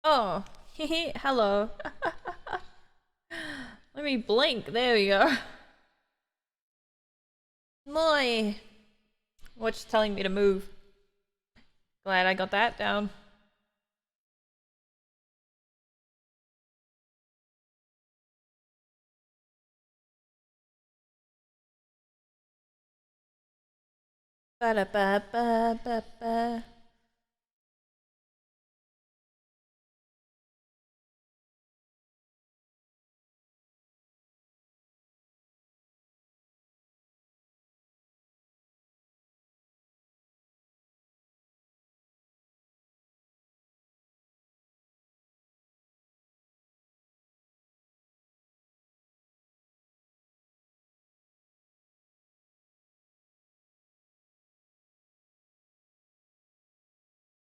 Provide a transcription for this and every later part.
Oh, hello. Let me blink. There we go. My what's telling me to move? Glad I got that down. Ba da ba ba ba ba.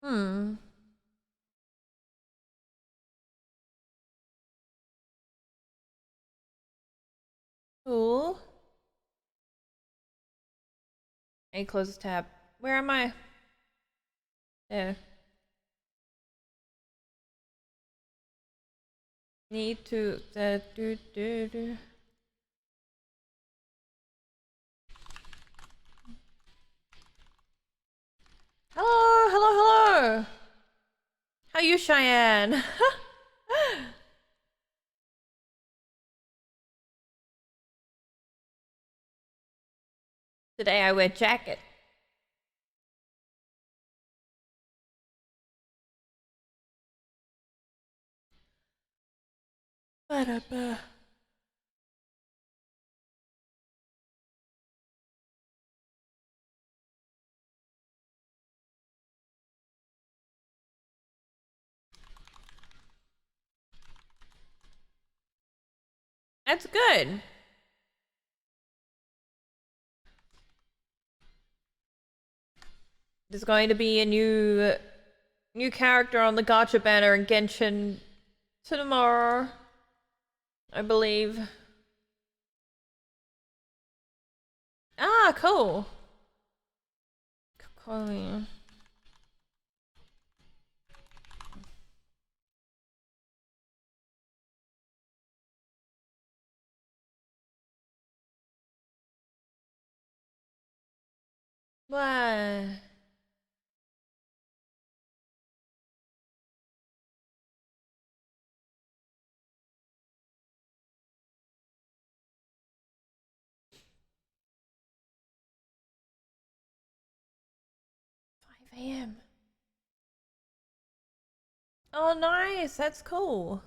Hmm. Cool. Hey, close this tab. Where am I? There. Need to do. Hello, hello, hello. How you, Cheyenne? Today I wear jacket. Ba da ba. That's good. There's going to be a new character on the gacha banner in Genshin tomorrow, I believe. Ah, cool. Cool. What? Five a.m. Oh, nice. That's cool.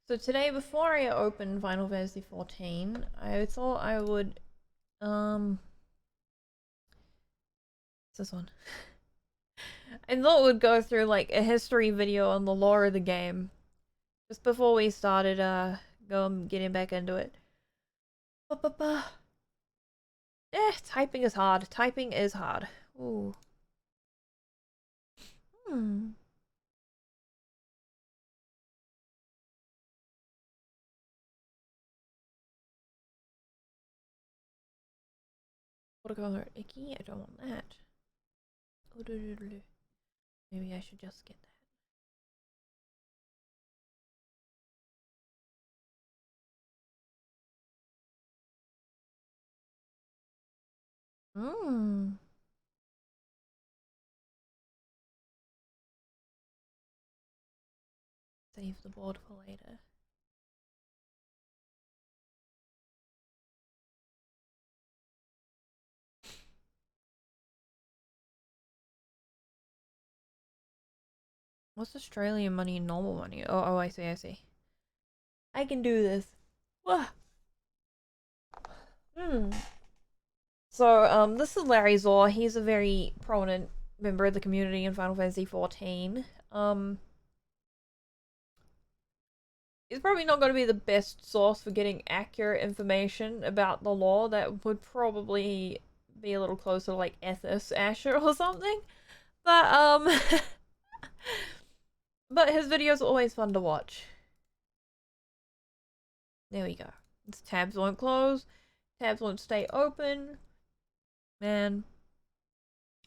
So today, before I opened Final Fantasy 14, I thought I would this one. I thought we'd go through like a history video on the lore of the game. Just before we started getting back into it. Ba-ba-ba. Typing is hard. Typing is hard. Ooh. Hmm. Watercolor icky? I don't want that. Maybe I should just get that. Hmm. Save the board for later. What's Australian money and normal money? Oh, I see, I see. I can do this. Wah. Hmm. So, this is Larry Zor. He's a very prominent member of the community in Final Fantasy XIV. He's probably not going to be the best source for getting accurate information about the lore. That would probably be a little closer to like Ethos Asher or something. But but his videos are always fun to watch. There we go. These tabs won't close. Tabs won't stay open. Man.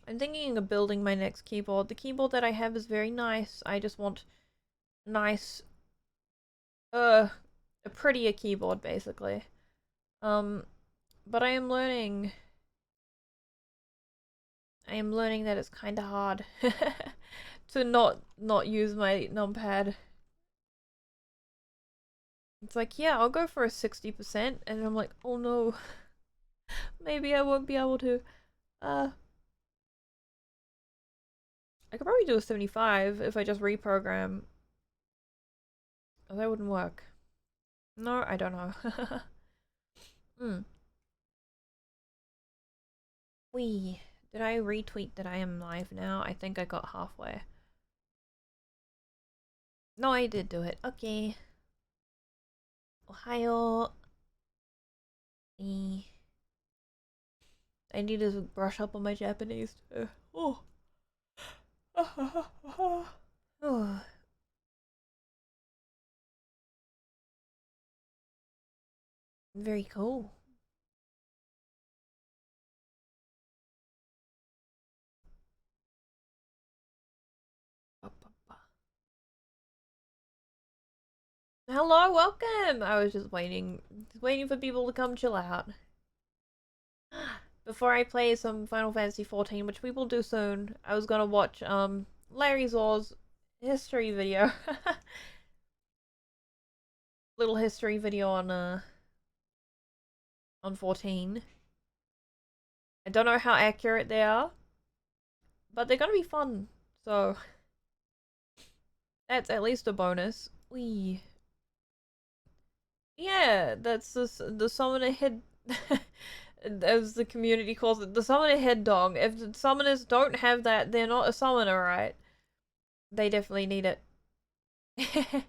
I'm thinking of building my next keyboard. The keyboard that I have is very nice. I just want nice, a prettier keyboard, basically. But I am learning that it's kind of hard to not use my numpad. It's like, yeah, I'll go for a 60%, and I'm like, oh no, maybe I won't be able to. I could probably do a 75 if I just reprogram. Oh, that wouldn't work. No, I don't know. Wee. Did I retweet that I am live now? I think I got halfway. No, I did do it. Okay. Ohio. I need to brush up on my Japanese too. Oh. Oh. Very cool. Hello, welcome! I was just waiting for people to come chill out. Before I play some Final Fantasy XIV, which we will do soon, I was gonna watch, Larry Zor's history video. Little history video on 14. I don't know how accurate they are, but they're gonna be fun, so that's at least a bonus. Wee. Yeah, that's the summoner head, as the community calls it, the summoner head dog. If the summoners don't have that, they're not a summoner, right? They definitely need it. I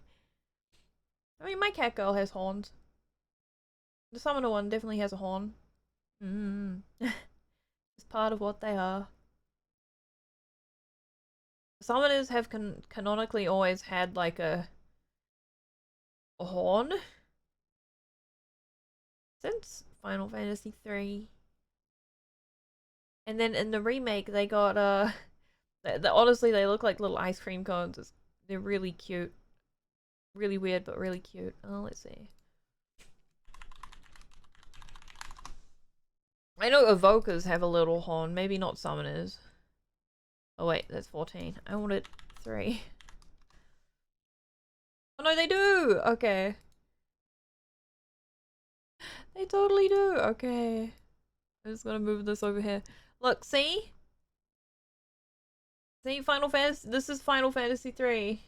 mean, my cat girl has horns. The summoner one definitely has a horn. It's part of what they are. Summoners have canonically always had, like, a horn. Since Final Fantasy III. And then in the remake, they got, honestly, they look like little ice cream cones. They're really cute. Really weird, but really cute. Oh, let's see. I know evokers have a little horn, maybe not summoners. Oh wait, that's 14. I wanted 3. Oh no, they do! Okay. They totally do! Okay. I'm just gonna move this over here. Look, see? See, Final Fantasy- this is Final Fantasy 3.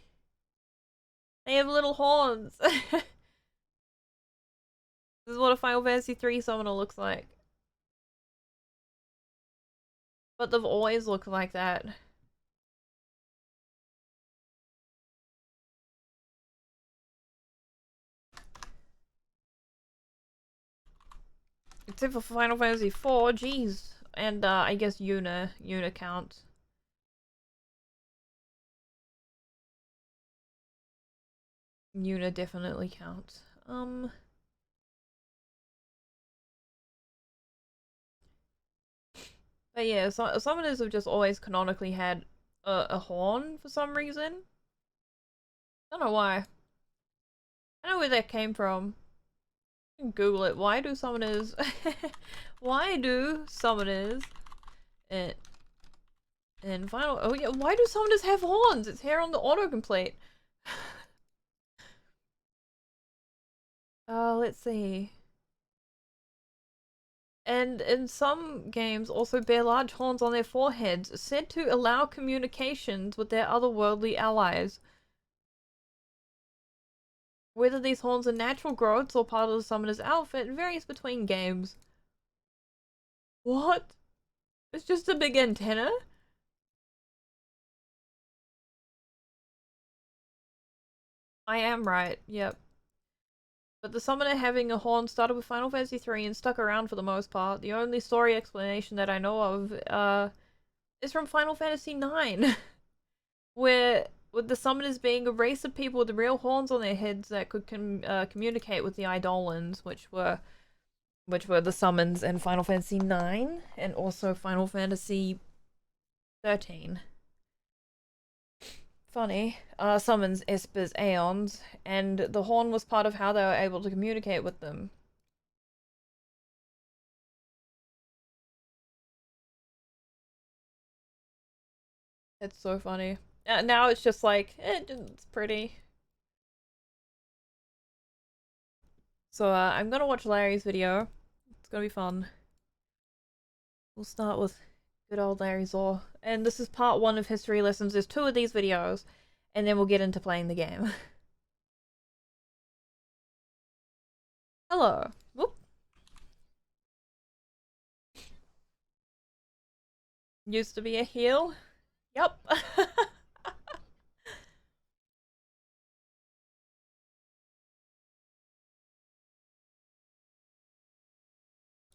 They have little horns! This is what a Final Fantasy 3 summoner looks like. But they've always looked like that. Except for Final Fantasy 4, jeez. And, I guess Yuna counts. Yuna definitely counts. But yeah, summoners have just always canonically had a horn for some reason. I don't know why. I don't know where that came from. You can Google it. Why do summoners... why do summoners... And final... Oh yeah, why do summoners have horns? It's here on the autocomplete. Let's see. And in some games also bear large horns on their foreheads, said to allow communications with their otherworldly allies. Whether these horns are natural growths or part of the summoner's outfit varies between games. What? It's just a big antenna? I am right, yep. But the summoner having a horn started with Final Fantasy III and stuck around for the most part. The only story explanation that I know of, is from Final Fantasy IX. Where, with the summoners being a race of people with real horns on their heads that could communicate with the Eidolons, which were the summons in Final Fantasy IX, and also Final Fantasy 13. Funny. Summons Esper's Aeons, and the horn was part of how they were able to communicate with them. It's so funny. Now it's just like, it's pretty. So, I'm gonna watch Larry's video. It's gonna be fun. We'll start with good old Larry's Lore. And this is part 1 of History Lessons. There's 2 of these videos, and then we'll get into playing the game. Hello. Whoop. Used to be a heel? Yep.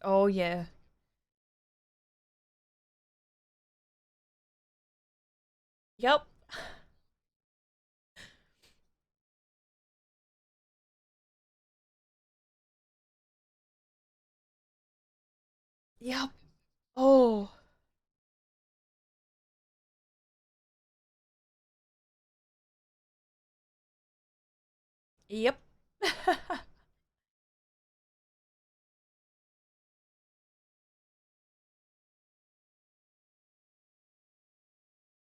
Oh, yeah. Yep. Yep. Oh. Yep.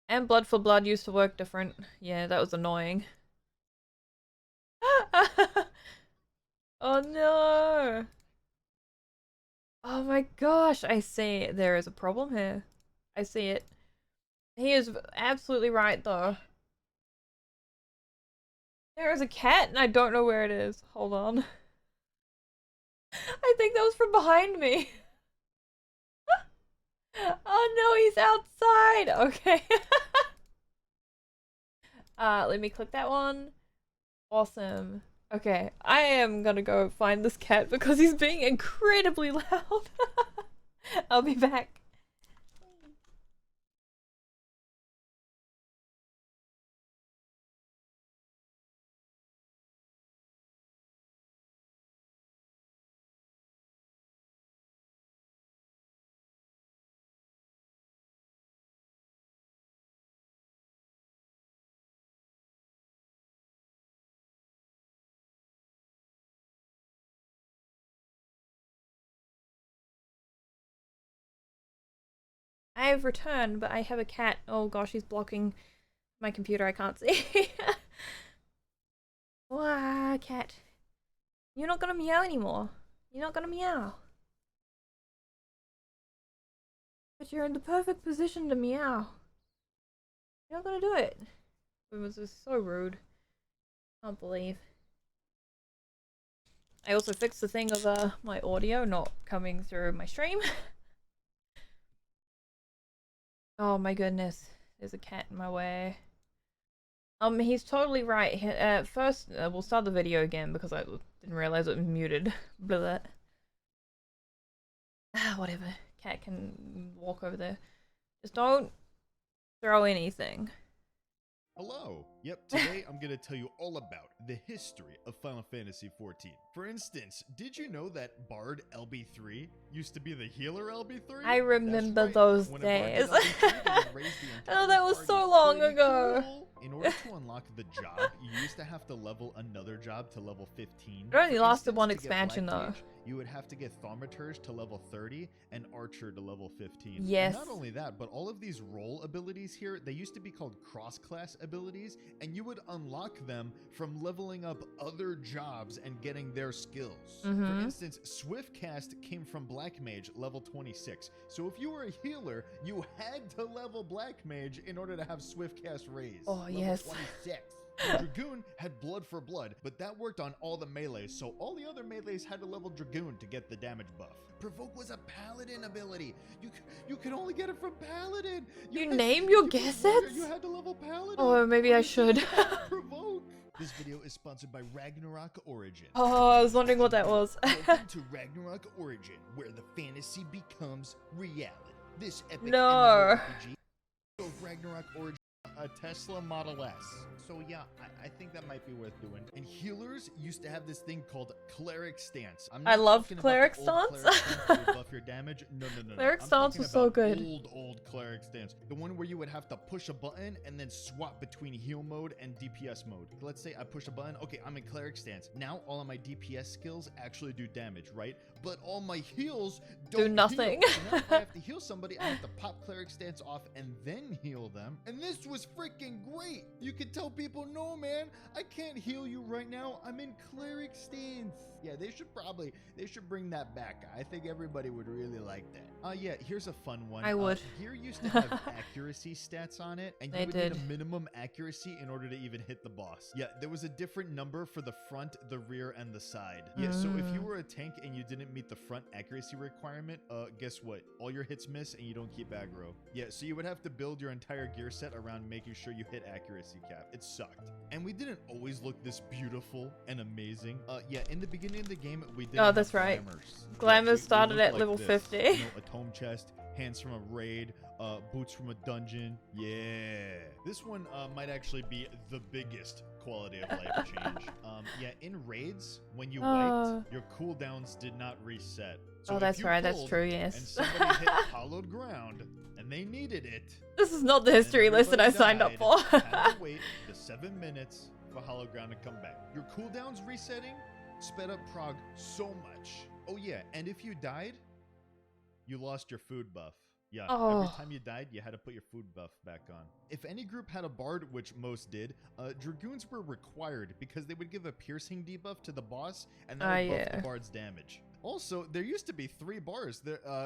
And Blood for Blood used to work different. Yeah, that was annoying. Oh no! Oh my gosh, I see. There is a problem here. I see it. He is absolutely right though. There is a cat and I don't know where it is. Hold on. I think that was from behind me. Oh no, he's outside! Okay. Let me click that one. Awesome. Okay, I am gonna go find this cat because he's being incredibly loud. I'll be back. I have returned, but I have a cat. Oh gosh, he's blocking my computer. I can't see. Wah, cat. You're not gonna meow anymore. You're not gonna meow. But you're in the perfect position to meow. You're not gonna do it. It was just so rude. Can't believe. I also fixed the thing of my audio not coming through my stream. Oh my goodness. There's a cat in my way. He's totally right. First, we'll start the video again because I didn't realize it was muted. Blah. Whatever. Cat can walk over there. Just don't throw anything. Hello! Yep, today I'm going to tell you all about the history of Final Fantasy XIV. For instance, did you know that Bard LB3 used to be the healer LB3? I remember those days. Oh, that was so long ago. Cool. In order to unlock the job, you used to have to level another job to level 15. It only lasted one expansion though. You would have to get Thaumaturge to level 30 and Archer to level 15. Yes. And not only that, but all of these role abilities here, they used to be called cross-class abilities, and you would unlock them from leveling up other jobs and getting their skills. For instance, Swiftcast came from Black Mage, level 26. So if you were a healer, you had to level Black Mage in order to have Swiftcast raised. Oh, level yes. 26. The Dragoon had Blood for Blood, but that worked on all the melees, so all the other melees had to level Dragoon to get the damage buff. Provoke was a Paladin ability. You could only get it from Paladin. You name your guesses? You had to level Paladin. Oh, maybe I should. Provoke. This video is sponsored by Ragnarok Origin. Oh, I was wondering what that was. Welcome to Ragnarok Origin, where the fantasy becomes reality. This epic No. MMORPG of Ragnarok Origin a Tesla Model S. So yeah, I think that might be worth doing. And healers used to have this thing called Cleric Stance. I love talking Cleric about the old Stance. Cleric Stance where you buff your damage. No. Cleric I'm Stance talking was so about good. old Cleric Stance. The one where you would have to push a button and then swap between heal mode and DPS mode. Let's say I push a button. Okay, I'm in Cleric Stance. Now all of my DPS skills actually do damage, right? But all my heals don't Do nothing. Heal. So now if I have to heal somebody, I have to pop Cleric Stance off and then heal them. And this was freaking great. You could tell people, no, man, I can't heal you right now. I'm in Cleric Stance. Yeah, they should bring that back. I think everybody would really like that. Yeah, here's a fun one. I would. Gear used to have accuracy stats on it, and you would need a minimum accuracy in order to even hit the boss. Yeah, there was a different number for the front, the rear, and the side. Yeah, so if you were a tank and you didn't meet the front accuracy requirement, guess what? All your hits miss and you don't keep aggro. Yeah, so you would have to build your entire gear set around making sure you hit accuracy cap. It sucked. And we didn't always look this beautiful and amazing. Yeah, in the beginning of the game, we did. Oh, that's right. Glamours started at level 50. You know, a tome chest, hands from a raid, boots from a dungeon. Yeah. This one might actually be the biggest quality of life change. Yeah, in raids, when you wiped, your cooldowns did not reset. So that's right, that's true, yes. And somebody hit hollowed ground, and they needed it. This is not the history lesson I signed up for. Had to wait the 7 minutes for hollowed ground to come back. Your cooldowns resetting sped up prog so much. Oh yeah, and if you died, you lost your food buff. Yeah, every time you died, you had to put your food buff back on. If any group had a bard, which most did, dragoons were required because they would give a piercing debuff to the boss, and that would buff the bard's damage. Also, there used to be 3 bars.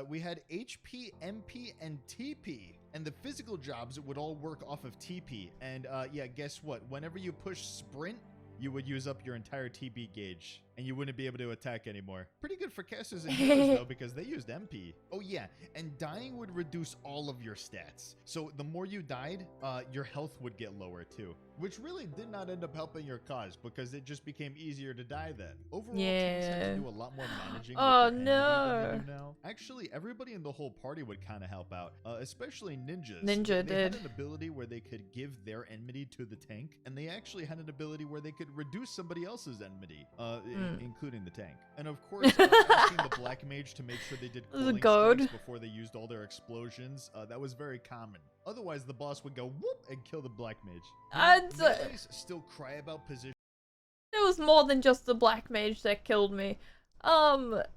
We had HP, MP, and TP. And the physical jobs would all work off of TP. And yeah, guess what? Whenever you push sprint, you would use up your entire TB gauge, and you wouldn't be able to attack anymore. Pretty good for casters and healers, though, because they used MP. Oh, yeah, and dying would reduce all of your stats. So the more you died, your health would get lower, too. Which really did not end up helping your cause, because it just became easier to die then. Overall, teams had to do a lot more managing with their than they do now. Actually, everybody in the whole party would kind of help out, especially ninjas. They had an ability where they could give their enmity to the tank, and they actually had an ability where they could reduce somebody else's enmity, including the tank. And of course, asking the black mage to make sure they did cooling strikes before they used all their explosions, that was very common. Otherwise, the boss would go whoop and kill the black mage. Melees still cry about position. There was more than just the black mage that killed me. It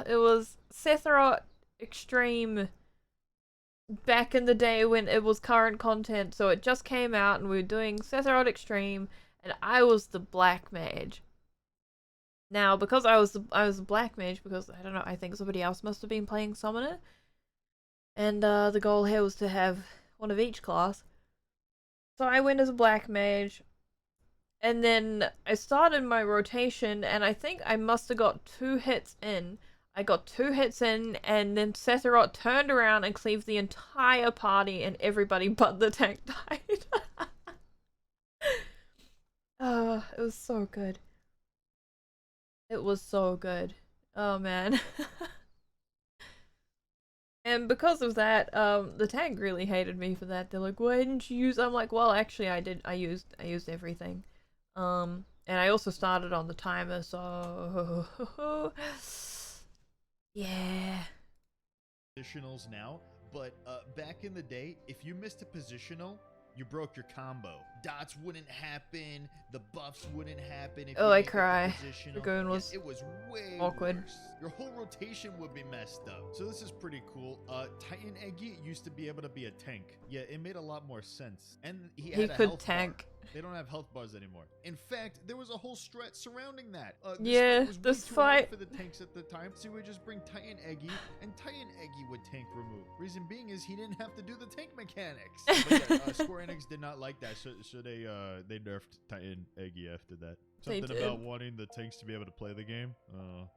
was Sephiroth Extreme back in the day when it was current content, so it just came out and we were doing Sephiroth Extreme, and I was the black mage. Now, because I was the black mage, because I don't know, I think somebody else must have been playing Summoner, and the goal here was to have one of each class. So I went as a black mage, and then I started my rotation, and I think I must have got 2 hits in. I got 2 hits in, and then Sephiroth turned around and cleaved the entire party, and everybody but the tank died. It was so good. It was so good. Oh man. And because of that, the tank really hated me for that. They're like, why didn't you use? I'm like, well, actually I did. I used everything. And I also started on the timer, so yeah. Positionals now, but back in the day, if you missed a positional, you broke your combo. Dots wouldn't happen, the buffs wouldn't happen. If I cry. Dragoon was it was way awkward. Worse. Your whole rotation would be messed up. So this is pretty cool. Titan Eggy used to be able to be a tank. Yeah, it made a lot more sense. And he could tank. Bar. They don't have health bars anymore. In fact, there was a whole strat surrounding that. This fight was for the tanks at the time, so we would just bring Titan Eggy, and Titan Eggy would tank remove. Reason being is he didn't have to do the tank mechanics. But yeah, Square Enix did not like that, so they nerfed Titan Eggy after that. They Something did. about wanting the tanks to be able to play the game.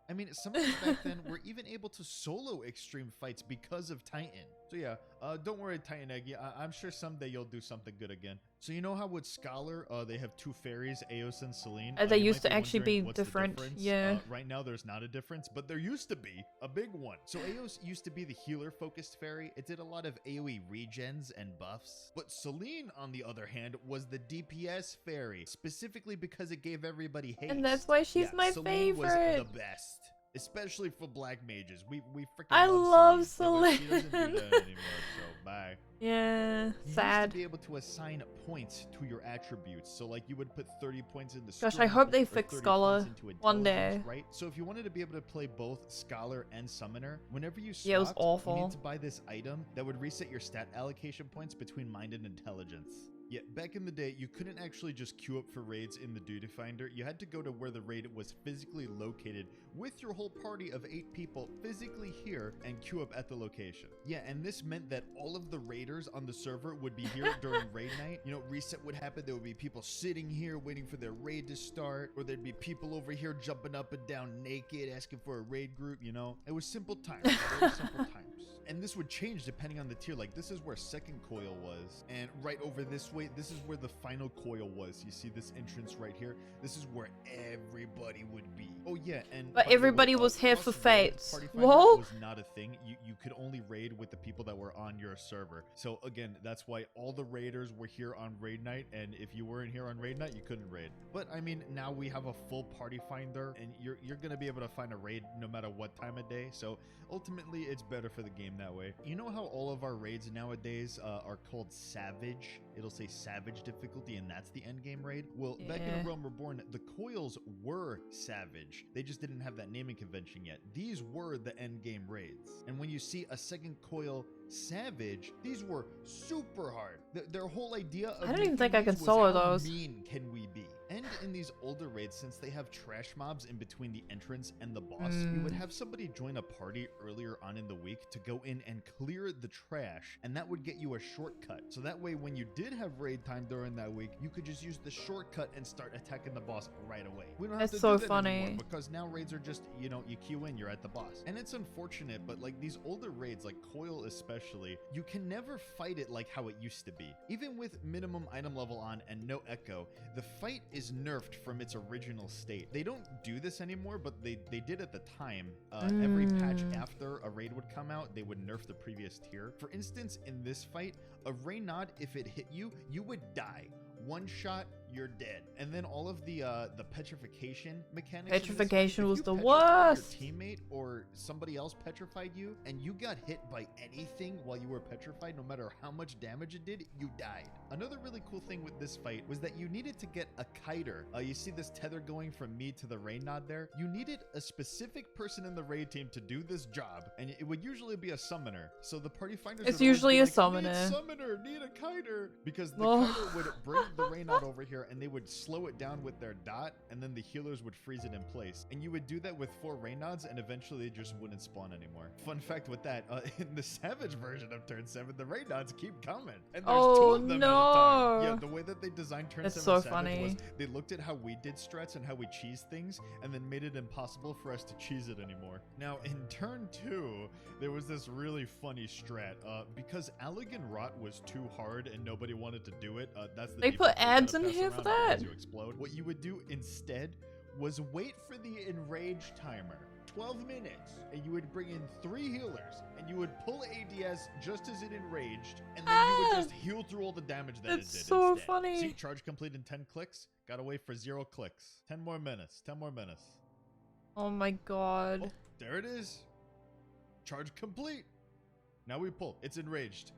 I mean, some of them back then were even able to solo extreme fights because of Titan. So yeah, don't worry, Titan Egg. I'm sure someday you'll do something good again. So you know how with Scholar, they have two fairies, Eos and Selene? They You used might to actually be wondering, what's the different. difference? Yeah. Right now, there's not a difference, but there used to be a big one. So Eos used to be the healer-focused fairy. It did a lot of AoE regens and buffs. But Selene, on the other hand, was the DPS fairy, specifically because it gave everybody haste. And that's why she's my Selene favorite. was the best. Especially for black mages. We freaking I love Selene. Selene. She doesn't do that anymore, so bye. Yeah, You sad. used to be able to assign points to your attributes. So like you would put 30 points into Gosh, I hope they fix Scholar one day. Right? So if you wanted to be able to play both Scholar and Summoner, whenever you swapped, Yeah, it was awful. you need to buy this item that would reset your stat allocation points between Mind and Intelligence. Yeah, back in the day, you couldn't actually just queue up for raids in the Duty Finder. You had to go to where the raid was physically located with your whole party of 8 people physically here and queue up at the location. Yeah, and this meant that all of the raiders on the server would be here during raid night. You know, reset would happen. There would be people sitting here waiting for their raid to start, or there'd be people over here jumping up and down naked asking for a raid group, you know? It was simple times, very simple times. And this would change depending on the tier. Like, this is where second coil was. And right over this way, this is where the final coil was. You see this entrance right here? This is where everybody would be. Oh, yeah, and... But everybody was here for fates. Whoa! Whoa! Was not a thing. You could only raid with the people that were on your server. So, again, that's why all the raiders were here on raid night. And if you weren't here on raid night, you couldn't raid. But, I mean, now we have a full party finder. And you're going to be able to find a raid no matter what time of day. So, ultimately, it's better for the game that way. You know how all of our raids nowadays are called Savage? It'll say Savage difficulty, and that's the end game raid. Well, back in A Realm Reborn, the coils were Savage. They just didn't have that naming convention yet. These were the end game raids. And when you see a second coil Savage, these were super hard. Their whole idea of I don't even think I can solo those. How mean can we be? And in these older raids, since they have trash mobs in between the entrance and the boss, you would have somebody join a party earlier on in the week to go in and clear the trash, and that would get you a shortcut. So that way, when you did have raid time during that week, you could just use the shortcut and start attacking the boss right away. We don't have to do that anymore because now raids are just, you know, you queue in, you're at the boss. And it's unfortunate, but like these older raids, like Coil especially, you can never fight it like how it used to be. Even with minimum item level on and no echo, the fight is nerfed from its original state. They don't do this anymore, but they did at the time. Every patch after a raid would come out, they would nerf the previous tier. For instance, in this fight, a Reynad, if it hit you, you would die. One shot, you're dead. And then all of the petrification mechanics. Petrification was the worst. Your teammate or somebody else petrified you, and you got hit by anything while you were petrified, no matter how much damage it did, you died. Another really cool thing with this fight was that you needed to get a kiter. You see this tether going from me to the Reynad there? You needed a specific person in the raid team to do this job, and it would usually be a summoner. So the party finders it's usually a summoner. Need a kiter, because the kiter would bring the Reynad over here and they would slow it down with their dot, and then the healers would freeze it in place. And you would do that with 4 Reynads, and eventually they just wouldn't spawn anymore. Fun fact with that, in the Savage version of Turn 7, the Reynads keep coming. And there's 2 of them at a time. Yeah, the way that they designed Turn 7 so Savage funny. was they looked at how we did strats and how we cheese things, and then made it impossible for us to cheese it anymore. Now, in Turn 2, there was this really funny strat. Because Allegan Rot was too hard and nobody wanted to do it, that's the they put ads in here for that. you explode. What you would do instead was wait for the enrage timer, 12 minutes, and you would bring in 3 healers, and you would pull ADS just as it enraged, and then you would just heal through all the damage that it did. It's so instead. funny. See, charge complete in 10 clicks. Gotta wait for 0 clicks. 10 more minutes. 10 more minutes. Oh my god. Oh, there it is. Charge complete. Now we pull. It's enraged.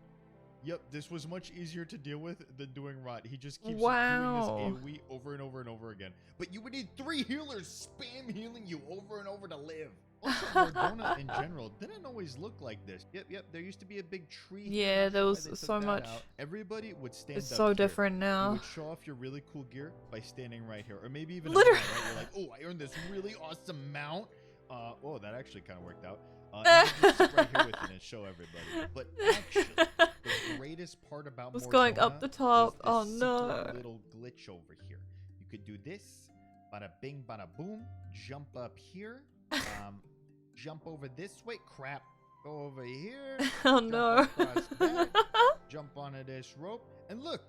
Yep, this was much easier to deal with than doing Rot. He just keeps doing this AoE over and over and over again. But you would need 3 healers spam healing you over and over to live. Also, Mordona in general didn't always look like this. Yep, there used to be a big tree. Yeah, there was so much. Everybody would stand It's up so here. different now. You would show off your really cool gear by standing right here. Or maybe even Literally. You're like, oh, I earned this really awesome mount. Oh, that actually kind of worked out. And you just sit right here with it and show everybody. But actually, the greatest part about was going Mordona up the top. was Oh this no. secret little glitch over here. You could do this, Bada bing, bada boom. Jump up here. Jump over this way. Crap. Go over here. Oh Jump no. across that. Jump onto this rope. And look.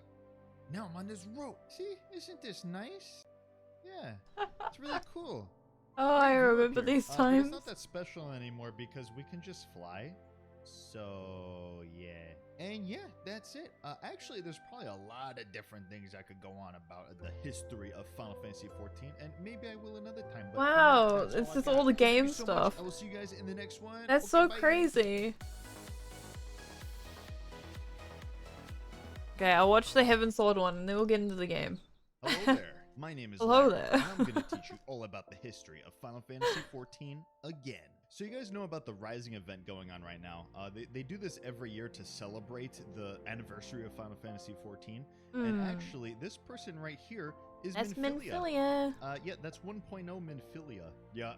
Now I'm on this rope. See? Isn't this nice? Yeah. It's really cool. Oh, I remember Here. these But times. it's not that special anymore because we can just fly. So, yeah. And yeah, that's it. Actually, there's probably a lot of different things I could go on about the history of Final Fantasy XIV, and maybe I will another time. But Wow, that's this is I got. all the Thank you game so stuff. much. I will see you guys in the next one. That's Okay, so bye. crazy. Okay, I'll watch the Heaven Sword one and then we'll get into the game. Hello there. My name is Hello Larry, there. and I'm going to teach you all about the history of Final Fantasy XIV again. So you guys know about the Rising event going on right now. They do this every year to celebrate the anniversary of Final Fantasy XIV. And actually, this person right here is That's Minfilia. Minfilia. Yeah, that's 1.0 Minfilia. Yeah,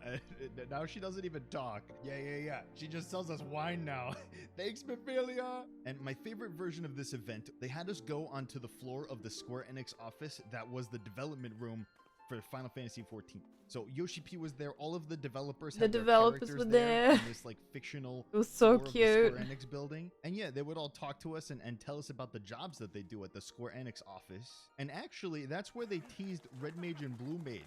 now she doesn't even talk. Yeah. She just sells us wine now. Thanks, Minfilia. And my favorite version of this event, they had us go onto the floor of the Square Enix office that was the development room for Final Fantasy XIV. So Yoshi P was there. All of the developers had their characters were there. in this like fictional It was so floor of the cute. Square Enix building. And yeah, they would all talk to us and tell us about the jobs that they do at the Square Enix office. And actually, that's where they teased Red Mage and Blue Mage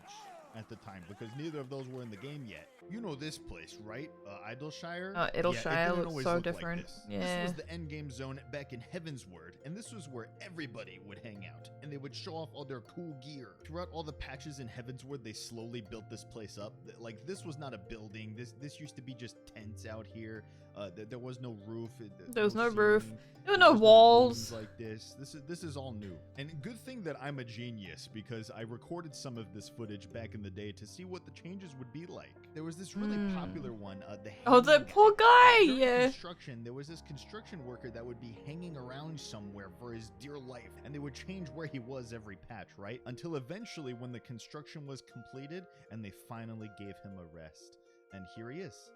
at the time, because neither of those were in the game yet. You know this place, right? Idleshire? Oh, Idleshire yeah, it looks so look different. Like this. Yeah. This was the endgame zone back in Heavensward, and this was where everybody would hang out, and they would show off all their cool gear. Throughout all the patches in Heavensward, they slowly built this place up. Like, this was not a building. This used to be just tents out here. There was no roof. There was no ceiling. roof. There were There's no walls. rooms like this. This is all new. And good thing that I'm a genius, because I recorded some of this footage back in the day to see what the changes would be like. There was this really popular one, the Oh, that hanging poor guy! During Yeah. construction, there was this construction worker that would be hanging around somewhere for his dear life, and they would change where he was every patch, right? Until eventually, when the construction was completed, and they finally gave him a rest. And here he is.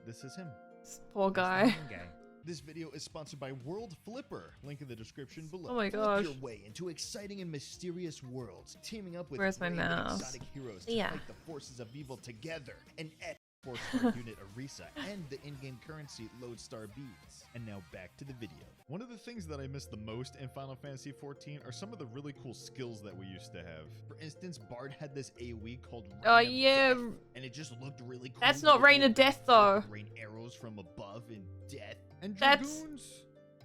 This is him. Poor That's the guy. main guy. This video is sponsored by World Flipper. Link in the description below. Oh my Flip gosh. your way into exciting and mysterious worlds, teaming up with Where's my brave and mouse? exotic heroes to Yeah. fight the forces of evil together. An Force Star unit Arisa, and the in-game currency Lodestar Beads. And now back to the video. One of the things that I miss the most in Final Fantasy XIV are some of the really cool skills that we used to have. For instance, Bard had this AoE called Rain Oh of yeah. Death, and it just looked really cool. That's not You Rain could of Death though. rain arrows from above in death. And That's- Dragoons.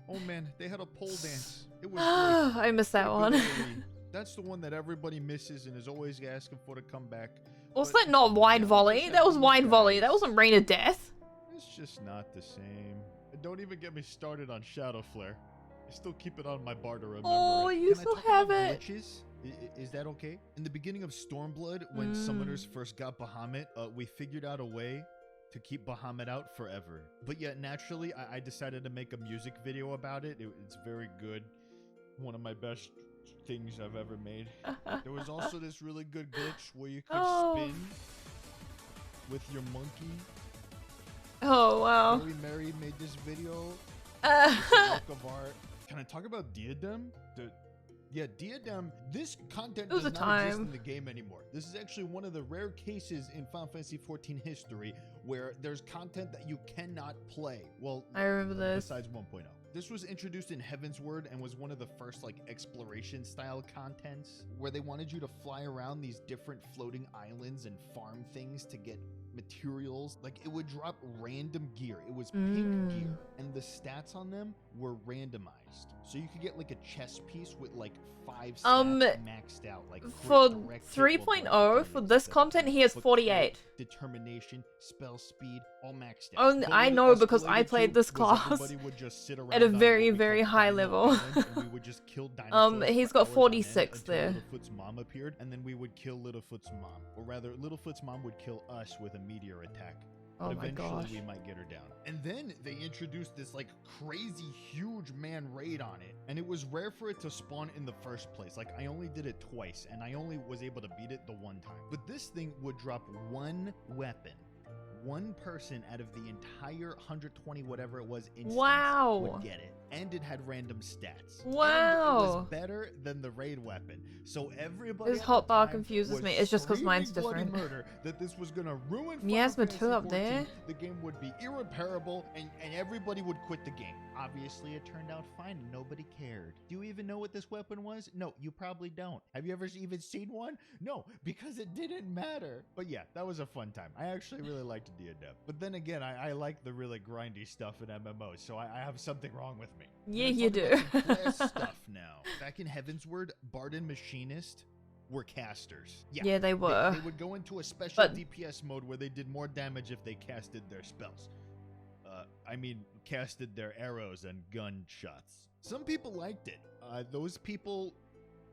Oh man, they had a pole dance. It was great. I missed that Pretty one. good AoE. That's the one that everybody misses and is always asking for to come back. Was But that not Wine yeah, Volley? just That was like Wine these Volley. guys. That wasn't Rain of Death. It's just not the same. And don't even get me started on Shadow Flare. I still keep it on my bar to remember. Oh, it. you Can I still talk have about it. glitches? Is that okay? In the beginning of Stormblood, when summoners first got Bahamut, we figured out a way to keep Bahamut out forever. But yet, naturally, I decided to make a music video about it. It's very good. One of my best things I've ever made. There was also this really good glitch where you could spin with your monkey. Oh wow. Mary Mary made this video. It's a work of art. Can I talk about Diadem? Yeah, Diadem, this content It was does a not exist time. in the game anymore. This is actually one of the rare cases in Final Fantasy XIV history where there's content that you cannot play. Well, I remember this. besides 1.0. This was introduced in Heavensward and was one of the first like exploration style contents where they wanted you to fly around these different floating islands and farm things to get materials. Like it would drop random gear. It was pink gear and the stats on them were randomized. So you could get like a chest piece with like 5 stats maxed out. Like for crit, direct hit, 3.0 weapon for damage, this stuff. content he has But 48. crit, determination, spell speed, all maxed out. Oh, But I what it know because I escalated played to this was class everybody would just sit at a around on very, what we very called high Dino level. Island, and we would just kill dinosaurs He's for got hours on 46 end until there. Littlefoot's mom appeared, and then we would kill Littlefoot's mom. Or rather, Littlefoot's mom would kill us with a meteor attack. Oh But my eventually gosh. we might get her down. And then they introduced this like crazy huge man raid on it. And it was rare for it to spawn in the first place. Like I only did it twice and I only was able to beat it the one time. But this thing would drop one weapon one person out of the entire 120 whatever it was instance Wow. would get it. And it had random stats. Wow. And it was better than the raid weapon. So everybody This at hotbar the time confuses was me. It's just 'cause mine's screaming bloody different. murder that this was gonna ruin Miasma Final 2 up Fantasy there. 14. The game would be irreparable and everybody would quit the game. Obviously, it turned out fine and nobody cared. Do you even know what this weapon was? No, you probably don't. Have you ever even seen one? No, because it didn't matter. But yeah, that was a fun time. I actually really liked D&D. But then again, I like the really grindy stuff in MMOs, so I have something wrong with me. Yeah, you do. Class stuff now. Back in Heavensward, Bard and Machinist were casters. Yeah, they were. They would go into a special But- DPS mode where they did more damage if they casted their spells. I mean, casted their arrows and gunshots. Some people liked it. Those people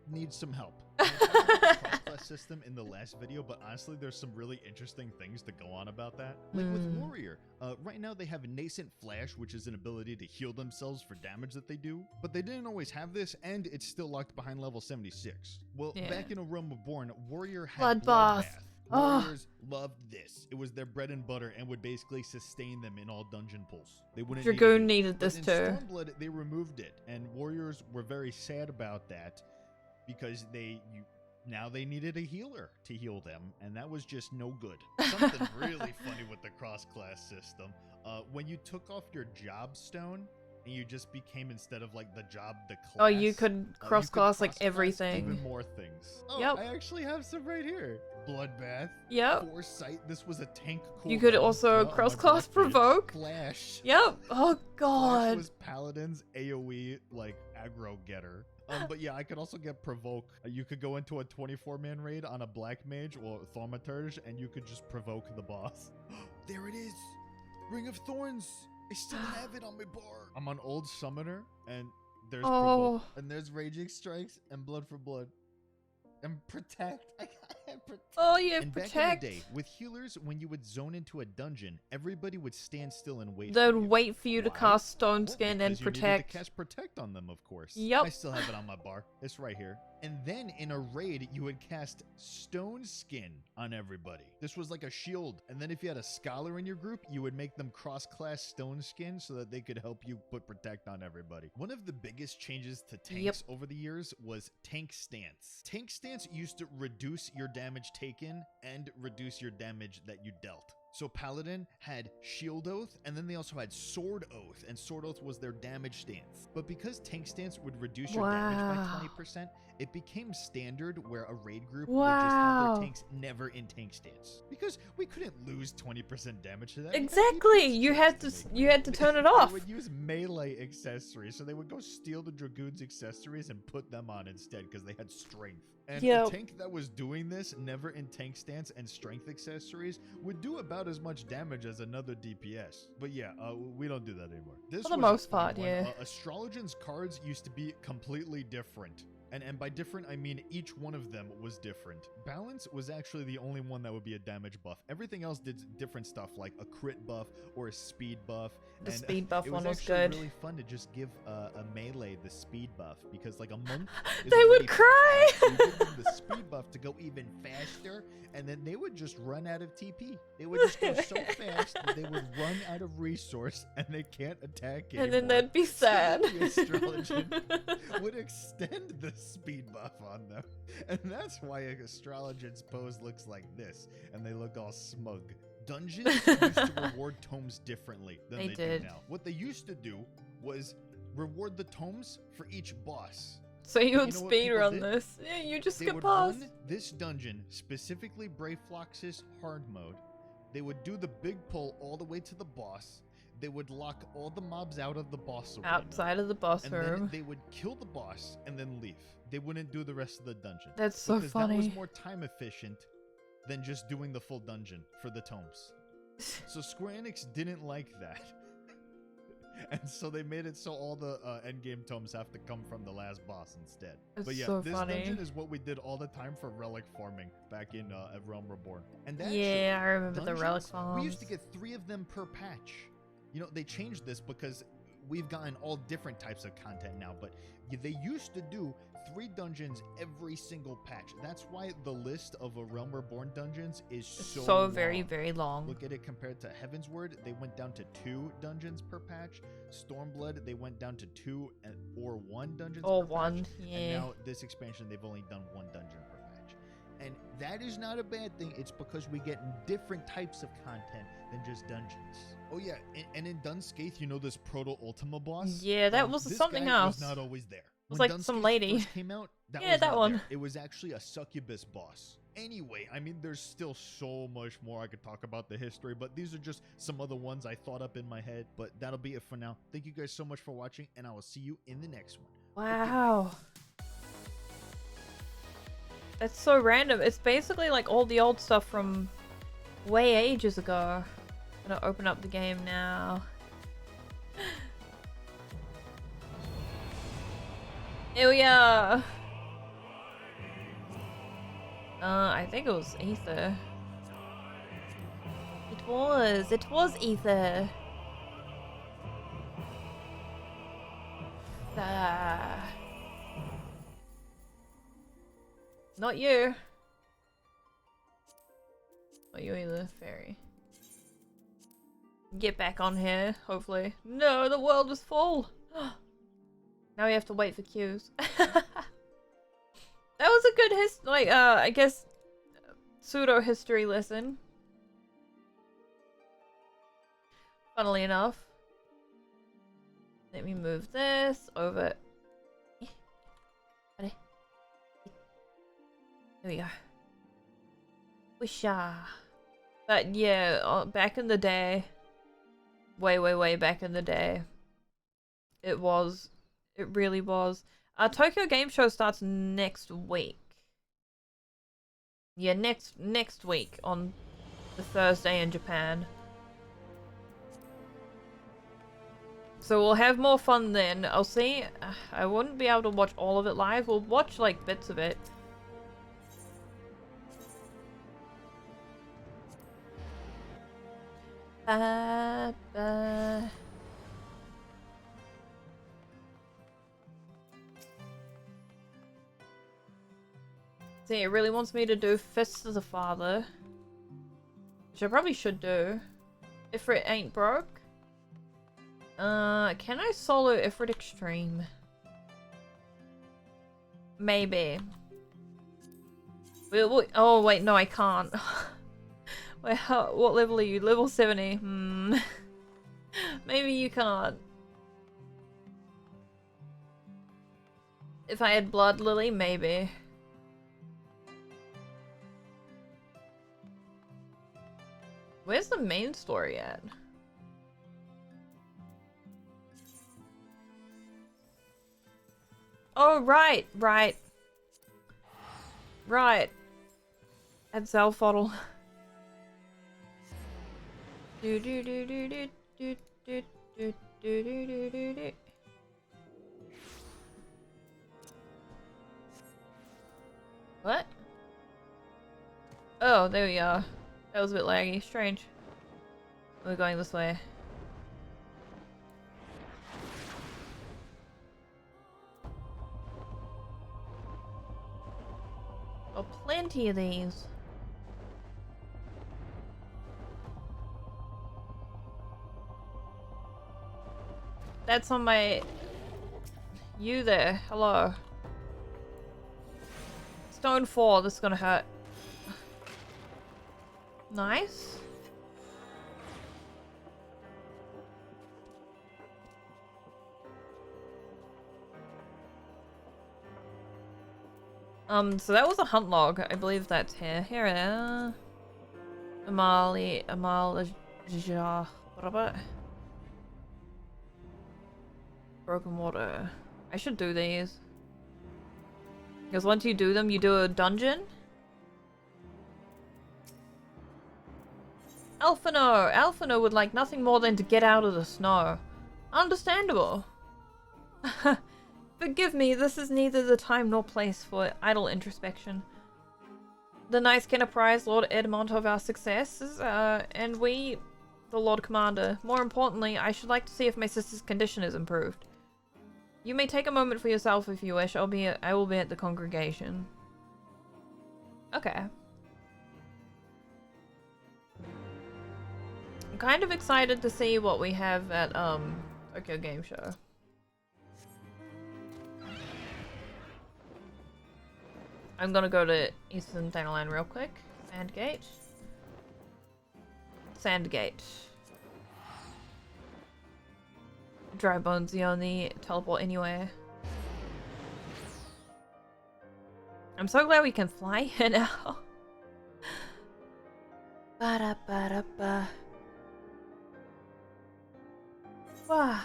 need some help. I talked about the cross-class system in the last video, but honestly, there's some really interesting things to go on about that. Like with Warrior, right now they have Nascent Flash, which is an ability to heal themselves for damage that they do, but they didn't always have this, and it's still locked behind level 76. Well, back in A Realm Reborn, Warrior had Bloodbath. Warriors loved this. It was their bread and butter and would basically sustain them in all dungeon pulls. They wouldn't Dragoon need needed this in too. Stormblood, they removed it, and Warriors were very sad about that because now they needed a healer to heal them, and that was just no good. Something really funny with the cross-class system. When you took off your job stone, and you just became, instead of like the job, the class. Oh, you could cross-class like cross-class everything. Even more things. Oh, Yep. I actually have some right here. Bloodbath. Yep. Foresight. This was a tank cooldown. You could also on my cross-class black page. provoke. Flash. Yep. Oh Flash god. was Paladin's AoE, like, aggro getter. But yeah, I could also get Provoke. You could go into a 24-man raid on a Black Mage or Thaumaturge, and you could just provoke the boss. There it is! Ring of Thorns! I still have it on my bar! I'm on Old Summoner, and there's Provoke, and there's Raging Strikes, and Blood for Blood. And Protect! I have Protect! Oh, you have And protect. back in the day, with healers, when you would zone into a dungeon, everybody would stand still and wait. They'd for you. wait for you to Why? cast Stone Well, Skin and because you needed protect. to cast Protect on them, of course. Yep. I still have it on my bar. It's right here. And then in a raid, you would cast Stone Skin on everybody. This was like a shield. And then if you had a Scholar in your group, you would make them cross-class Stone Skin so that they could help you put Protect on everybody. One of the biggest changes to tanks over the years was Tank Stance. Tank Stance used to reduce your damage taken and reduce your damage that you dealt. So Paladin had Shield Oath, and then they also had Sword Oath, and Sword Oath was their damage stance. But because Tank Stance would reduce your damage by 20%, it became standard where a raid group would just have their tanks never in Tank Stance. Because we couldn't lose 20% damage to that. Exactly. You had to turn it off. They would use melee accessories, so they would go steal the Dragoon's accessories and put them on instead because they had strength. And a tank that was doing this, never in tank stance and strength accessories, would do about as much damage as another DPS. But yeah, we don't do that anymore. This For the was most a fun part, one. yeah. Astrologian's cards used to be completely different. And by different, I mean each one of them was different. Balance was actually the only one that would be a damage buff. Everything else did different stuff, like a crit buff or a speed buff. The speed buff one was actually good. Really fun to just give a melee the speed buff, because like a monk is They already would cry. fast, so you give them the speed buff to go even faster, and then they would just run out of TP. They would just go so fast that they would run out of resource and they can't attack anymore. And then they'd be sad. The Astrologian would extend the speed buff on them, and that's why Astrologian's pose looks like this, and they look all smug. Dungeons used to reward tomes differently than they do now. What they used to do was reward the tomes for each boss. So you would know what speed people run did? this. Yeah, you just They skip would past. run this dungeon, specifically Brave Flox's hard mode. They would do the big pull all the way to the boss. They would lock all the mobs out of the boss arena. Outside of the boss And room. then they would kill the boss and then leave. They wouldn't do the rest of the dungeon. That's so because funny. that was more time efficient than just doing the full dungeon for the tomes. So Square Enix didn't like that. And so they made it so all the endgame tomes have to come from the last boss instead. It's but yeah, so this funny. dungeon is what we did all the time for relic farming back in Realm Reborn. And that Yeah, I remember the relic dungeons, farms. we used to get 3 of them per patch. You know, they changed this because we've gotten all different types of content now, but they used to do 3 dungeons every single patch. That's why the list of a Realm Reborn dungeons is so very, long. very long. Look at it compared to Heavensward, they went down to 2 dungeons per patch. Stormblood, they went down to 2 or 1 dungeons per patch. Yeah. And now this expansion, they've only done 1 dungeon per patch. And that is not a bad thing. It's because we get different types of content than just dungeons. Oh yeah, and in Dunscaith, you know this Proto Ultima boss? Yeah, that was this something guy else. Was not always there. It was When like Dunscaith some lady. First came out, that yeah, was that not one. there. It was actually a succubus boss. Anyway, I mean, there's still so much more I could talk about the history, but these are just some other ones I thought up in my head. But that'll be it for now. Thank you guys so much for watching, and I will see you in the next one. Wow. Okay. It's so random. It's basically like all the old stuff from way ages ago. I'm gonna open up the game now. Here we are. I think it was Ether. It was Ether. Not you. Not you either, fairy. Get back on here, hopefully. No, the world is full. Now we have to wait for queues. That was a good I guess, pseudo history lesson. Funnily enough. Let me move this over. There we go. Wisha. But yeah, back in the day, way back in the day, it really was. Tokyo Game Show starts next week. Yeah, next week on the Thursday in Japan. So we'll have more fun then. I'll see. I wouldn't be able to watch all of it live. We'll watch like bits of it. See, it really wants me to do Fists of the Father. Which I probably should do. If it ain't broke. Can I solo Ifrit Extreme? Maybe. Oh wait, no I can't. Wait, what level are you? Level 70. Maybe you can't. If I had Blood Lily, maybe. Where's the main story at? Oh, right. At Zelfodl. What? Oh, there we are. That was a bit laggy. Strange. We're going this way. Oh, plenty of these. That's on my... You there. Hello. Stone 4. This is gonna hurt. Nice. So that was a hunt log. I believe that's here. Here it is. Amal, broken water. I should do these. Because once you do them, you do a dungeon. Alphino would like nothing more than to get out of the snow. Understandable. Forgive me, this is neither the time nor place for idle introspection. The knights can apprise Lord Edmond of our successes, and we the Lord Commander. More importantly, I should like to see if my sister's condition is improved. You may take a moment for yourself if you wish. I will be at the congregation. Okay. I'm kind of excited to see what we have at Tokyo Game Show. I'm gonna go to Eastern Thanalan real quick. Sandgate. Sandgate. Dry Bones the only teleport anywhere. I'm so glad we can fly here now. Ba-da-ba-da-ba. Wow.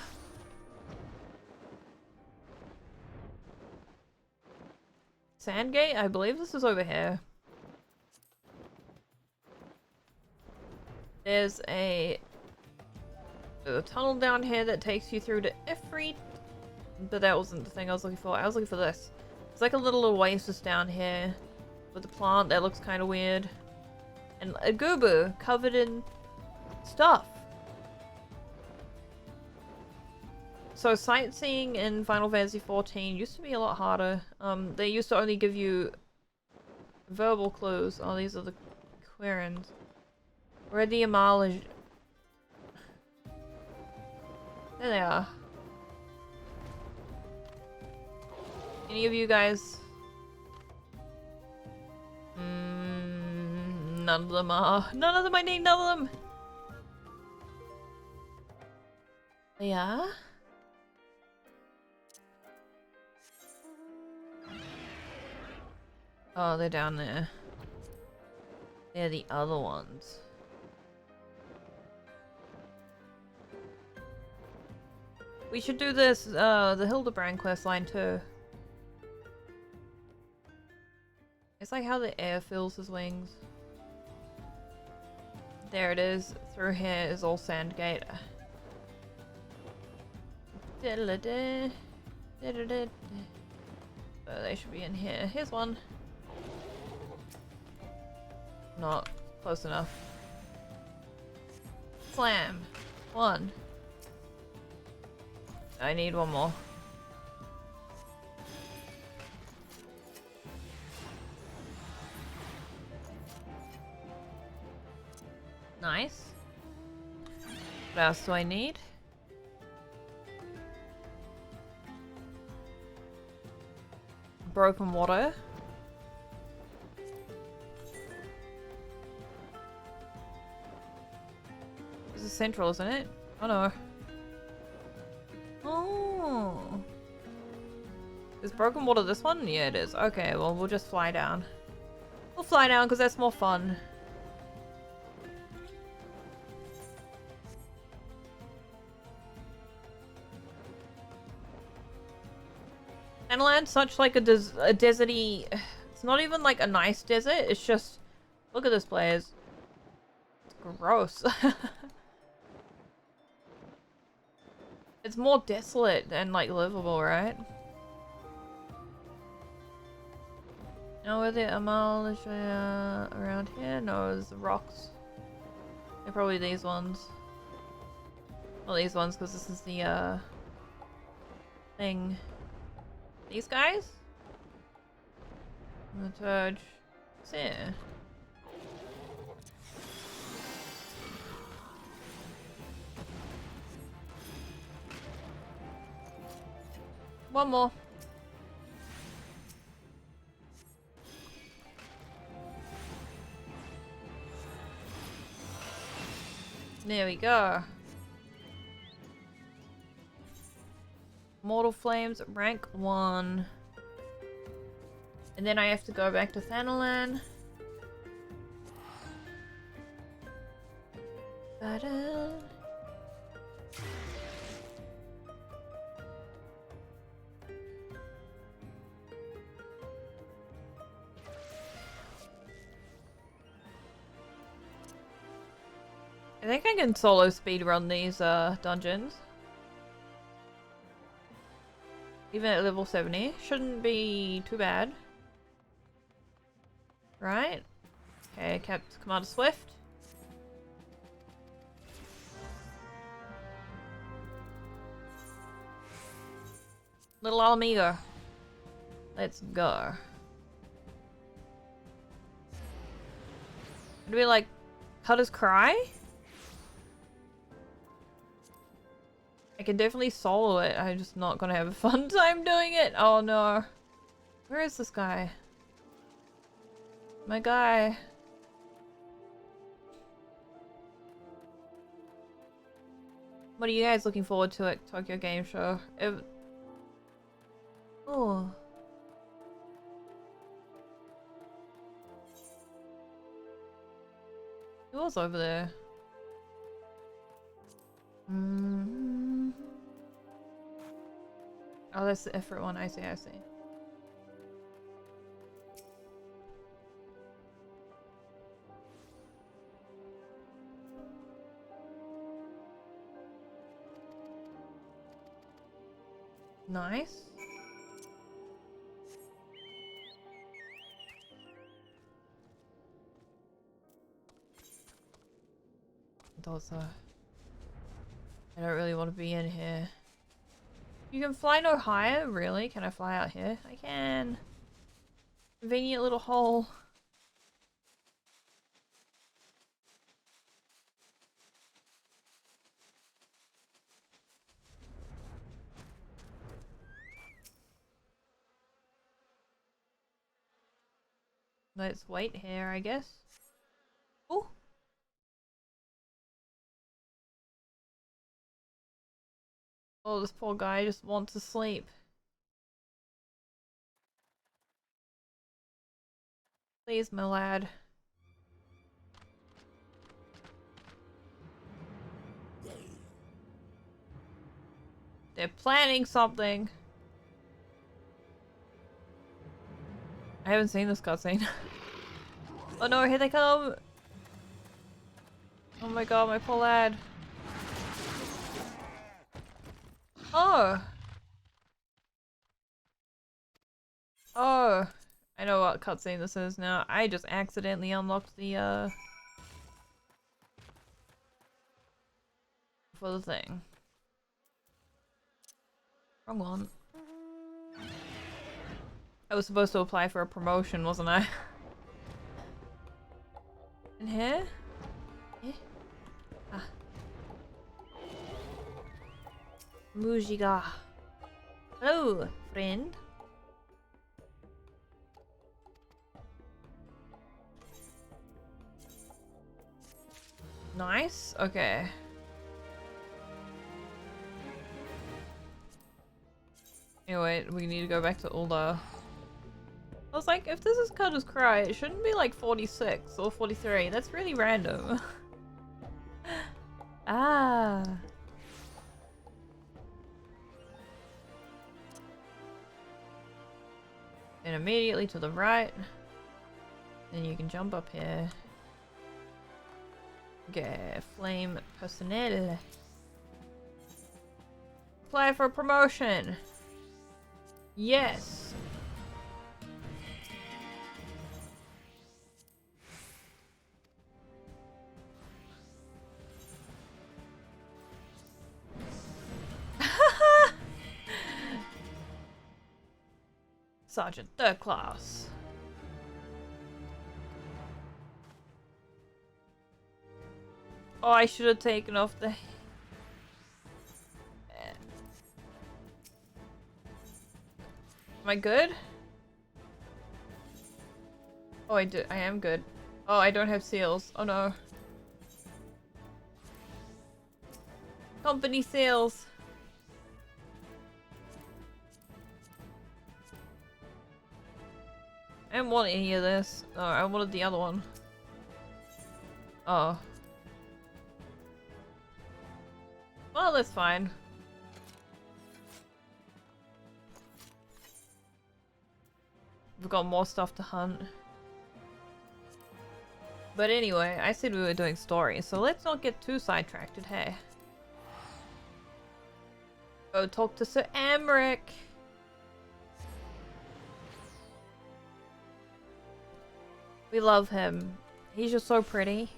Sandgate? I believe this is over here. There's a tunnel down here that takes you through to Ifrit. But that wasn't the thing I was looking for. I was looking for this. It's like a little oasis down here with a plant that looks kind of weird. And a goober covered in stuff. So sightseeing in Final Fantasy XIV used to be a lot harder. They used to only give you verbal clues. Oh, these are the Querins. Where the Amal is... There they are. Any of you guys? None of them are. None of them I need none of them! Yeah? Oh, they're down there. They're the other ones. We should do this, the Hildebrand quest line too. It's like how the air fills his wings. There it is. Through here is all Sandgate. Diddle-a-dee. Diddle-a-dee. So they should be in here. Here's one. Not close enough. Slam. One. I need one more. Nice. What else do I need? Broken water. This is central, isn't it? Oh no. Oh. Is broken water this one? Yeah, it is. Okay, well, we'll just fly down. We'll fly down because that's more fun. Thanaland's such like a deserty... It's not even like a nice desert, it's just... Look at this place. It's gross. It's more desolate than like livable, right? Now where the Amal is around here? No, there's the rocks. They're probably these ones. Well, these ones, because this is the thing. These guys? The Turge. What's here? One more. There we go. Mortal Flames, rank 1. And then I have to go back to Thanalan. Ta-da. I think I can solo speedrun these dungeons. Even at level 70. Shouldn't be too bad. Right? Okay, Commander Swift. Little amigo. Let's go. Do we like cut his cry? I can definitely solo it. I'm just not gonna have a fun time doing it. Oh no. Where is this guy? My guy. What are you guys looking forward to at Tokyo Game Show? Oh. Who was over there? Oh, that's the effort one. I see, I see. Nice. Also, I don't really want to be in here. You can fly no higher? Really? Can I fly out here? I can. Convenient little hole. Let's wait here, I guess. Oh. Oh, this poor guy just wants to sleep. Please, my lad. They're planning something. I haven't seen this cutscene. Oh no, here they come! Oh my god, my poor lad. Oh! Oh! I know what cutscene this is now. I just accidentally unlocked the, for the thing. Wrong one. I was supposed to apply for a promotion, wasn't I? In here? Eh? Ah. Mujiga. Hello, friend. Nice. Okay. Anyway, we need to go back to Ulda. I was like, if this is Cuddle's Cry, it shouldn't be like 46 or 43. That's really random. Ah. And immediately to the right. Then you can jump up here. Get flame personnel. Apply for a promotion. Yes. Sergeant 3rd class. Oh, I should have taken off the... Am I good? Oh, I am good. Oh, I don't have seals. Oh no. Company seals. I didn't want any of this. No, I wanted the other one. Oh. Well, that's fine. We've got more stuff to hunt. But anyway, I said we were doing stories, so let's not get too sidetracked, hey? Go talk to Sir Amric. We love him. He's just so pretty.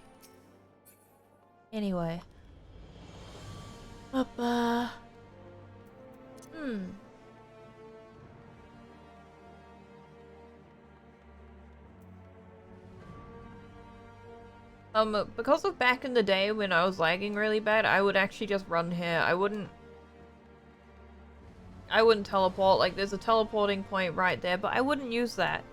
Anyway. Because of back in the day when I was lagging really bad, I would actually just run here. I wouldn't teleport. Like, there's a teleporting point right there, but I wouldn't use that.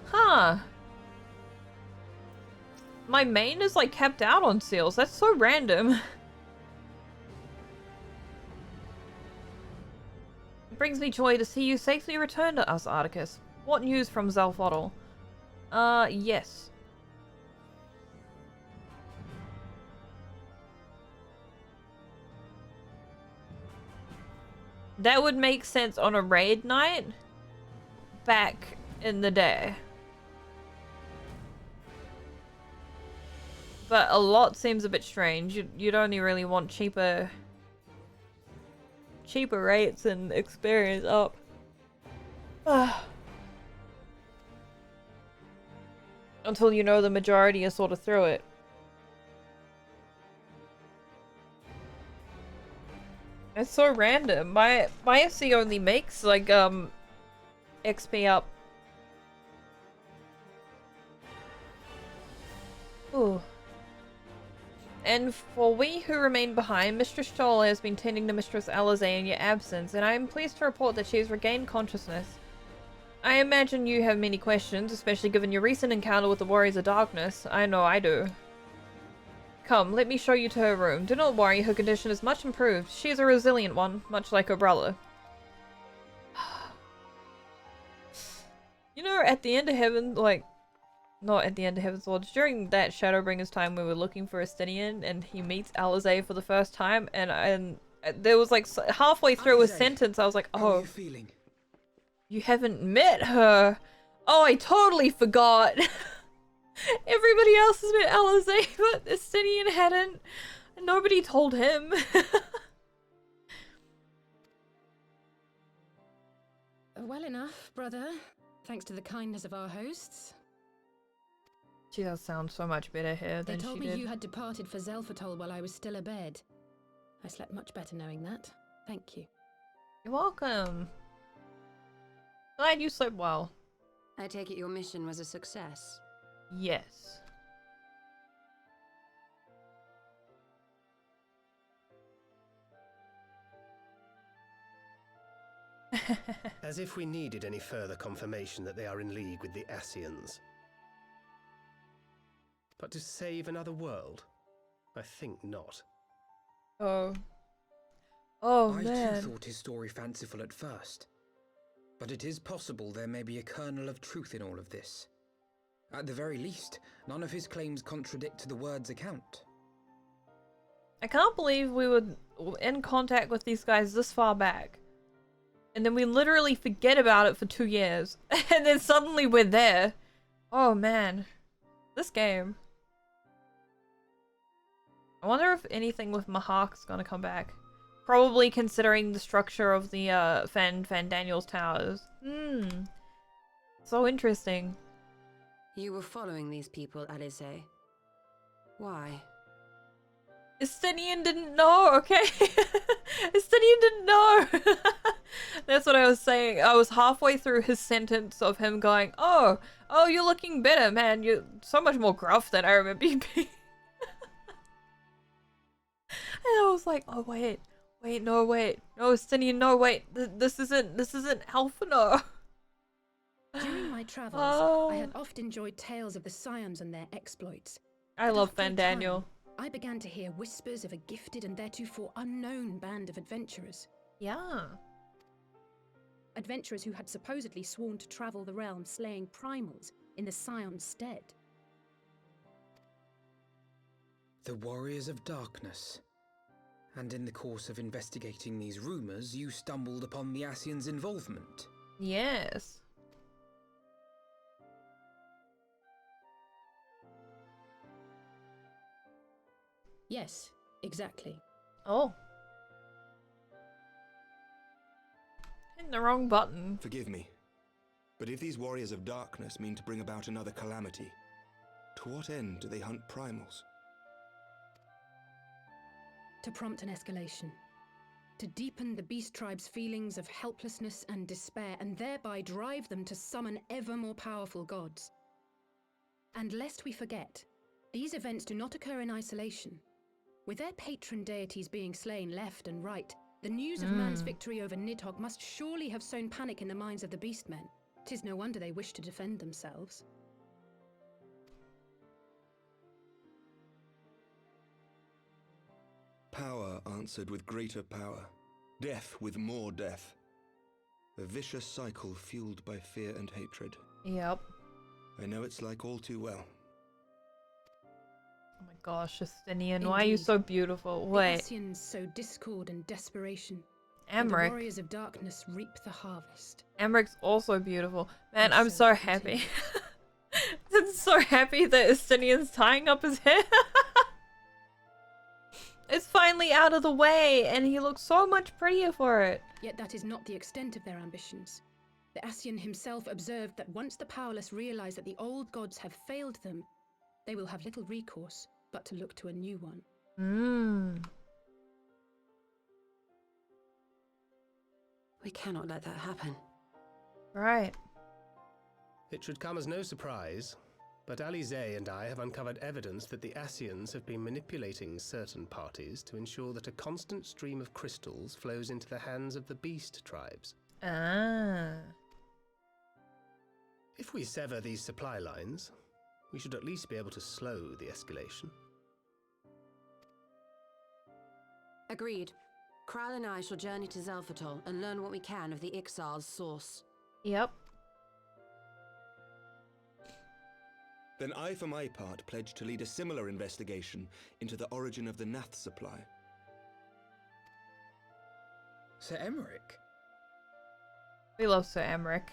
Huh. My main is, like, kept out on seals. That's so random. It brings me joy to see you safely return to us, Articus. What news from Zelfotl? Yes. That would make sense on a raid night back in the day. But a lot seems a bit strange. You'd only really want cheaper rates and experience up. Until you know the majority is sort of through it. It's so random. My SC only makes like XP up. Ooh. And for we who remain behind, Mistress Stoll has been tending to Mistress Alizé in your absence, and I am pleased to report that she has regained consciousness. I imagine you have many questions, especially given your recent encounter with the Warriors of Darkness. I know I do. Come, let me show you to her room. Do not worry, her condition is much improved. She is a resilient one, much like her brother. You know, at the end of Heaven, like, not at the end of Heaven's Lords, during that Shadowbringers time we were looking for Estinian and he meets Alizé for the first time, and there was like halfway through a sentence I was like, oh, how are you feeling? You haven't met her. Oh, I totally forgot. Everybody else has met Alizé, but Estinian hadn't. And nobody told him. Well enough, brother. Thanks to the kindness of our hosts. She does sound so much better here than she did. They told me you had departed for Zelfotl while I was still abed. I slept much better knowing that. Thank you. You're welcome. Glad you slept well. I take it your mission was a success. Yes. As if we needed any further confirmation that they are in league with the Asians. But to save another world? I think not. Oh. Oh, I man. too thought his story fanciful at first. But it is possible there may be a kernel of truth in all of this. At the very least, none of his claims contradict the word's account. I can't believe we were in contact with these guys this far back. And then we literally forget about it for 2 years. And then suddenly we're there. Oh man. This game. I wonder if anything with Mahak's gonna come back. Probably considering the structure of the Fan Daniels towers. So interesting. You were following these people, Alizé. Why? Estinian didn't know, okay? Estinian didn't know! That's what I was saying. I was halfway through his sentence of him going, oh, you're looking better, man. You're so much more gruff than I remember you being. And I was like, oh, wait, no, Estinian, no, wait. This isn't Alpha, no. During my travels, I had often enjoyed tales of the Scions and their exploits. I love Fan Daniel. I began to hear whispers of a gifted and theretofore unknown band of adventurers. Yeah. Adventurers who had supposedly sworn to travel the realm slaying primals in the Scion's stead. The Warriors of Darkness. And in the course of investigating these rumors, you stumbled upon the Asians' involvement. Yes. Yes, exactly. Oh. Hitting the wrong button. Forgive me, but if these Warriors of Darkness mean to bring about another calamity, to what end do they hunt primals? To prompt an escalation. to deepen the beast tribe's feelings of helplessness and despair, and thereby drive them to summon ever more powerful gods. And lest we forget, these events do not occur in isolation. With their patron deities being slain left and right, the news of man's victory over Nidhogg must surely have sown panic in the minds of the beastmen. 'Tis no wonder they wish to defend themselves. Power answered with greater power, death with more death. A vicious cycle fueled by fear and hatred. Yep. I know it's like all too well. Oh my gosh, Justinian, why are you so beautiful? The Wait, Ascians sow discord and desperation. And the Emmerich. warriors of darkness reap the harvest. Emmerich's also beautiful. Man, And I'm so so it happy. continues. I'm so happy that Justinian's tying up his hair. It's finally out of the way, and he looks so much prettier for it. Yet that is not the extent of their ambitions. The Ascian himself observed that once the powerless realize that the old gods have failed them, they will have little recourse but to look to a new one. We cannot let that happen. Right. It should come as no surprise, but Alizé and I have uncovered evidence that the Ascians have been manipulating certain parties to ensure that a constant stream of crystals flows into the hands of the beast tribes. Ah. If we sever these supply lines, we should at least be able to slow the escalation. Agreed. Kral and I shall journey to Zelfatol and learn what we can of the Ixal's source. Yep. Then I, for my part, pledge to lead a similar investigation into the origin of the Nath supply. Sir Emmerich? We love Sir Emmerich.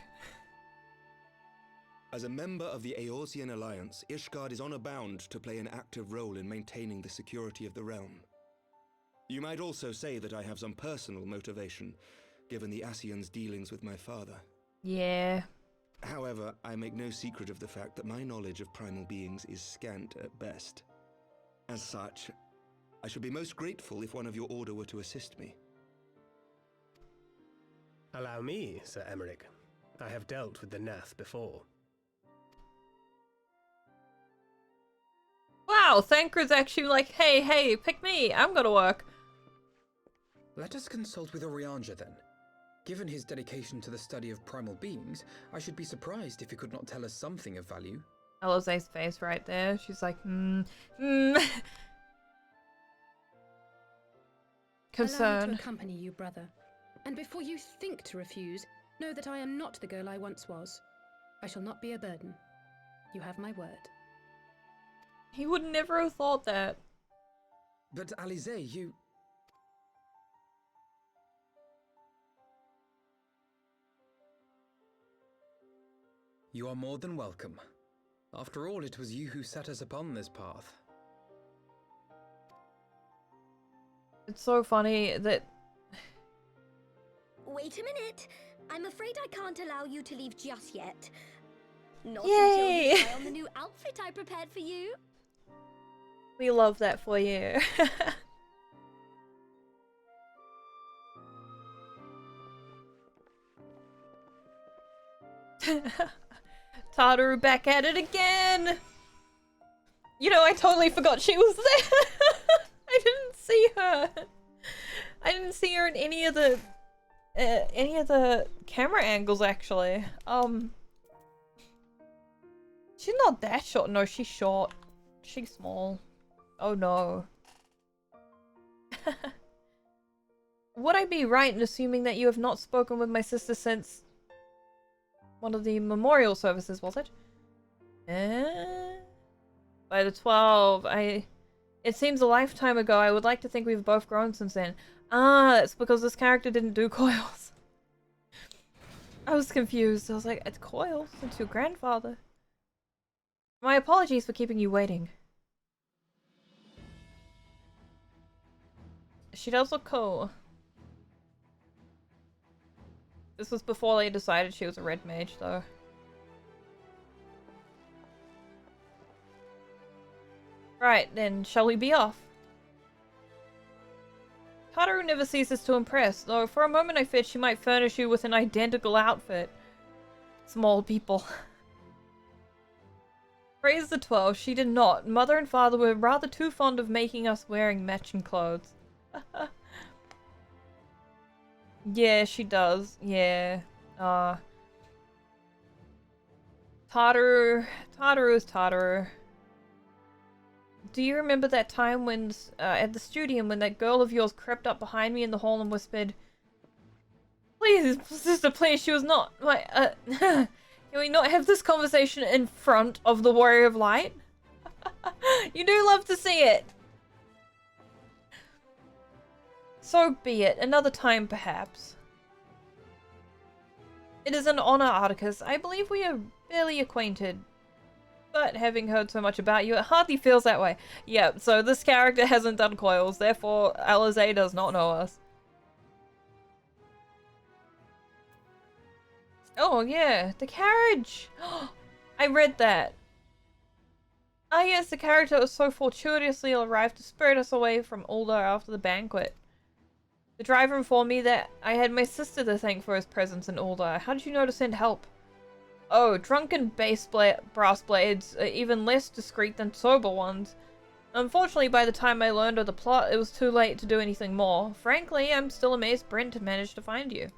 As a member of the Eorzean Alliance, Ishgard is honor-bound to play an active role in maintaining the security of the realm. You might also say that I have some personal motivation, given the Ascians' dealings with my father. Yeah. However, I make no secret of the fact that my knowledge of primal beings is scant at best. As such, I should be most grateful if one of your order were to assist me. Allow me, Sir Emmerich. I have dealt with the Nath before. Wow, Thancred's actually like, hey, pick me. I'm gonna work. Let us consult with Orianja then. Given his dedication to the study of primal beings, I should be surprised if he could not tell us something of value. Alizé's face right there. She's like, Allow Concern. me to accompany you, brother. And before you think to refuse, know that I am not the girl I once was. I shall not be a burden. You have my word. He would never have thought that. But Alizé, you... You are more than welcome. After all, it was you who set us upon this path. It's so funny that... Wait a minute. I'm afraid I can't allow you to leave just yet. Not Yay! until you try on the new outfit I prepared for you. We love that for you. Tataru back at it again! You know, I totally forgot she was there! I didn't see her! I didn't see her in any of the camera angles, actually. She's not that short. No, she's short. She's small. Oh no. Would I be right in assuming that you have not spoken with my sister since one of the memorial services, was it? By the 12, it seems a lifetime ago. I would like to think we've both grown since then. Ah, it's because this character didn't do coils. I was confused. I was like, it's coils? It's your grandfather. My apologies for keeping you waiting. She does look cool. This was before they decided she was a red mage, though. Right, then, shall we be off? Tataru never ceases to impress, though for a moment I feared she might furnish you with an identical outfit. Small people. Praise the 12, she did not. Mother and father were rather too fond of making us wearing matching clothes. Yeah, she does. Yeah. Tataru is Tataru. Do you remember that time when, at the studio, when that girl of yours crept up behind me in the hall and whispered, "Please, sister, please, she was not my, can we not have this conversation in front of the Warrior of Light?" You do love to see it. So be it. Another time, perhaps. It is an honor, Articus. I believe we are barely acquainted. But having heard so much about you, it hardly feels that way. Yeah, so this character hasn't done coils, therefore Alize does not know us. Oh yeah, the carriage! I read that. Ah yes, the character was so fortuitously arrived to spirit us away from Ulda after the banquet. The driver informed me that I had my sister to thank for his presence in Ulda. How did you know to send help? Oh, drunken brass blades are even less discreet than sober ones. Unfortunately, by the time I learned of the plot, it was too late to do anything more. Frankly, I'm still amazed Brent managed to find you.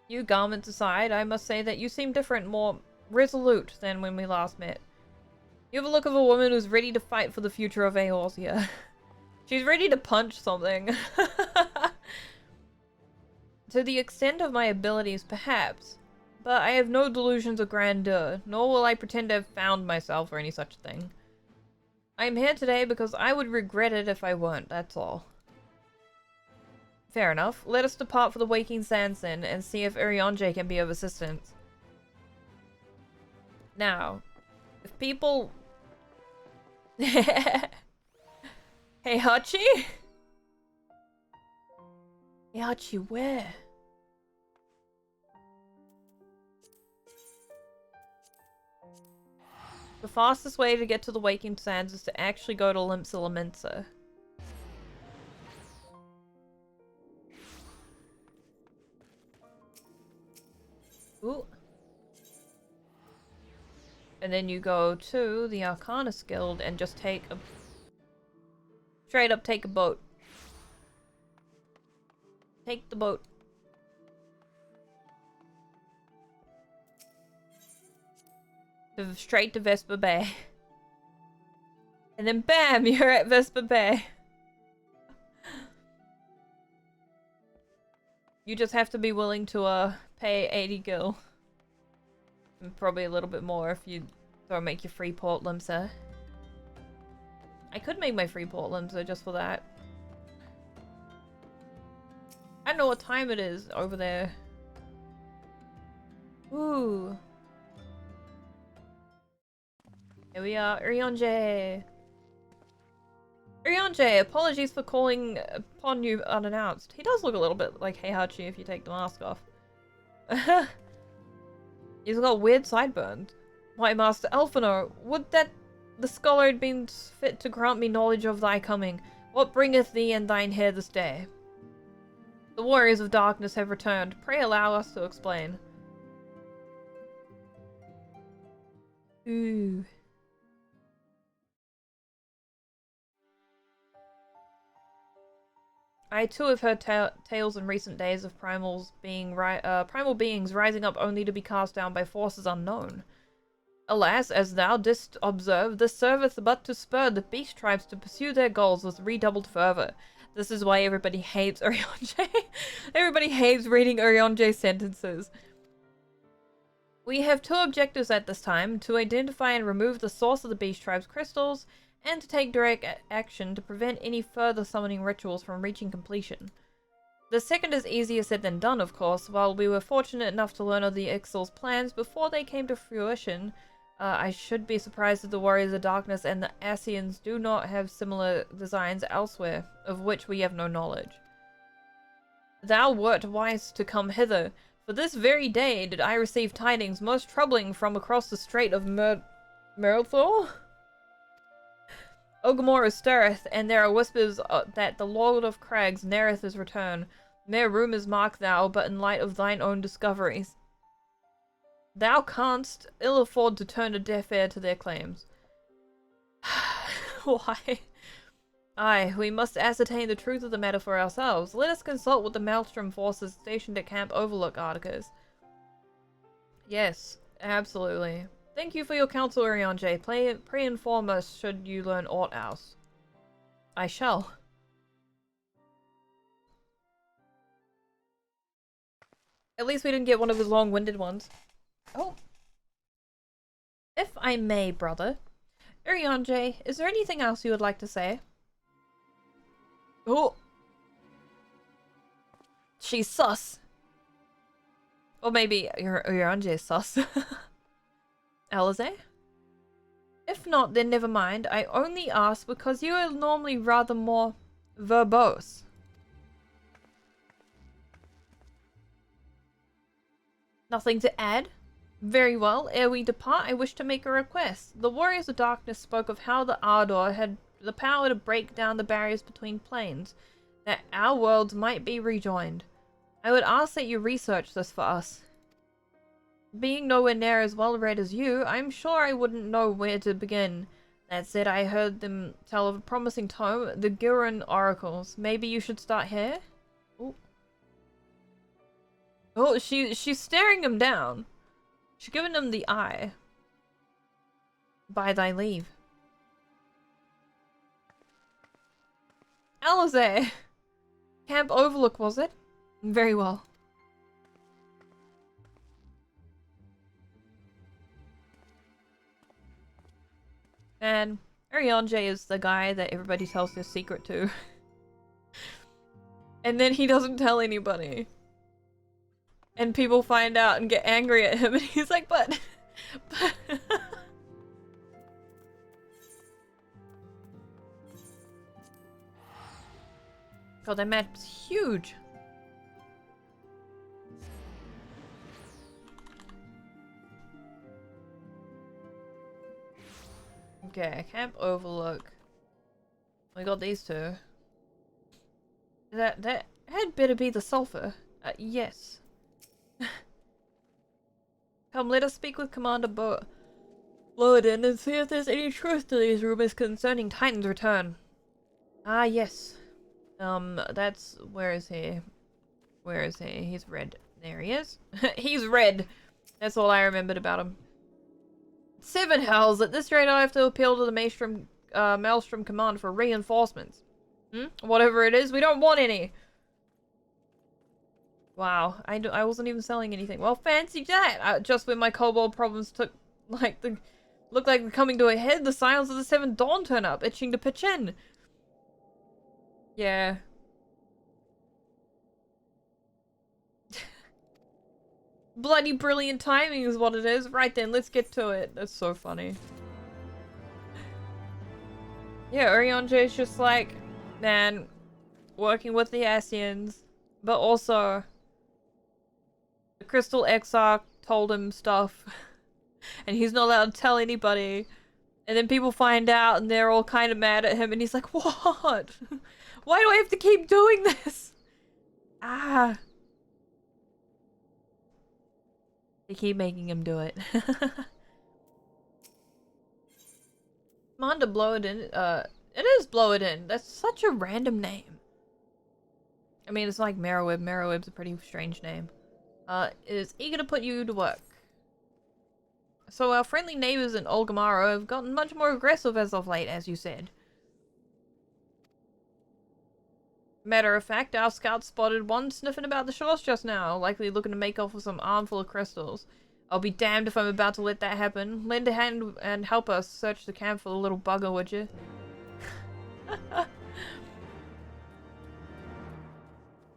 You garments aside, I must say that you seem different, more resolute than when we last met. You have a look of a woman who's ready to fight for the future of Eorzea. She's ready to punch something. To the extent of my abilities, perhaps. But I have no delusions of grandeur, nor will I pretend to have found myself or any such thing. I am here today because I would regret it if I weren't, that's all. Fair enough. Let us depart for the Waking Sands then, and see if Urianger can be of assistance. Now, if people... Hey, Hachi? Hey, Hachi, where? The fastest way to get to the Waking Sands is to actually go to Limsa Lamensa. Ooh. And then you go to the Arcanist Guild and just take a... Straight up take a boat. Take the boat. Straight to Vesper Bay. And then bam, you're at Vesper Bay. You just have to be willing to pay 80 gil. And probably a little bit more if you don't make your free port Limsa. I could make my free port Limsa just for that. I don't know what time it is over there. Ooh. Here we are, Urianger. Urianger, apologies for calling upon you unannounced. He does look a little bit like Heihachi if you take the mask off. He's got weird sideburns. Why, Master Elfinor, would that the scholar had been fit to grant me knowledge of thy coming. What bringeth thee and thine here this day? The warriors of darkness have returned. Pray allow us to explain. Ooh. I too have heard tales in recent days of primal beings rising up only to be cast down by forces unknown. Alas, as thou didst observe, this serveth but to spur the beast tribes to pursue their goals with redoubled fervor. This is why everybody hates Urianger. Everybody hates reading Urianger's sentences. We have two objectives at this time: to identify and remove the source of the beast tribe's crystals, and to take direct action to prevent any further summoning rituals from reaching completion. The second is easier said than done, of course. While we were fortunate enough to learn of the Ixal's plans before they came to fruition, I should be surprised if the Warriors of Darkness and the Ascians do not have similar designs elsewhere, of which we have no knowledge. Thou wert wise to come hither, for this very day did I receive tidings most troubling from across the Strait of Myrthor? Ogmore stirreth, and there are whispers that the Lord of Crags narreth his return. Mere rumours mark thou, but in light of thine own discoveries. Thou canst ill afford to turn a deaf ear to their claims. Why? Aye, we must ascertain the truth of the matter for ourselves. Let us consult with the Maelstrom forces stationed at Camp Overlook, Articus. Yes, absolutely. Thank you for your counsel, Urianger. Pray inform us should you learn aught else. I shall. At least we didn't get one of his long-winded ones. Oh. If I may, brother. Urianger, is there anything else you would like to say? Oh. She's sus. Or maybe Urianger is sus. Alize? If not, then never mind. I only ask because you are normally rather more verbose. Nothing to add? Very well. Ere we depart, I wish to make a request. The Warriors of Darkness spoke of how the Ardor had the power to break down the barriers between planes, that our worlds might be rejoined. I would ask that you research this for us. Being nowhere near as well read as you, I'm sure I wouldn't know where to begin. That said, I heard them tell of a promising tome, the Gurren Oracles. Maybe you should start here? Ooh. Oh, she's staring him down. She's giving him the eye. By thy leave. Alize! Camp Overlook, was it? Very well. And Urianger is the guy that everybody tells their secret to. And then he doesn't tell anybody. And people find out and get angry at him, and he's like, but... God, that map's huge. Okay, Camp Overlook. We got these two. That had better be the sulfur. Yes. Come, let us speak with Commander Bloedin and see if there's any truth to these rumors concerning Titan's return. Ah, yes. That's... Where is he? Where is he? He's red. There he is. He's red! That's all I remembered about him. 7 hells! At this rate I have to appeal to the Maelstrom Command for reinforcements. Whatever it is, we don't want any! Wow, I wasn't even selling anything. Well, fancy that! Just when my kobold problems looked like they're coming to a head, the Scions of the Seventh Dawn turn up, itching to pitch in. Yeah. Bloody brilliant timing is what it is. Right then, let's get to it. That's so funny. Yeah, Urianger is just like, man, working with the Ascians, but also the Crystal Exarch told him stuff, and he's not allowed to tell anybody. And then people find out, and they're all kind of mad at him, and he's like, what? Why do I have to keep doing this? Ah. They keep making him do it. Commander Bloedin, it is Bloedin. That's such a random name. I mean, it's like Merowib. Merowib's a pretty strange name. Is eager to put you to work. So our friendly neighbors in Olgamaro have gotten much more aggressive as of late, as you said. Matter of fact, our scouts spotted one sniffing about the shores just now, likely looking to make off with some armful of crystals. I'll be damned if I'm about to let that happen. Lend a hand and help us search the camp for the little bugger, would you?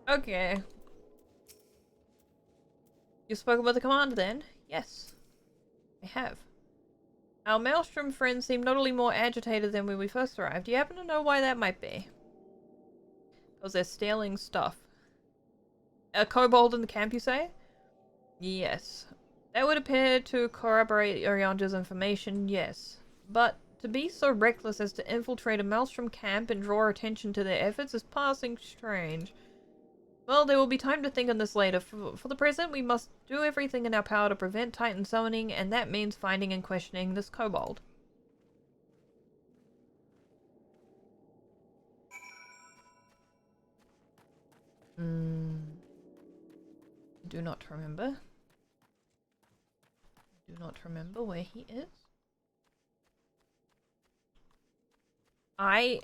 Okay. You spoke about the commander then? Yes. I have. Our Maelstrom friends seem notably more agitated than when we first arrived. Do you happen to know why that might be? Because they're stealing stuff. A kobold in the camp, you say? Yes. That would appear to corroborate Urianger's information, yes. But to be so reckless as to infiltrate a Maelstrom camp and draw attention to their efforts is passing strange. Well, there will be time to think on this later. For the present, we must do everything in our power to prevent Titan summoning, and that means finding and questioning this kobold. Do not remember. Do not remember where he is. I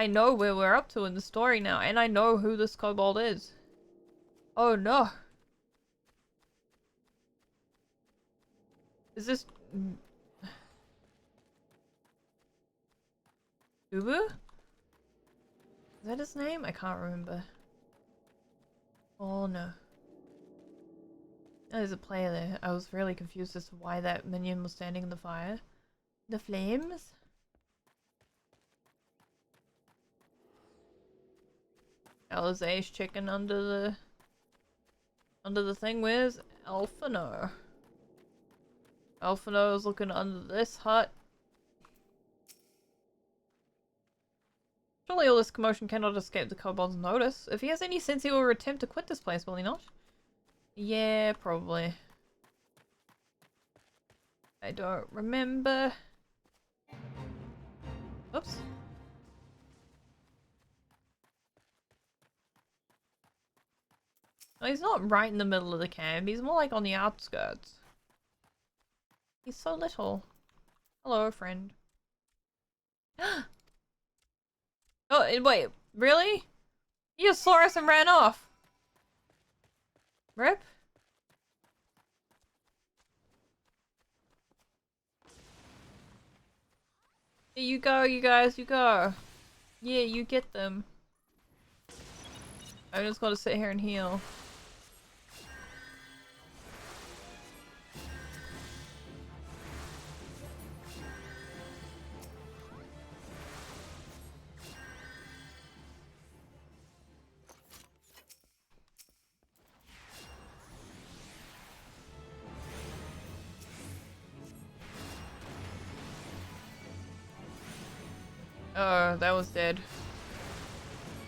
know where we're up to in the story now, and I know who this kobold is. Oh no. Is this... Ubu? Is that his name? I can't remember. Oh no. There's a player there. I was really confused as to why that minion was standing in the fire. The flames? Alizé's chicken under the thing. Where's Alphino? Alphino is looking under this hut. Surely all this commotion cannot escape the kobold's notice. If he has any sense, he will attempt to quit this place, will he not? Yeah, probably. I don't remember. Oops. No, he's not right in the middle of the camp. He's more like on the outskirts. He's so little. Hello, friend. Oh, wait. Really? He just saw us and ran off. Rip? Here you go, you guys, you go. Yeah, you get them. I just gotta sit here and heal. Oh, that was dead.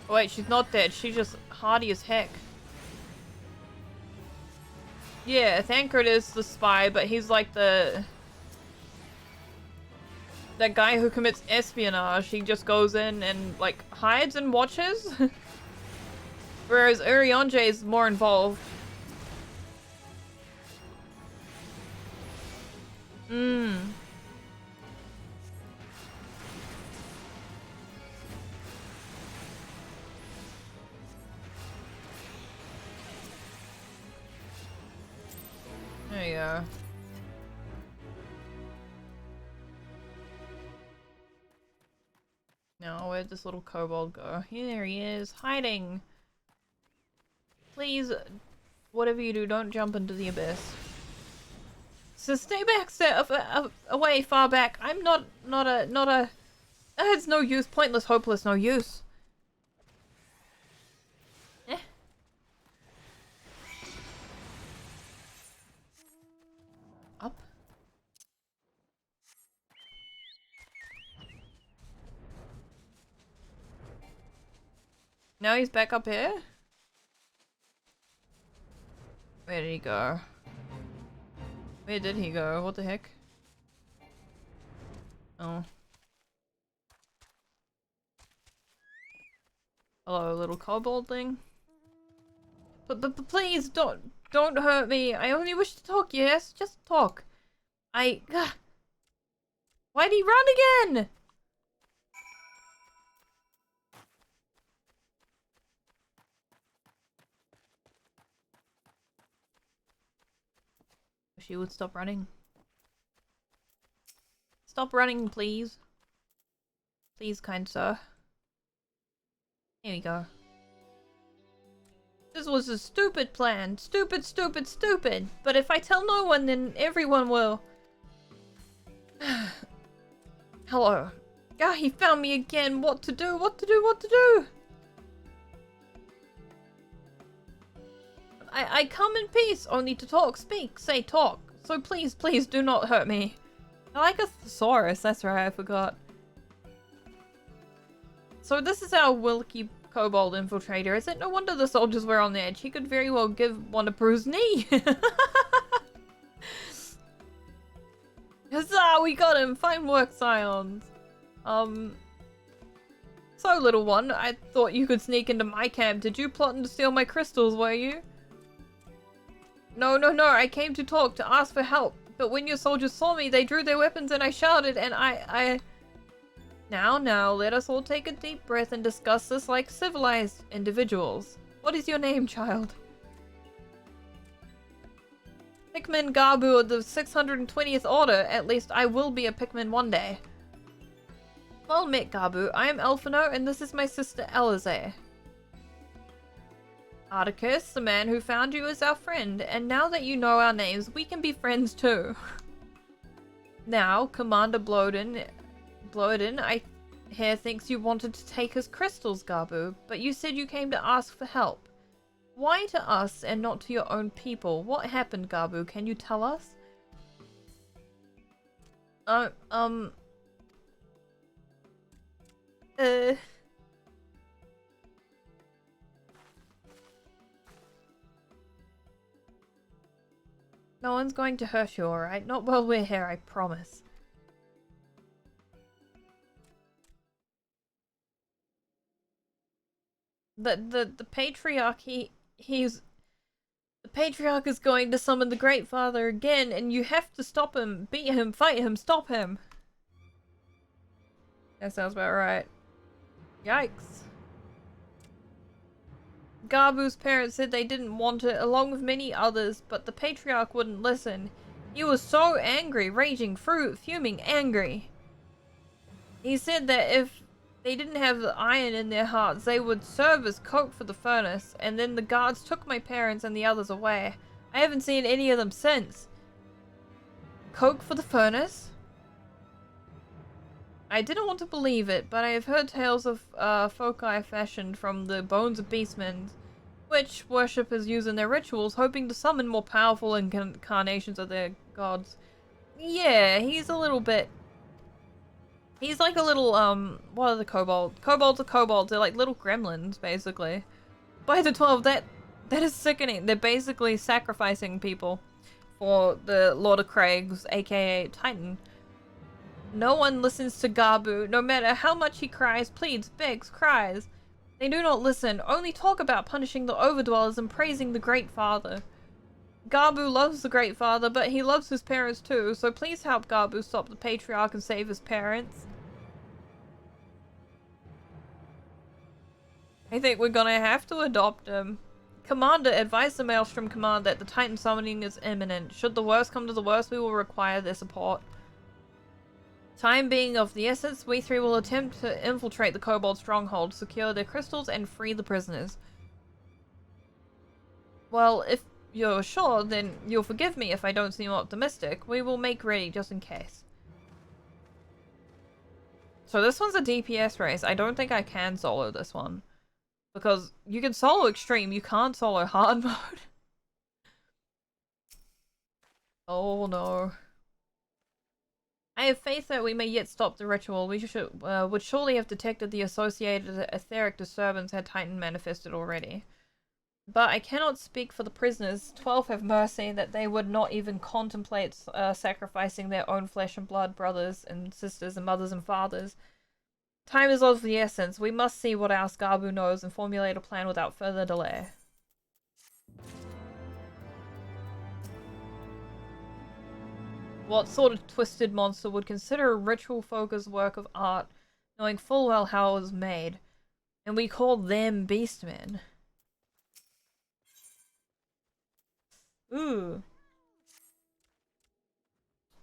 Oh, wait, she's not dead. She's just hardy as heck. Yeah, Thancred is the spy, but he's like that guy who commits espionage. He just goes in and, like, hides and watches. Whereas Urianger is more involved. There you go. Now, where'd this little kobold go? Here he is, hiding! Please, whatever you do, don't jump into the abyss. So stay back, away, far back. I'm not a... It's no use, pointless, hopeless, no use. Up. Now he's back up here? Where did he go? Where did he go? What the heck? Oh. Hello, little kobold thing. But please don't hurt me. I only wish to talk. Yes, just talk. Why'd he run again? Wish he would stop running. Stop running, please. Please, kind sir. Here we go. This was a stupid plan. Stupid, stupid, stupid. But if I tell no one, then everyone will. Hello. Ah, he found me again. What to do? What to do? What to do? I come in peace, only to talk, speak, say talk. So please, please do not hurt me. I like a thesaurus, that's right, I forgot. So this is our Wilkie Kobold Infiltrator, is it? No wonder the soldiers were on edge. He could very well give one a bruised knee. Huzzah, we got him! Fine work, Scions. So little one, I thought you could sneak into my camp. Did you plotting to steal my crystals, were you? No, I came to talk, to ask for help. But when your soldiers saw me, they drew their weapons and I shouted and I... Now, let us all take a deep breath and discuss this like civilized individuals. What is your name, child? Pikmin Garbu of the 620th Order. At least I will be a Pikmin one day. Well met, Garbu. I am Elfino, and this is my sister Elize. Articus, the man who found you, is our friend, and now that you know our names, we can be friends too. Now, Commander Bloden, I hear thinks you wanted to take his crystals, Garbu, but you said you came to ask for help. Why to us and not to your own people? What happened, Garbu? Can you tell us? No one's going to hurt you, alright? Not while we're here, I promise. The Patriarch, he's... The Patriarch is going to summon the Great Father again, and you have to stop him, beat him, fight him, stop him. That sounds about right. Yikes. Garbu's parents said they didn't want it, along with many others, but the Patriarch wouldn't listen. He was so angry, raging, fuming, angry. He said that if they didn't have the iron in their hearts, they would serve as coke for the furnace, and then the guards took my parents and the others away. I haven't seen any of them since. Coke for the furnace? I didn't want to believe it, but I have heard tales of foci fashioned from the bones of beastmen, which worshippers use in their rituals, hoping to summon more powerful incarnations of their gods. Yeah, he's a little bit... He's like a little, what are the kobolds? Kobolds are kobolds, they're like little gremlins, basically. By the 12, that is sickening. They're basically sacrificing people for the Lord of Craigs, aka Titan. No one listens to Garbu, no matter how much he cries, pleads, begs, cries. They do not listen, only talk about punishing the overdwellers and praising the Great Father. Garbu loves the Great Father, but he loves his parents too, so please help Garbu stop the Patriarch and save his parents. I think we're gonna have to adopt him. Commander, advise the Maelstrom Command that the Titan summoning is imminent. Should the worst come to the worst, we will require their support. Time being of the essence, we three will attempt to infiltrate the Kobold stronghold, secure their crystals, and free the prisoners. Well, if you're sure, then you'll forgive me if I don't seem optimistic. We will make ready just in case. So this one's a DPS race. I don't think I can solo this one. Because you can solo extreme, you can't solo hard mode. Oh no. I have faith that we may yet stop the ritual. We would surely have detected the associated etheric disturbance had Titan manifested already. But I cannot speak for the prisoners. 12 have mercy that they would not even contemplate sacrificing their own flesh and blood brothers and sisters and mothers and fathers. Time is of the essence. We must see what else Garbu knows and formulate a plan without further delay. What sort of twisted monster would consider a ritual-focused work of art, knowing full well how it was made? And we call them beastmen. Ooh.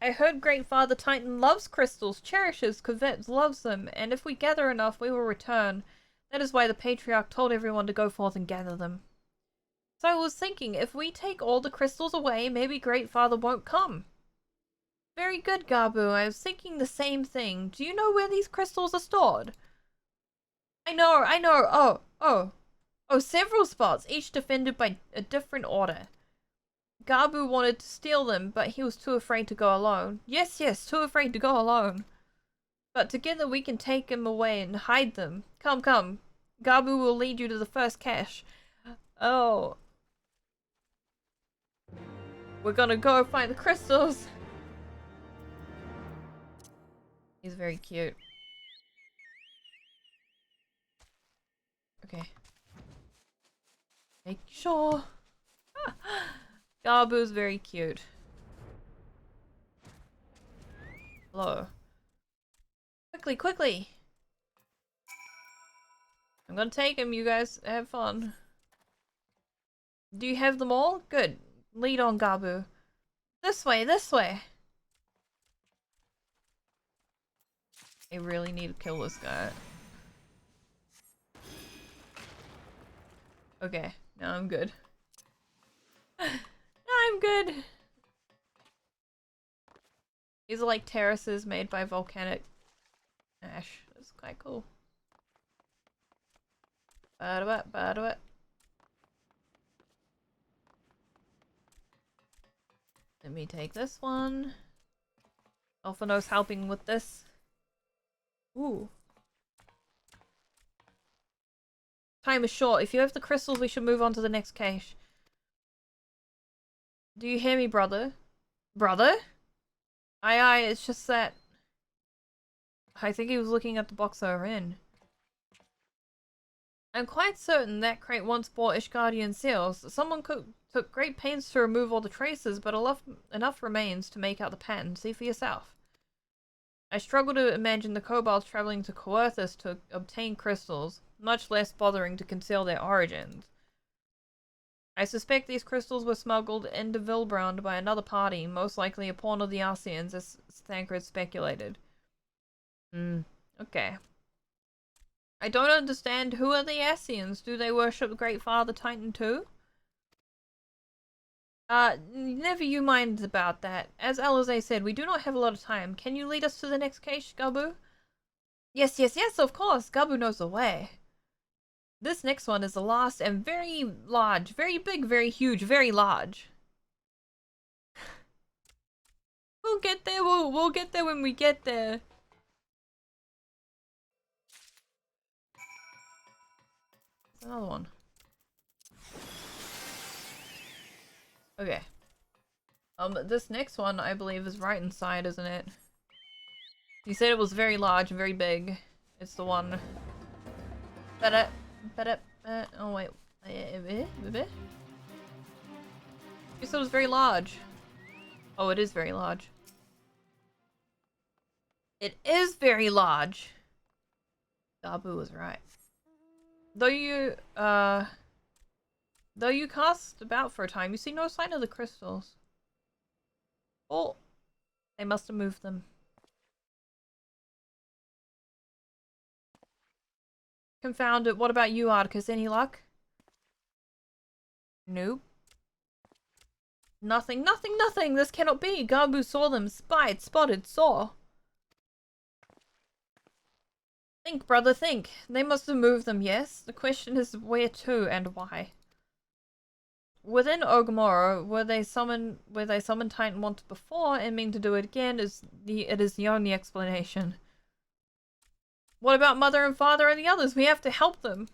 I heard Great Father Titan loves crystals, cherishes, covets, loves them, and if we gather enough, we will return. That is why the Patriarch told everyone to go forth and gather them. So I was thinking, if we take all the crystals away, maybe Great Father won't come. Very good, Garbu. I was thinking the same thing. Do you know where these crystals are stored? I know. Oh, several spots, each defended by a different order. Gabu wanted to steal them, but he was too afraid to go alone. Yes, yes, too afraid to go alone. But together we can take them away and hide them. Come, come. Gabu will lead you to the first cache. Oh. We're gonna go find the crystals. He's very cute. Okay. Make sure. Gabu's very cute. Hello. Quickly, quickly! I'm gonna take him, you guys. Have fun. Do you have them all? Good. Lead on, Gabu. This way, this way! I really need to kill this guy. Okay, now I'm good. Now I'm good! These are like terraces made by volcanic ash. That's quite cool. Bada-ba, bada-ba. Let me take this one. Alphino's helping with this. Ooh. Time is short. If you have the crystals, we should move on to the next cache. Do you hear me, brother? Brother? Aye, it's just that... I think he was looking at the box they were in. I'm quite certain that crate once bore Ishgardian seals. Someone took great pains to remove all the traces, but enough remains to make out the pattern. See for yourself. I struggle to imagine the kobolds traveling to Coerthus to obtain crystals, much less bothering to conceal their origins. I suspect these crystals were smuggled into Vilbrand by another party, most likely a pawn of the Arceans, as Thancred speculated. Okay. I don't understand. Who are the Arceans? Do they worship Great Father Titan too? Never you mind about that. As Alize said, we do not have a lot of time. Can you lead us to the next cache, Gabu? Yes, yes, yes, of course. Gabu knows the way. This next one is the last and very large, very big, very huge, very large. We'll get there. We'll get there when we get there. There's another one. Okay. This next one, I believe, is right inside, isn't it? You said it was very large and very big. It's the one. Oh wait. You said it was very large. Oh, it is very large. It is very large. Gabu was right. Though you cast about for a time, you see no sign of the crystals. Oh, they must have moved them. Confound it. What about you, Articus? Any luck? Nope. Nothing, nothing, nothing! This cannot be! Gabu saw them. Spied, spotted, saw. Think, brother, think. They must have moved them, yes? The question is where to and why. Within Ogmora, where they summoned Titan once before and mean to do it again, it is the only explanation. What about Mother and Father and the others? We have to help them.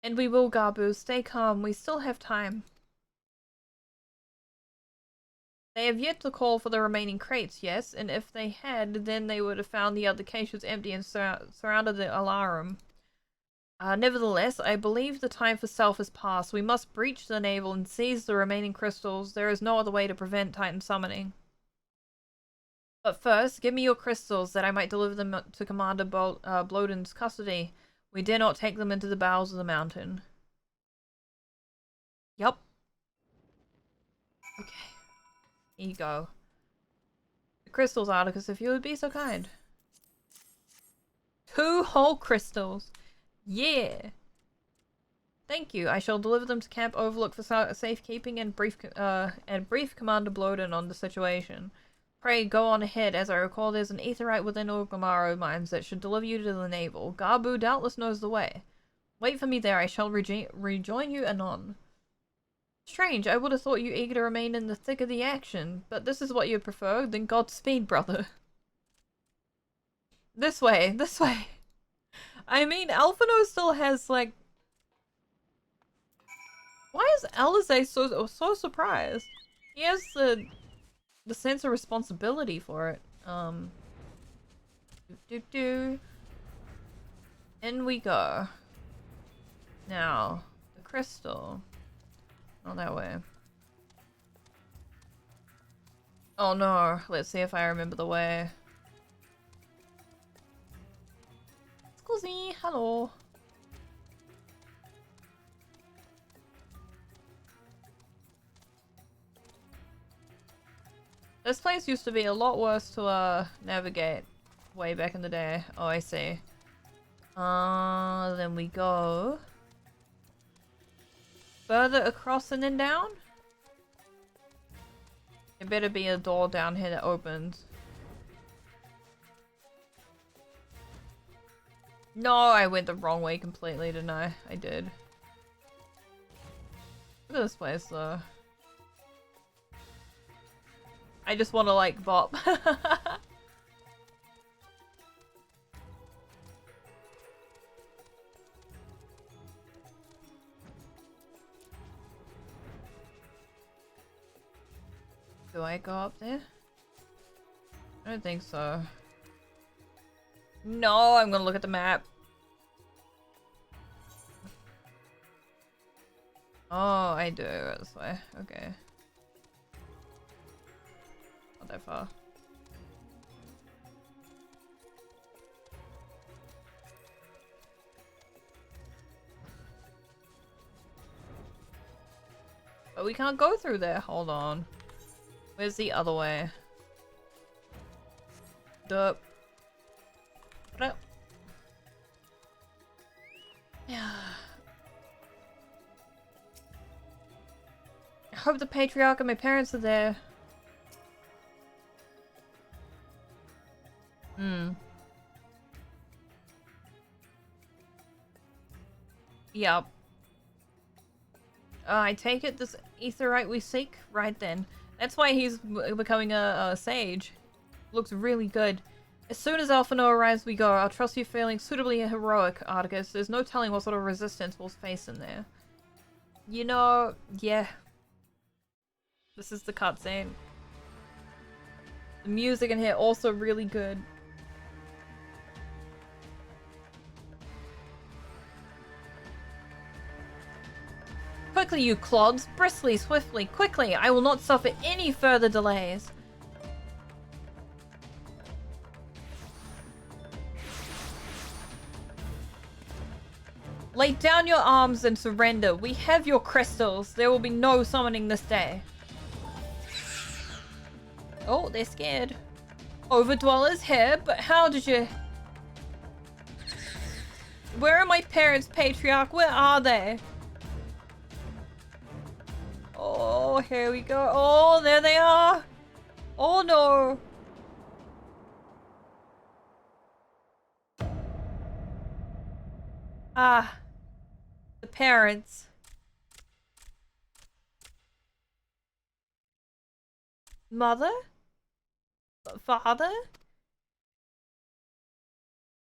And we will, Gabu. Stay calm. We still have time. They have yet to call for the remaining crates, yes, and if they had, then they would have found the other caches empty and surrounded the alarum. Nevertheless, I believe the time for self has passed. We must breach the navel and seize the remaining crystals. There is no other way to prevent Titan summoning. But first, give me your crystals, that I might deliver them to Commander Bloden's custody. We dare not take them into the bowels of the mountain. Yup. Okay. Here you go. The crystals, Articus, if you would be so kind. 2 whole crystals. Yeah. Thank you. I shall deliver them to Camp Overlook for safekeeping and brief Commander Bloden on the situation. Pray go on ahead. As I recall, there's an aetherite within Orgrimmar mines that should deliver you to the navel. Gabu doubtless knows the way. Wait for me there. I shall rejoin you anon. Strange, I would have thought you eager to remain in the thick of the action, but this is what you prefer, then Godspeed, brother. This way, this way. I mean, Alphino still has, like... Why is Alize so surprised? He has the sense of responsibility for it. In we go. Now, the crystal. Not that way. Oh no, let's see if I remember the way. Scusi, hello. This place used to be a lot worse to navigate way back in the day. Oh, I see. Then we go further across and then down? There better be a door down here that opens. No, I went the wrong way completely, didn't I? I did. Look at this place, though. I just want to, like, bop. Do I go up there? I don't think so. No, I'm gonna look at the map. Oh, I do go this way. Okay. Not that far. But we can't go through there. Hold on. Where's the other way? Duh. Yeah. I hope the patriarch and my parents are there. Yup. I take it this aetheryte we seek? Right then. That's why he's becoming a sage. Looks really good. As soon as Alphino arrives, we go. I'll trust you feeling suitably heroic, Articus. There's no telling what sort of resistance we'll face in there. You know, yeah. This is the cutscene. The music in here also really good. Quickly, you clods! Briskly, swiftly, quickly! I will not suffer any further delays. Lay down your arms and surrender. We have your crystals. There will be no summoning this day. Oh, they're scared. Overdwellers here, but how did you... Where are my parents, Patriarch? Where are they? Oh, here we go. Oh, there they are. Oh, no. Ah. The parents. Mother? Father?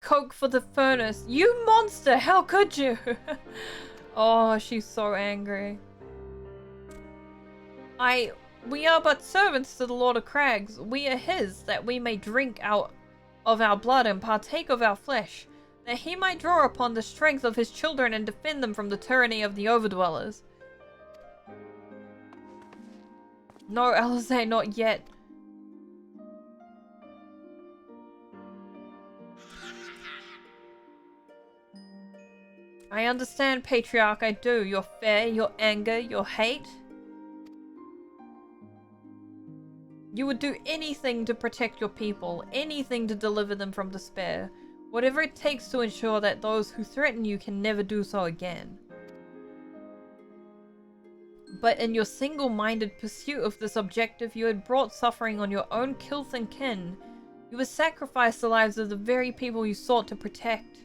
Coke for the furnace. You monster! How could you? Oh, she's so angry. We are but servants to the Lord of Crags. We are his, that we may drink out of our blood and partake of our flesh, that he might draw upon the strength of his children and defend them from the tyranny of the Overdwellers. No, Alize, not yet. I understand, Patriarch, I do. Your fear, your anger, your hate. You would do anything to protect your people, anything to deliver them from despair. Whatever it takes to ensure that those who threaten you can never do so again. But in your single-minded pursuit of this objective, you had brought suffering on your own kith and kin. You had sacrificed the lives of the very people you sought to protect.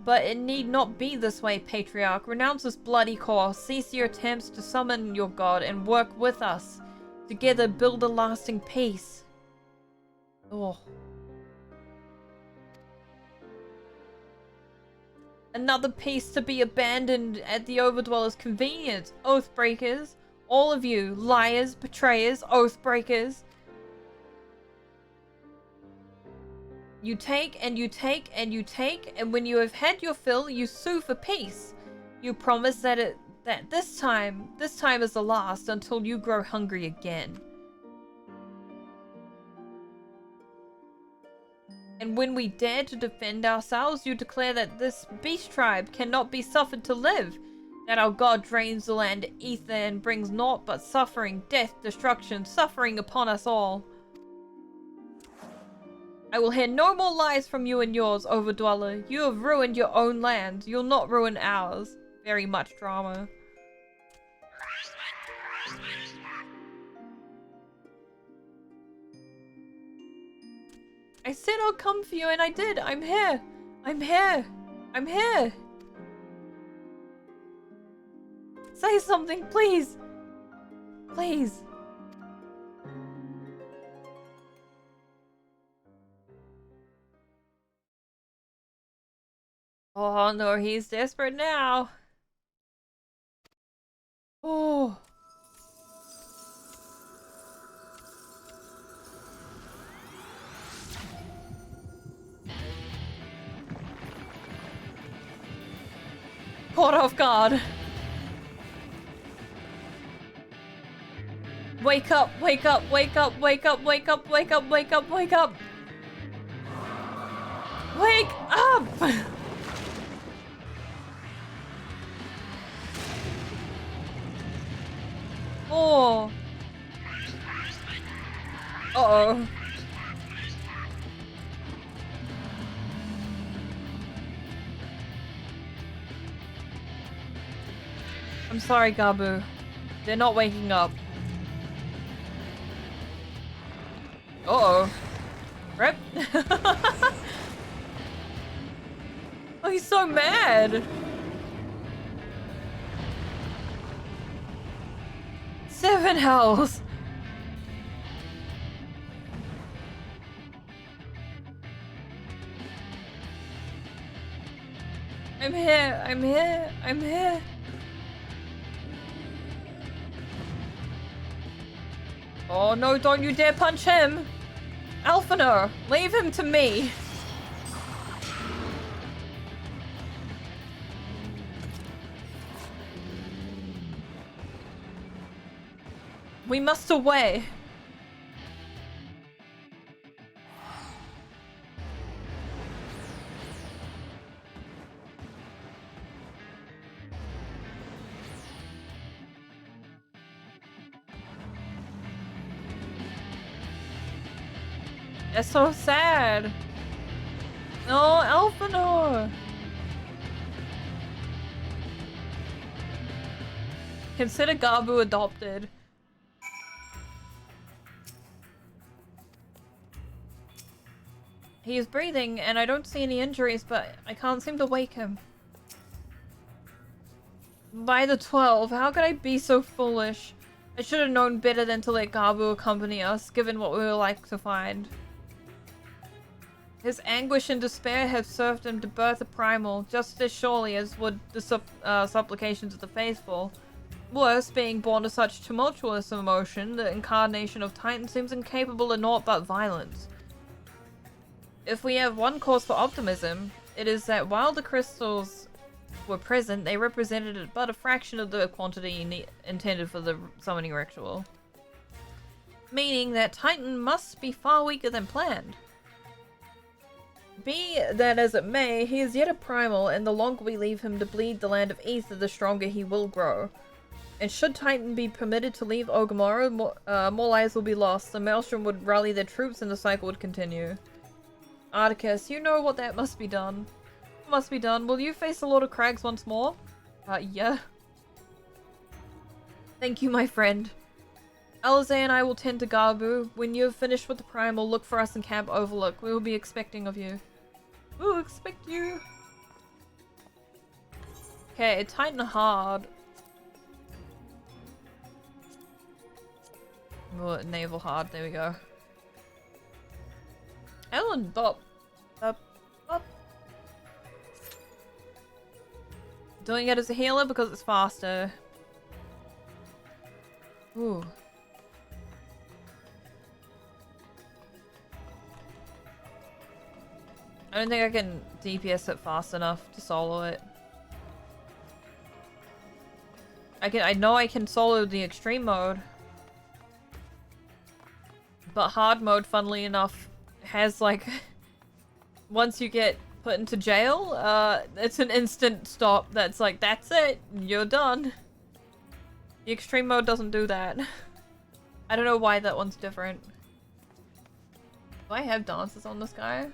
But it need not be this way, Patriarch. Renounce this bloody course. Cease your attempts to summon your god and work with us. Together build a lasting peace. Oh. Another piece to be abandoned at the Overdweller's convenience. Oathbreakers. All of you. Liars, betrayers, oathbreakers. You take and you take and you take, and when you have had your fill, you sue for peace. You promise that this time is the last until you grow hungry again. And when we dare to defend ourselves, you declare that this beast tribe cannot be suffered to live. That our god drains the land ether and brings naught but suffering, death, destruction, suffering upon us all. I will hear no more lies from you and yours, Overdweller. You have ruined your own land. You'll not ruin ours. Very much drama. I said I'll come for you and I did. I'm here. I'm here. I'm here. Say something, please. Please. Oh no, he's desperate now. Oh. Caught off guard. Wake up, wake up, wake up, wake up, wake up, wake up, wake up, wake up. Wake up! Oh. Uh-oh. I'm sorry, Gabu. They're not waking up. Uh-oh. Rip. Oh, he's so mad. 7 hells. I'm here. I'm here. I'm here. Oh no, don't you dare punch him! Alphanor, leave him to me! We must away! That's so sad. No, Alphanor. Consider Gabu adopted. He is breathing and I don't see any injuries, but I can't seem to wake him. By the 12, how could I be so foolish? I should have known better than to let Gabu accompany us, given what we were like to find. His anguish and despair have served him to birth a primal, just as surely as would the supplications of the faithful. Worse, being born to such tumultuous emotion, the incarnation of Titan seems incapable of naught but violence. If we have one cause for optimism, it is that while the crystals were present, they represented but a fraction of the quantity intended for the summoning ritual. Meaning that Titan must be far weaker than planned. Be that as it may, he is yet a primal, and the longer we leave him to bleed the land of Ether, the stronger he will grow. And should Titan be permitted to leave Ogamoro, more lives will be lost, the Maelstrom would rally their troops and the cycle would continue. Articus, you know what that must be done. Must be done. Will you face the Lord of Crags once more? Yeah. Thank you, my friend. Alize and I will tend to Gabu. When you have finished with the Primal, look for us in Camp Overlook. We will be expecting of you. We'll expect you. Okay, Titan hard. Oh, naval hard, there we go. Ellen bop. Bop. Bop. Doing it as a healer because it's faster. Ooh. I don't think I can DPS it fast enough to solo it. I know I can solo the extreme mode. But hard mode, funnily enough, has like once you get put into jail, it's an instant stop that's like, that's it, you're done. The extreme mode doesn't do that. I don't know why that one's different. Do I have dances on this guy?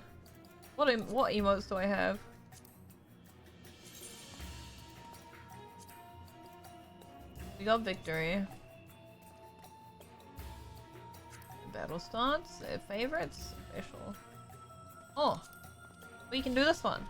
What emotes do I have? We got victory. Battle stance, favorites, official. Oh, we can do this one.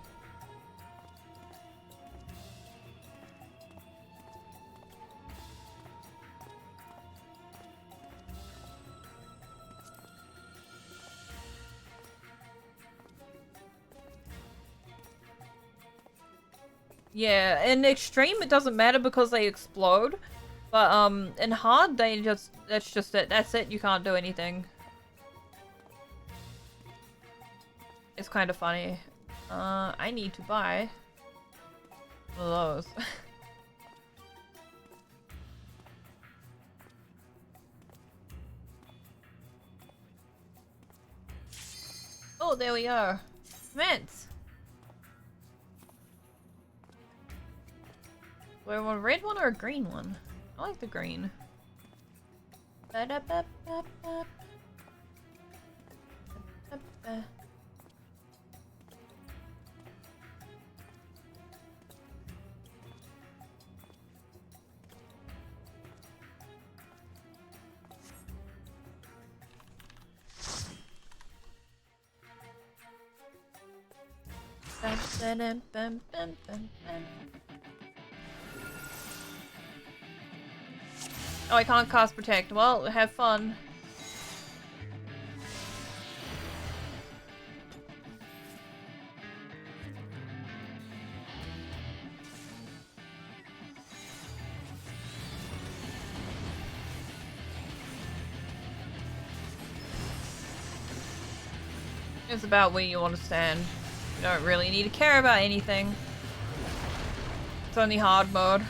Yeah, in extreme it doesn't matter because they explode. But in hard they just that's just it. That's it, you can't do anything. It's kind of funny. I need to buy one of those. Oh, there we are. Commence. Do I want a red one or a green one? I like the green. Ba-da-ba-ba-ba. Ba-ba-ba. Bam-ba-dam-bam-bam-bam-bam. Oh, I can't cast protect. Well, have fun. It's about where you want to stand. You don't really need to care about anything. It's only hard mode.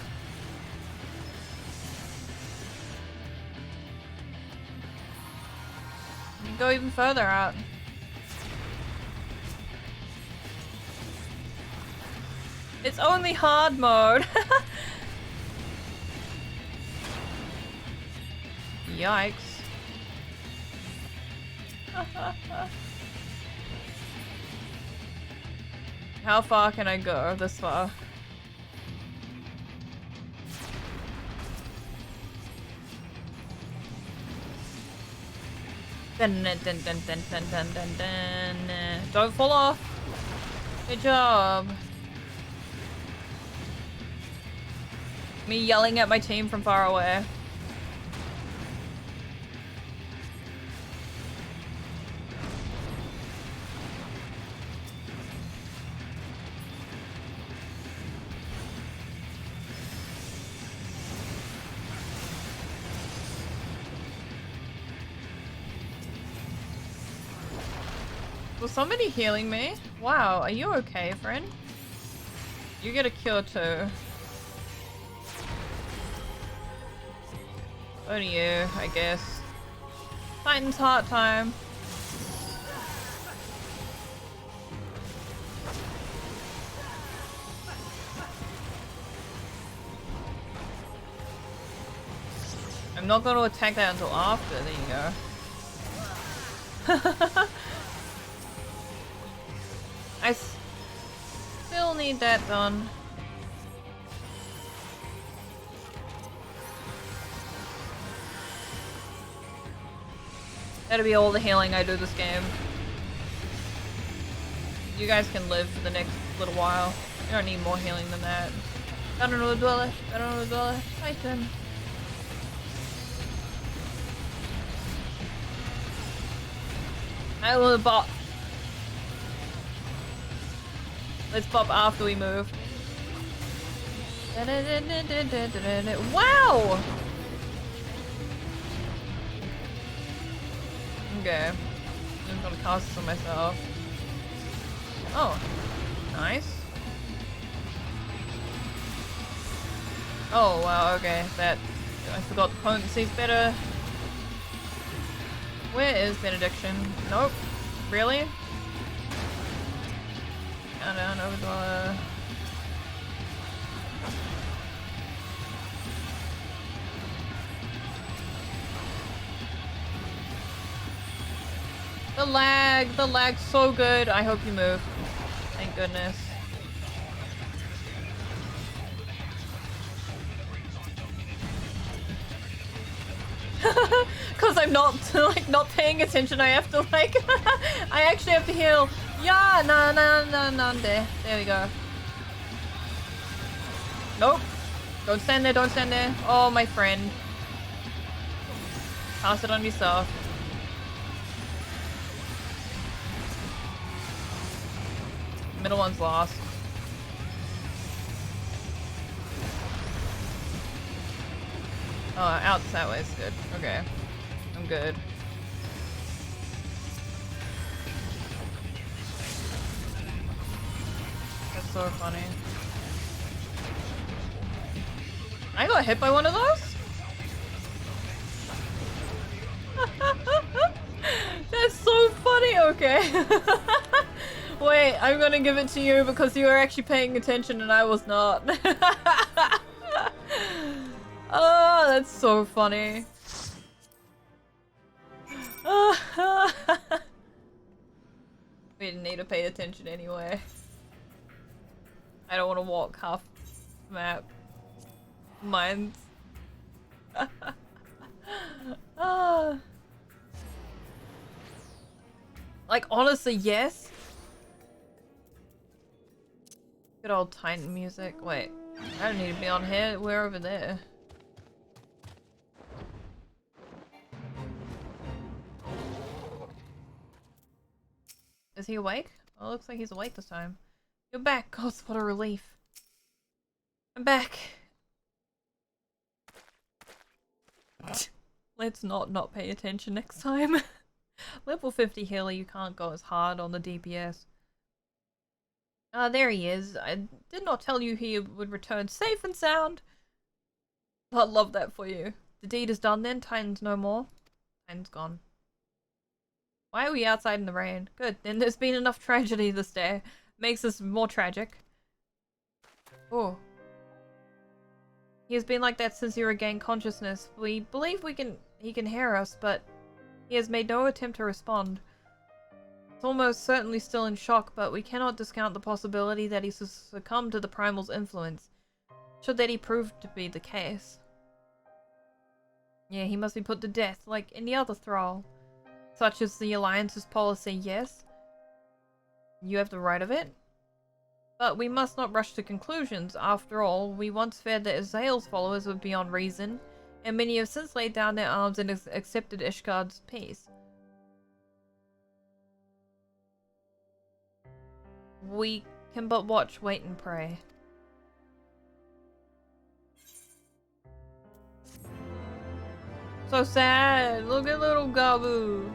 You can go even further out. It's only hard mode. Yikes. How far can I go? This far. Dun, dun, dun, dun, dun, dun, dun, dun, dun. Don't fall off. Good job. Me yelling at my team from far away. Was somebody healing me? Wow, are you okay, friend? You get a cure too. So do you, I guess. Titan's heart time. I'm not going to attack that until after. There you go. I still need that done. That'll be all the healing I do this game. You guys can live for the next little while. You don't need more healing than that. Better know the dweller. Better know the dweller. Titan. I will bop. Let's bop after we move. Wow! Okay. I'm gonna cast this on myself. Oh. Nice. Oh wow, okay. That I forgot the potency's better. Where is Benediction? Nope. Really? Down over the the lag's so good. I hope you move. Thank goodness. Cause I'm not like not paying attention. I have to like I actually have to heal. Yeah, no. There we go. Nope. Don't stand there. Don't stand there. Oh, my friend. Pass it on yourself. Middle one's lost. Oh, out that way is good. Okay. I'm good. That's so funny. I got hit by one of those? That's so funny, okay. Wait, I'm gonna give it to you because you were actually paying attention and I was not. Oh, that's so funny. We didn't need to pay attention anyway. I don't want to walk half map. Mine's. Like, honestly, yes. Good old Titan music. Wait, I don't need to be on here. We're over there. Is he awake? Oh, looks like he's awake this time. You're back. God, what a relief. I'm back. Let's not pay attention next time. Level 50 healer, you can't go as hard on the DPS. Ah, there he is. I did not tell you he would return safe and sound. I love that for you. The deed is done then. Titan's no more. Titan's gone. Why are we outside in the rain? Good. Then there's been enough tragedy this day. Makes this more tragic. Oh. He has been like that since he regained consciousness. We believe he can hear us, but he has made no attempt to respond. It's almost certainly still in shock, but we cannot discount the possibility that he succumbed to the Primal's influence. Should that he prove to be the case. Yeah, he must be put to death, like any other thrall. Such as the Alliance's policy, yes. You have the right of it. But we must not rush to conclusions. After all, we once feared that Azael's followers would be on reason, and many have since laid down their arms and accepted Ishgard's peace. We can but watch, wait, and pray. So sad! Look at little Gabu!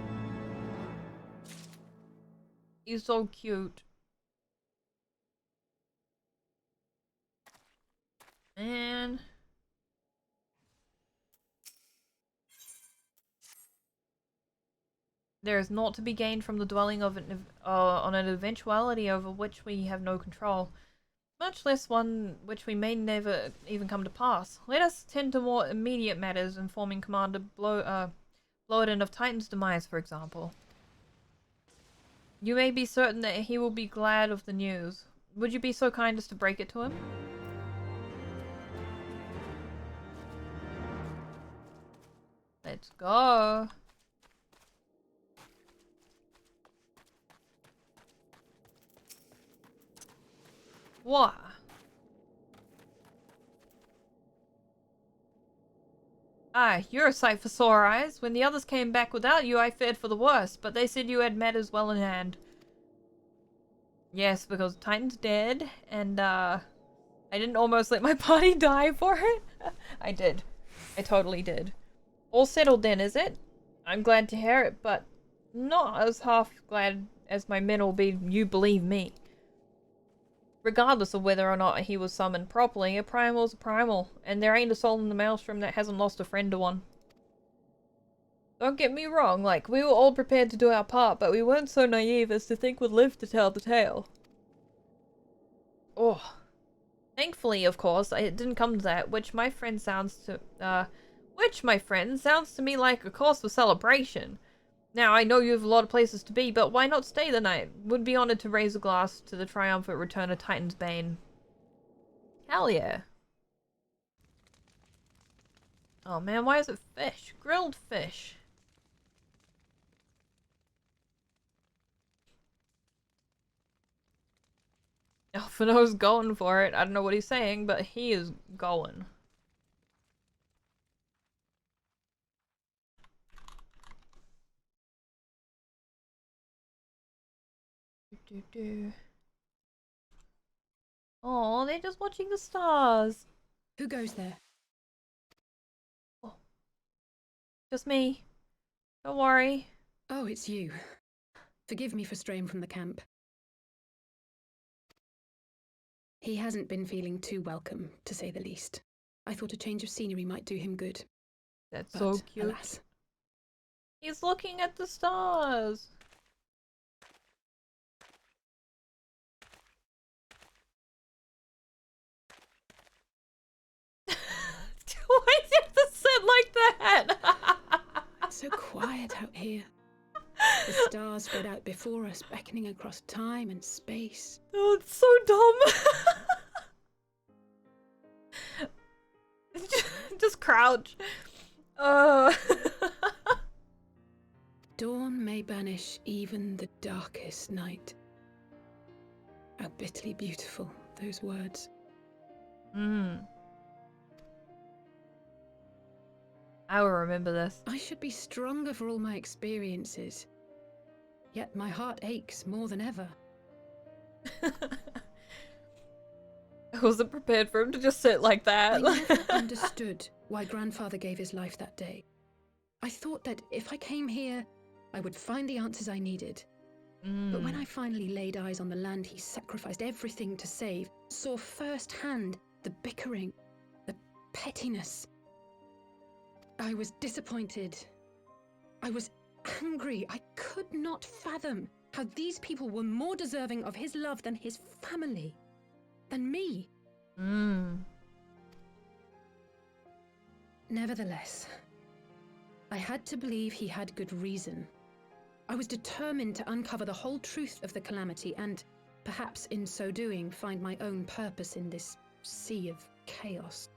He's so cute. Man. There is naught to be gained from the dwelling of on an eventuality over which we have no control. Much less one which we may never even come to pass. Let us tend to more immediate matters, informing Commander Bloden of Titan's demise, for example. You may be certain that he will be glad of the news. Would you be so kind as to break it to him? Let's go. What? Ah, you're a sight for sore eyes. When the others came back without you, I feared for the worst, but they said you had matters well in hand. Yes, because Titan's dead, and I didn't almost let my party die for it. I did. I totally did. All settled then, is it? I'm glad to hear it, but not as half glad as my men will be, you believe me. Regardless of whether or not he was summoned properly, a primal's a primal, and there ain't a soul in the maelstrom that hasn't lost a friend to one. Don't get me wrong, like, we were all prepared to do our part, but we weren't so naive as to think we'd live to tell the tale. Oh. Thankfully, of course, it didn't come to that, which my friend sounds to me like a cause for celebration. Now, I know you have a lot of places to be, but why not stay the night? Would be honored to raise a glass to the triumphant return of Titan's Bane. Hell yeah. Oh man, why is it fish? Grilled fish. Alphino's going for it. I don't know what he's saying, but he is going. Oh, they're just watching the stars. Who goes there? Oh. Just me. Don't worry. Oh, it's you. Forgive me for straying from the camp. He hasn't been feeling too welcome, to say the least. I thought a change of scenery might do him good. That's but, so cute. Alas. He's looking at the stars. Why do you have to sit like that? It's so quiet out here. The stars spread out before us, beckoning across time and space. Oh, it's so dumb. Just crouch. Dawn may banish even the darkest night. How bitterly beautiful, those words. I will remember this. I should be stronger for all my experiences. Yet my heart aches more than ever. I wasn't prepared for him to just sit like that. I never understood why Grandfather gave his life that day. I thought that if I came here, I would find the answers I needed. But when I finally laid eyes on the land he sacrificed everything to save, saw firsthand the bickering, the pettiness, I was disappointed. I was angry. I could not fathom how these people were more deserving of his love than his family, than me. Nevertheless, I had to believe he had good reason. I was determined to uncover the whole truth of the calamity and, perhaps in so doing, find my own purpose in this sea of chaos.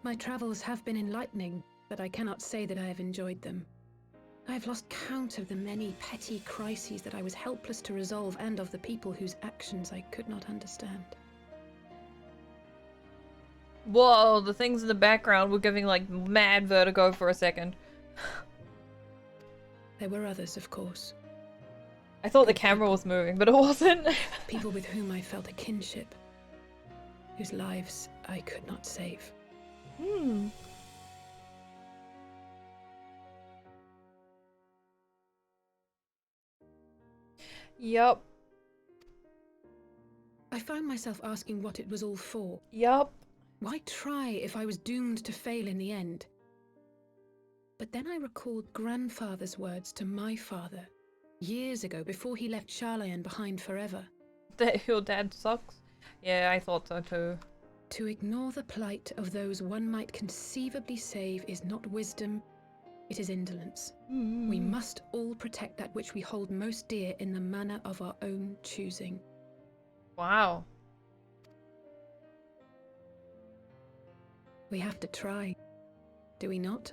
My travels have been enlightening, but I cannot say that I have enjoyed them. I have lost count of the many petty crises that I was helpless to resolve and of the people whose actions I could not understand. Whoa, the things in the background were giving like mad vertigo for a second. There were others, of course. I thought the camera was moving, but it wasn't. People with whom I felt a kinship, whose lives I could not save. Yup. I found myself asking what it was all for. Yup. Why try if I was doomed to fail in the end? But then I recalled Grandfather's words to my father, years ago, before he left Charlayan behind forever. That your dad sucks? Yeah, I thought so too. To ignore the plight of those one might conceivably save is not wisdom, it is indolence. We must all protect that which we hold most dear in the manner of our own choosing. Wow. We have to try, do we not?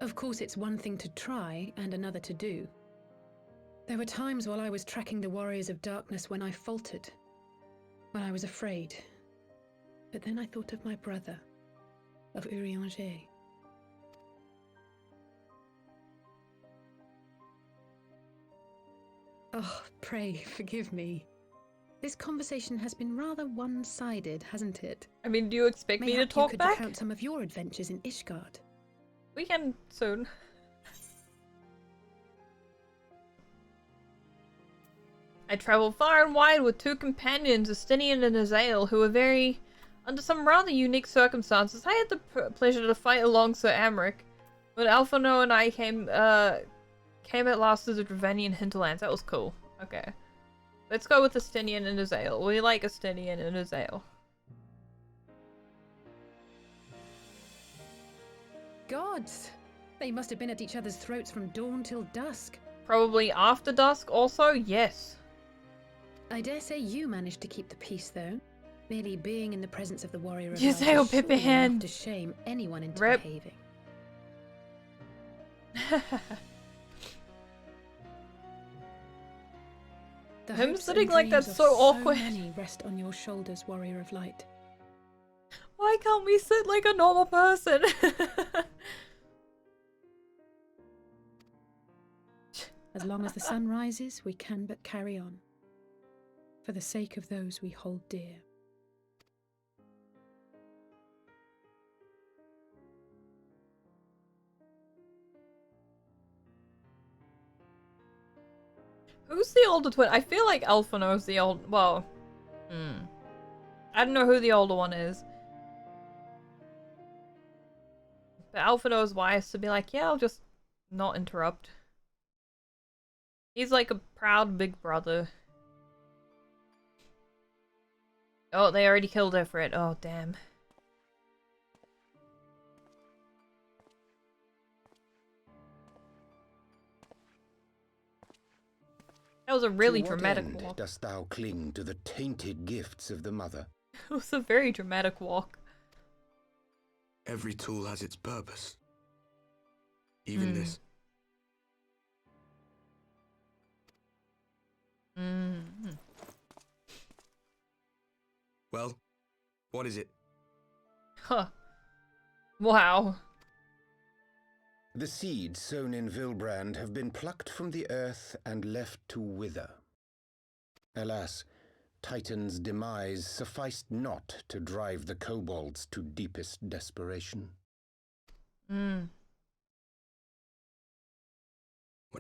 Of course, it's one thing to try and another to do. There were times while I was tracking the warriors of darkness when I faltered, when I was afraid. But then I thought of my brother, of Urianger. Oh, pray forgive me. This conversation has been rather one-sided, hasn't it? I mean, do you expect me to Mayhap talk you could back? recount some of your adventures in Ishgard. We can soon. I travelled far and wide with two companions, Estinian and Azael, who were under some rather unique circumstances. I had the pleasure to fight along Sir Amric, when Alphino and I came at last to the Dravanian hinterlands. That was cool. Okay. Let's go with Estinian and Azael. We like Estinian and Azael. Gods! They must have been at each other's throats from dawn till dusk. Probably after dusk also, yes. I dare say you managed to keep the peace, though. Merely being in the presence of the warrior of Yes, light I'll is surely Pippa hand. enough to shame anyone into Rip. behaving. The Him hopes sitting and like dreams that's of so awkward. many rest on your shoulders, warrior of light. Why can't we sit like a normal person? As long as the sun rises, we can but carry on. For the sake of those we hold dear. Who's the older twin? I feel like Alphino's the old. Well, I don't know who the older one is. But Alphino's wise to be like, yeah, I'll just not interrupt. He's like a proud big brother. Oh, they already killed Ifrit. Oh, damn. That was a really To what dramatic end walk. dost thou cling to the tainted gifts of the mother? It was a very dramatic walk. Every tool has its purpose. Even this. Well, what is it? Huh. Wow. The seeds sown in Vilbrand have been plucked from the earth and left to wither. Alas, Titan's demise sufficed not to drive the kobolds to deepest desperation. What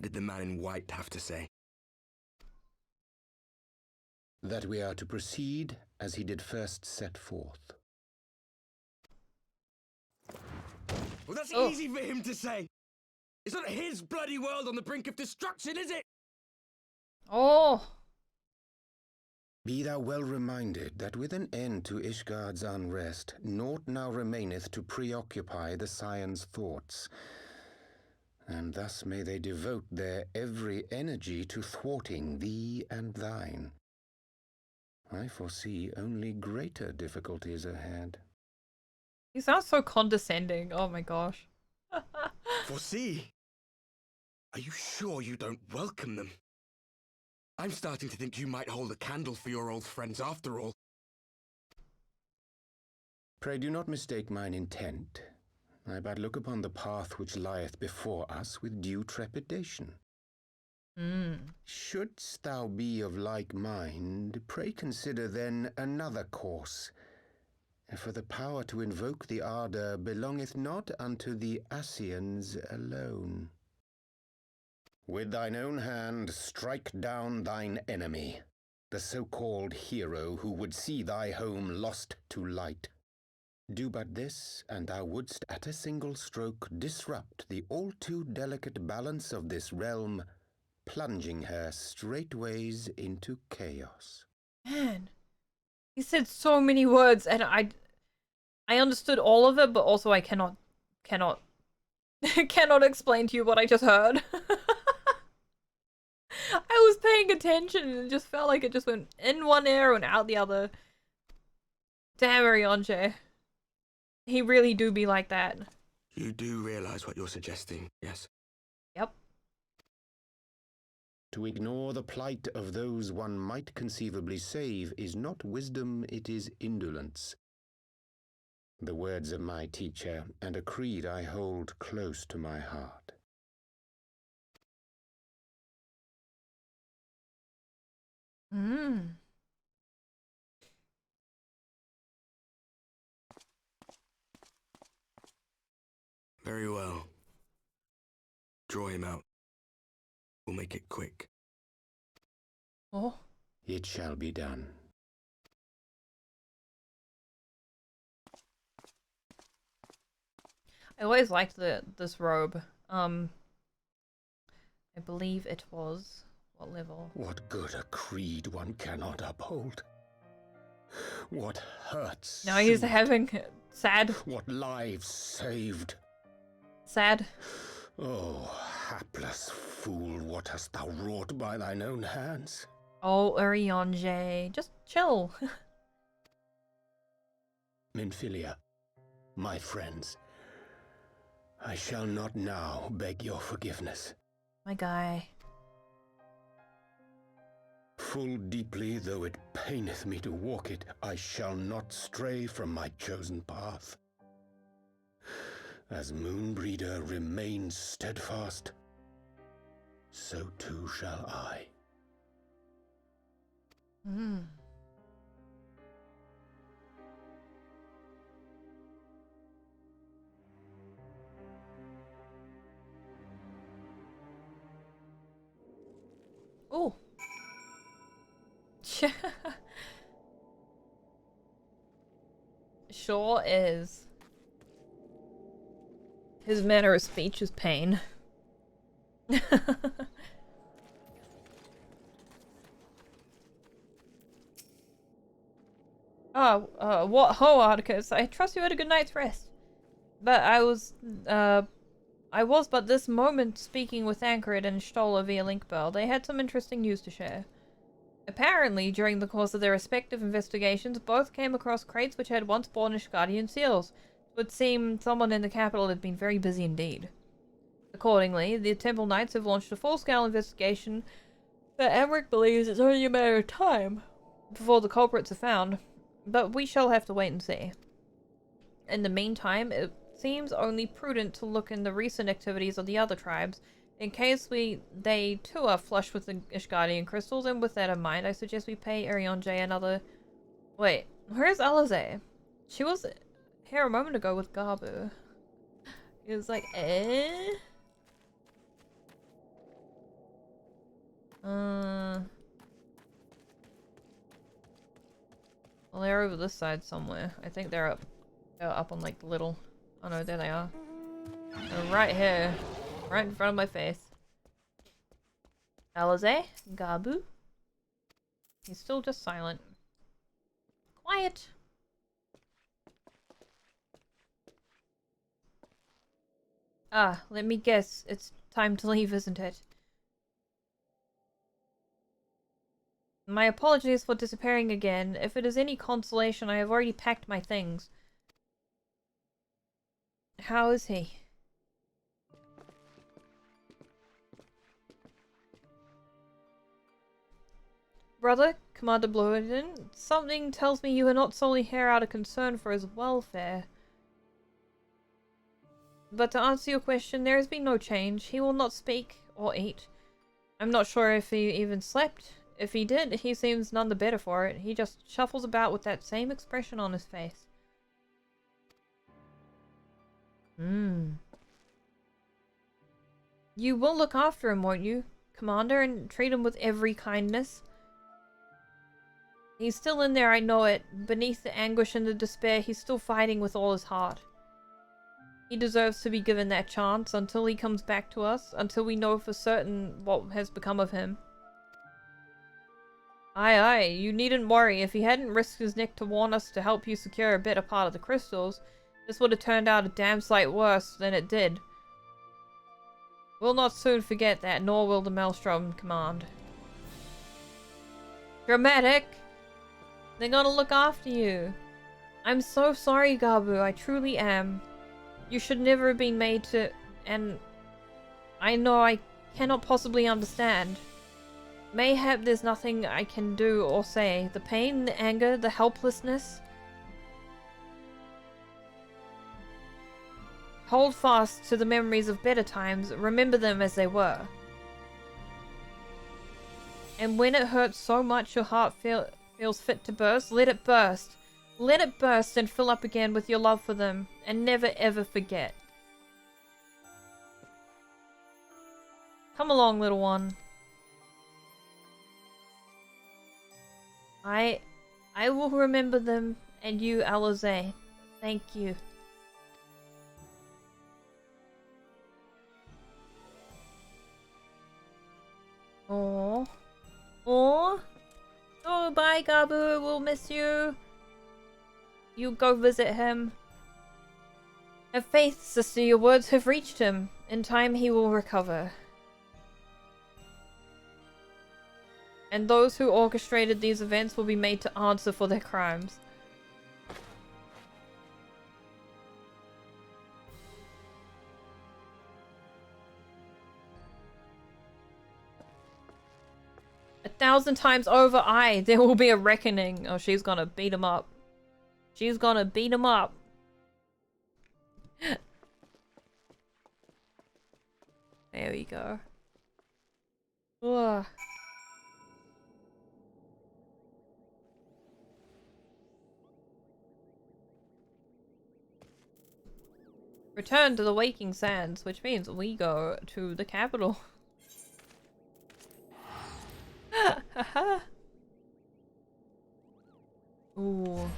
did the man in white have to say? That we are to proceed as he did first set forth. Well, that's easy for him to say. It's not his bloody world on the brink of destruction, is it? Oh. Be thou well reminded that with an end to Ishgard's unrest, naught now remaineth to preoccupy the Scion's thoughts, and thus may they devote their every energy to thwarting thee and thine. I foresee only greater difficulties ahead. He sounds so condescending. Oh my gosh. Foresee? Are you sure you don't welcome them? I'm starting to think you might hold a candle for your old friends after all. Pray do not mistake mine intent. I but look upon the path which lieth before us with due trepidation. Shouldst thou be of like mind, pray consider then another course. For the power to invoke the ardour belongeth not unto the Ascians alone. With thine own hand strike down thine enemy, the so-called hero who would see thy home lost to light. Do but this, and thou wouldst at a single stroke disrupt the all-too delicate balance of this realm, plunging her straightways into chaos. Man. He said so many words and I understood all of it, but also I cannot explain to you what I just heard. I was paying attention and it just felt like it just went in one ear and out the other. Damn, Arianche. He really do be like that. You do realize what you're suggesting, yes? Yep. To ignore the plight of those one might conceivably save is not wisdom, it is indolence. The words of my teacher, and a creed I hold close to my heart. Hmm. Very well. Draw him out. We'll make it quick. Oh. It shall be done. I always liked this robe. I believe it was what level? What good a creed one cannot uphold? What hurts Now he's soothed? having sad. What lives saved? Sad. Oh, hapless fool, what hast thou wrought by thine own hands? Oh, Urionje. Just chill. Minfilia, my friends, I shall not now beg your forgiveness. My guy. Full deeply though it paineth me to walk it, I shall not stray from my chosen path. As Moonbreeder remains steadfast, so too shall I. Hmm. Oh. Sure is. His manner of speech is pain. What ho, Articus? I trust you had a good night's rest. But I was but this moment speaking with Ankrid and Stoller via Linkbell. They had some interesting news to share. Apparently, during the course of their respective investigations, both came across crates which had once borne Ishgardian seals. It would seem someone in the capital had been very busy indeed. Accordingly, the Temple Knights have launched a full-scale investigation that Amric believes it's only a matter of time before the culprits are found, but we shall have to wait and see. In the meantime, it seems only prudent to look in the recent activities of the other tribes, in case they too are flush with the Ishgardian crystals, and with that in mind, I suggest we pay Urionje another... Wait, where's Alize? She was here a moment ago with Gabu. He was like, eh? Well, they're over this side somewhere. I think they're up on like the little... Oh no, there they are. They're right here. Right in front of my face. Alize? Gabu? He's still just silent. Quiet! Ah, let me guess. It's time to leave, isn't it? My apologies for disappearing again. If it is any consolation, I have already packed my things. How is he? Brother, Commander Blorden, something tells me you are not solely here out of concern for his welfare. But to answer your question, there has been no change. He will not speak or eat. I'm not sure if he even slept. If he did, he seems none the better for it. He just shuffles about with that same expression on his face. You will look after him, won't you, Commander, and treat him with every kindness? He's still in there, I know it. Beneath the anguish and the despair, he's still fighting with all his heart. He deserves to be given that chance until he comes back to us, until we know for certain what has become of him. Aye, you needn't worry. If he hadn't risked his neck to warn us to help you secure a better part of the crystals, this would have turned out a damn sight worse than it did. We'll not soon forget that, nor will the Maelstrom Command. Dramatic! They're gonna look after you. I'm so sorry, Gabu. I truly am. You should never have been made to... And... I know I cannot possibly understand. Mayhap there's nothing I can do or say. The pain, the anger, the helplessness. Hold fast to the memories of better times, remember them as they were. And when it hurts so much your heart feels fit to burst, let it burst. Let it burst and fill up again with your love for them, and never ever forget. Come along, little one. I will remember them, and you, Alize. Thank you. Aww. Aww. Oh, bye, Gabu. We'll miss you. You go visit him. Have faith, sister. Your words have reached him. In time, he will recover. And those who orchestrated these events will be made to answer for their crimes. A 1,000 times over, there will be a reckoning. Oh, she's gonna beat him up. She's gonna beat him up. There we go. Ugh. Return to the Waking Sands, which means we go to the capital. Ooh.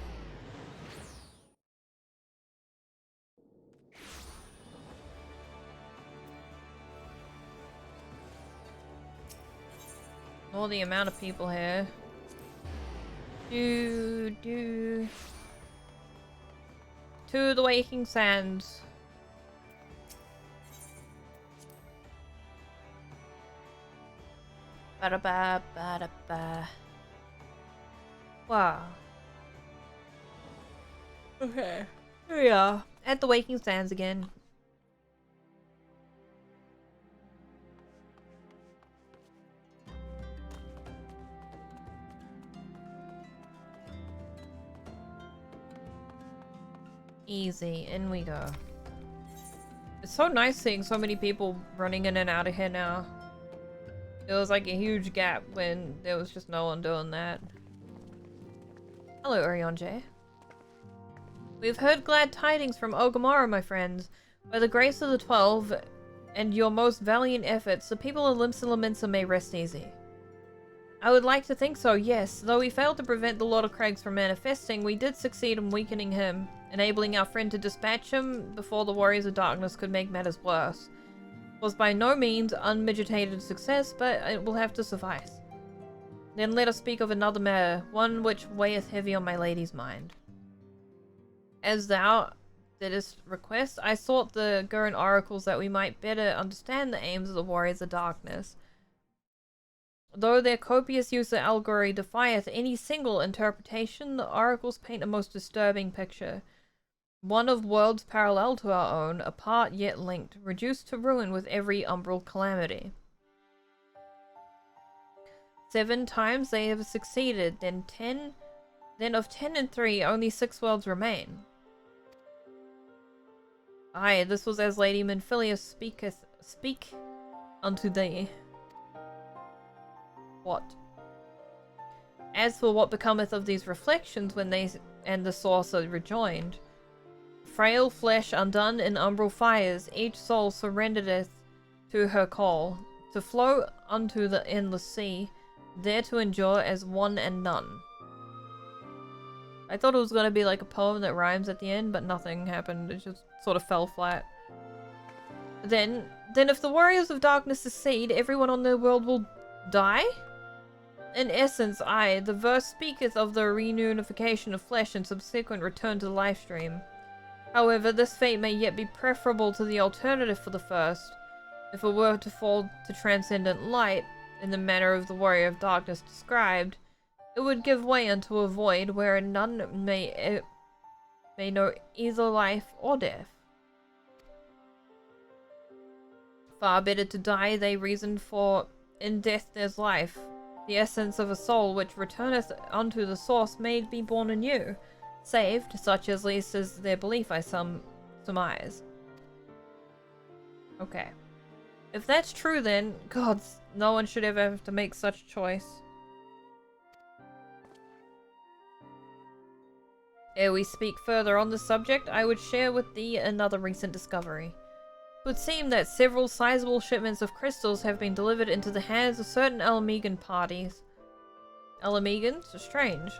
All the amount of people here. To the Waking Sands. Ba-da-ba, ba-da-ba. Wow. Okay. Here we are. At the Waking Sands again. Easy. In we go. It's so nice seeing so many people running in and out of here now. There was like a huge gap when there was just no one doing that. Hello, Orionje. We've heard glad tidings from Ogamara, my friends. By the grace of the 12 and your most valiant efforts, the people of Limsa Lominsa may rest easy. I would like to think so, yes. Though we failed to prevent the Lord of Crags from manifesting, we did succeed in weakening him, enabling our friend to dispatch him before the Warriors of Darkness could make matters worse. It was by no means unmitigated success, but it will have to suffice. Then let us speak of another matter, one which weigheth heavy on my lady's mind. As thou didst request, I sought the Gurren oracles that we might better understand the aims of the Warriors of Darkness. Though their copious use of allegory defieth any single interpretation, the oracles paint a most disturbing picture. One of worlds parallel to our own, apart yet linked, reduced to ruin with every umbral calamity. 7 times they have succeeded, then of 10 and 3, only 6 worlds remain. Aye, this was as Lady Menphilius speak unto thee. What? As for what becometh of these reflections when they and the source are rejoined, frail flesh undone in umbral fires, each soul surrendereth to her call, to flow unto the endless sea, there to endure as one and none. I thought it was going to be like a poem that rhymes at the end, but nothing happened. It just sort of fell flat. Then if the Warriors of Darkness succeed, everyone on their world will die? In essence, the verse speaketh of the reunification of flesh and subsequent return to the life stream. However, this fate may yet be preferable to the alternative for the first. If it were to fall to transcendent light, in the manner of the Warrior of Darkness described, it would give way unto a void wherein none may know either life or death. Far better to die, they reasoned, for in death there's life. The essence of a soul which returneth unto the source may be born anew, saved, such at least is their belief, I surmise. Okay. If that's true then, gods, no one should ever have to make such a choice. Ere we speak further on the subject, I would share with thee another recent discovery. It would seem that several sizable shipments of crystals have been delivered into the hands of certain Alamegan parties. Alamegans? Strange.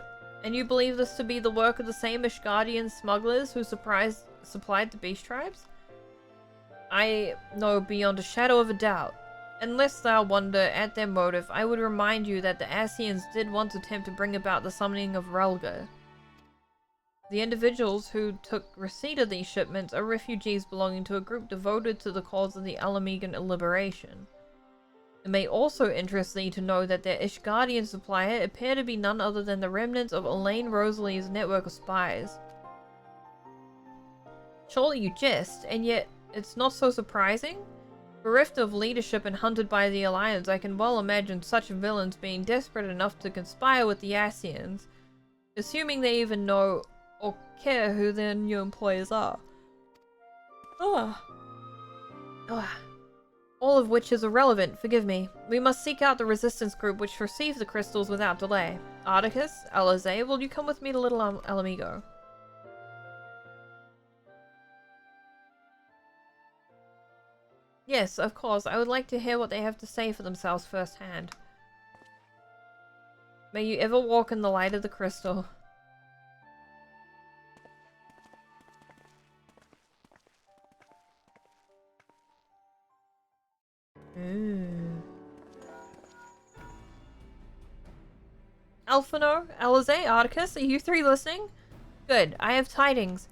And you believe this to be the work of the same Ishgardian smugglers who supplied the beast tribes? I know beyond a shadow of a doubt. Unless thou wonder at their motive, I would remind you that the Ascians did once attempt to bring about the summoning of Relga. The individuals who took receipt of these shipments are refugees belonging to a group devoted to the cause of the Alamegan liberation. It may also interest thee to know that their Ishgardian supplier appear to be none other than the remnants of Elaine Rosalie's network of spies. Surely you jest, and yet it's not so surprising? Bereft of leadership and hunted by the Alliance, I can well imagine such villains being desperate enough to conspire with the Ascians, assuming they even know or care who their new employers are. All of which is irrelevant, forgive me. We must seek out the resistance group which received the crystals without delay. Articus, Alize, will you come with me to Little Alamigo? Yes, of course. I would like to hear what they have to say for themselves firsthand. May you ever walk in the light of the crystal. Alphino, Alize, Articus, are you three listening? Good, I have tidings.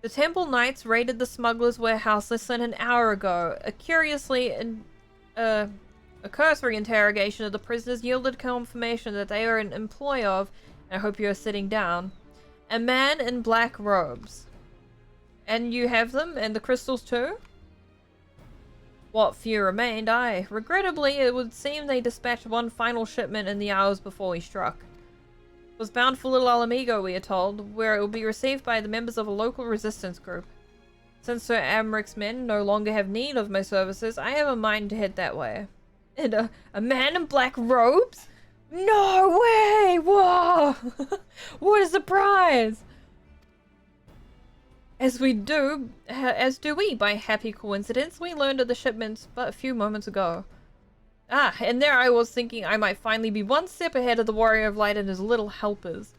The Temple Knights raided the smuggler's warehouse less than an hour ago. A cursory interrogation of the prisoners yielded confirmation that they are an employee of, and I hope you are sitting down, a man in black robes. And you have them, and the crystals too? What few remained, aye. Regrettably, it would seem they dispatched one final shipment in the hours before we struck. It was bound for Little Alamigo, we are told, where it will be received by the members of a local resistance group. Since Sir Amric's men no longer have need of my services, I have a mind to head that way. And a man in black robes? No way! Whoa! What a surprise! As do we, by happy coincidence. We learned of the shipments but a few moments ago. Ah, and there I was thinking I might finally be one step ahead of the Warrior of Light and his little helpers.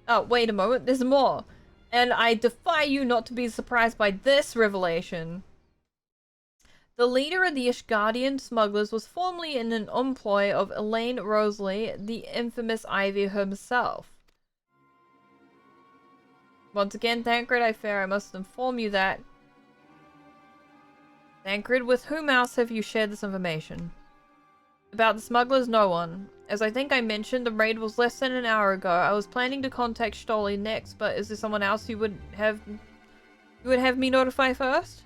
Oh, wait a moment, there's more. And I defy you not to be surprised by this revelation. The leader of the Ishgardian smugglers was formerly in an employ of Elaine Rosalie, the infamous Ivy herself. Once again, Thancred, I fear I must inform you that... Thancred, with whom else have you shared this information? About the smugglers, no one. As I think I mentioned, the raid was less than an hour ago. I was planning to contact Stoli next, but is there someone else you would have me notify first?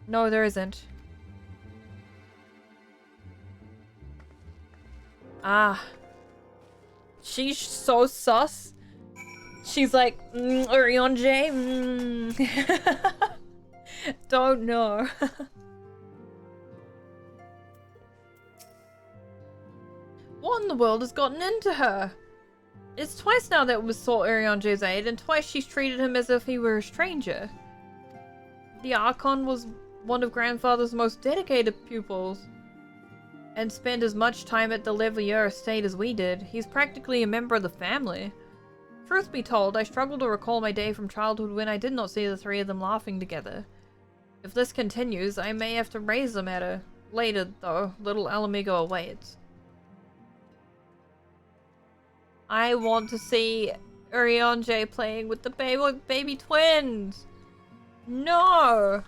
No, there isn't. Ah. She's so sus. She's like, Orionje? Don't know. What in the world has gotten into her? It's twice now that we sought Orionje's aid, and twice she's treated him as if he were a stranger. The Archon was one of Grandfather's most dedicated pupils, and spent as much time at the Levier estate as we did. He's practically a member of the family. Truth be told, I struggle to recall my day from childhood when I did not see the three of them laughing together. If this continues, I may have to raise them at her. Later, though, Little Alamigo awaits. I want to see Orionje playing with the baby twins! No!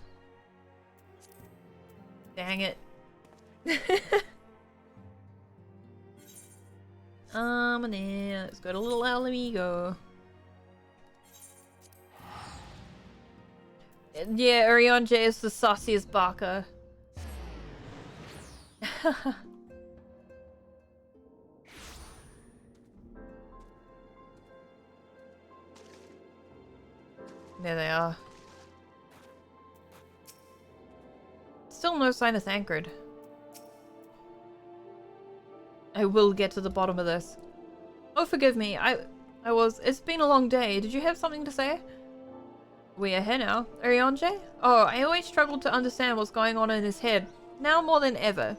Dang it. Let's go to Little Alamigo. Yeah, Orionje is the sauciest baka. There they are. Still no sign of Thancred. I will get to the bottom of this. Oh, forgive me. It's been a long day. Did you have something to say? We are here now. Arianje? Oh, I always struggled to understand what's going on in his head. Now more than ever.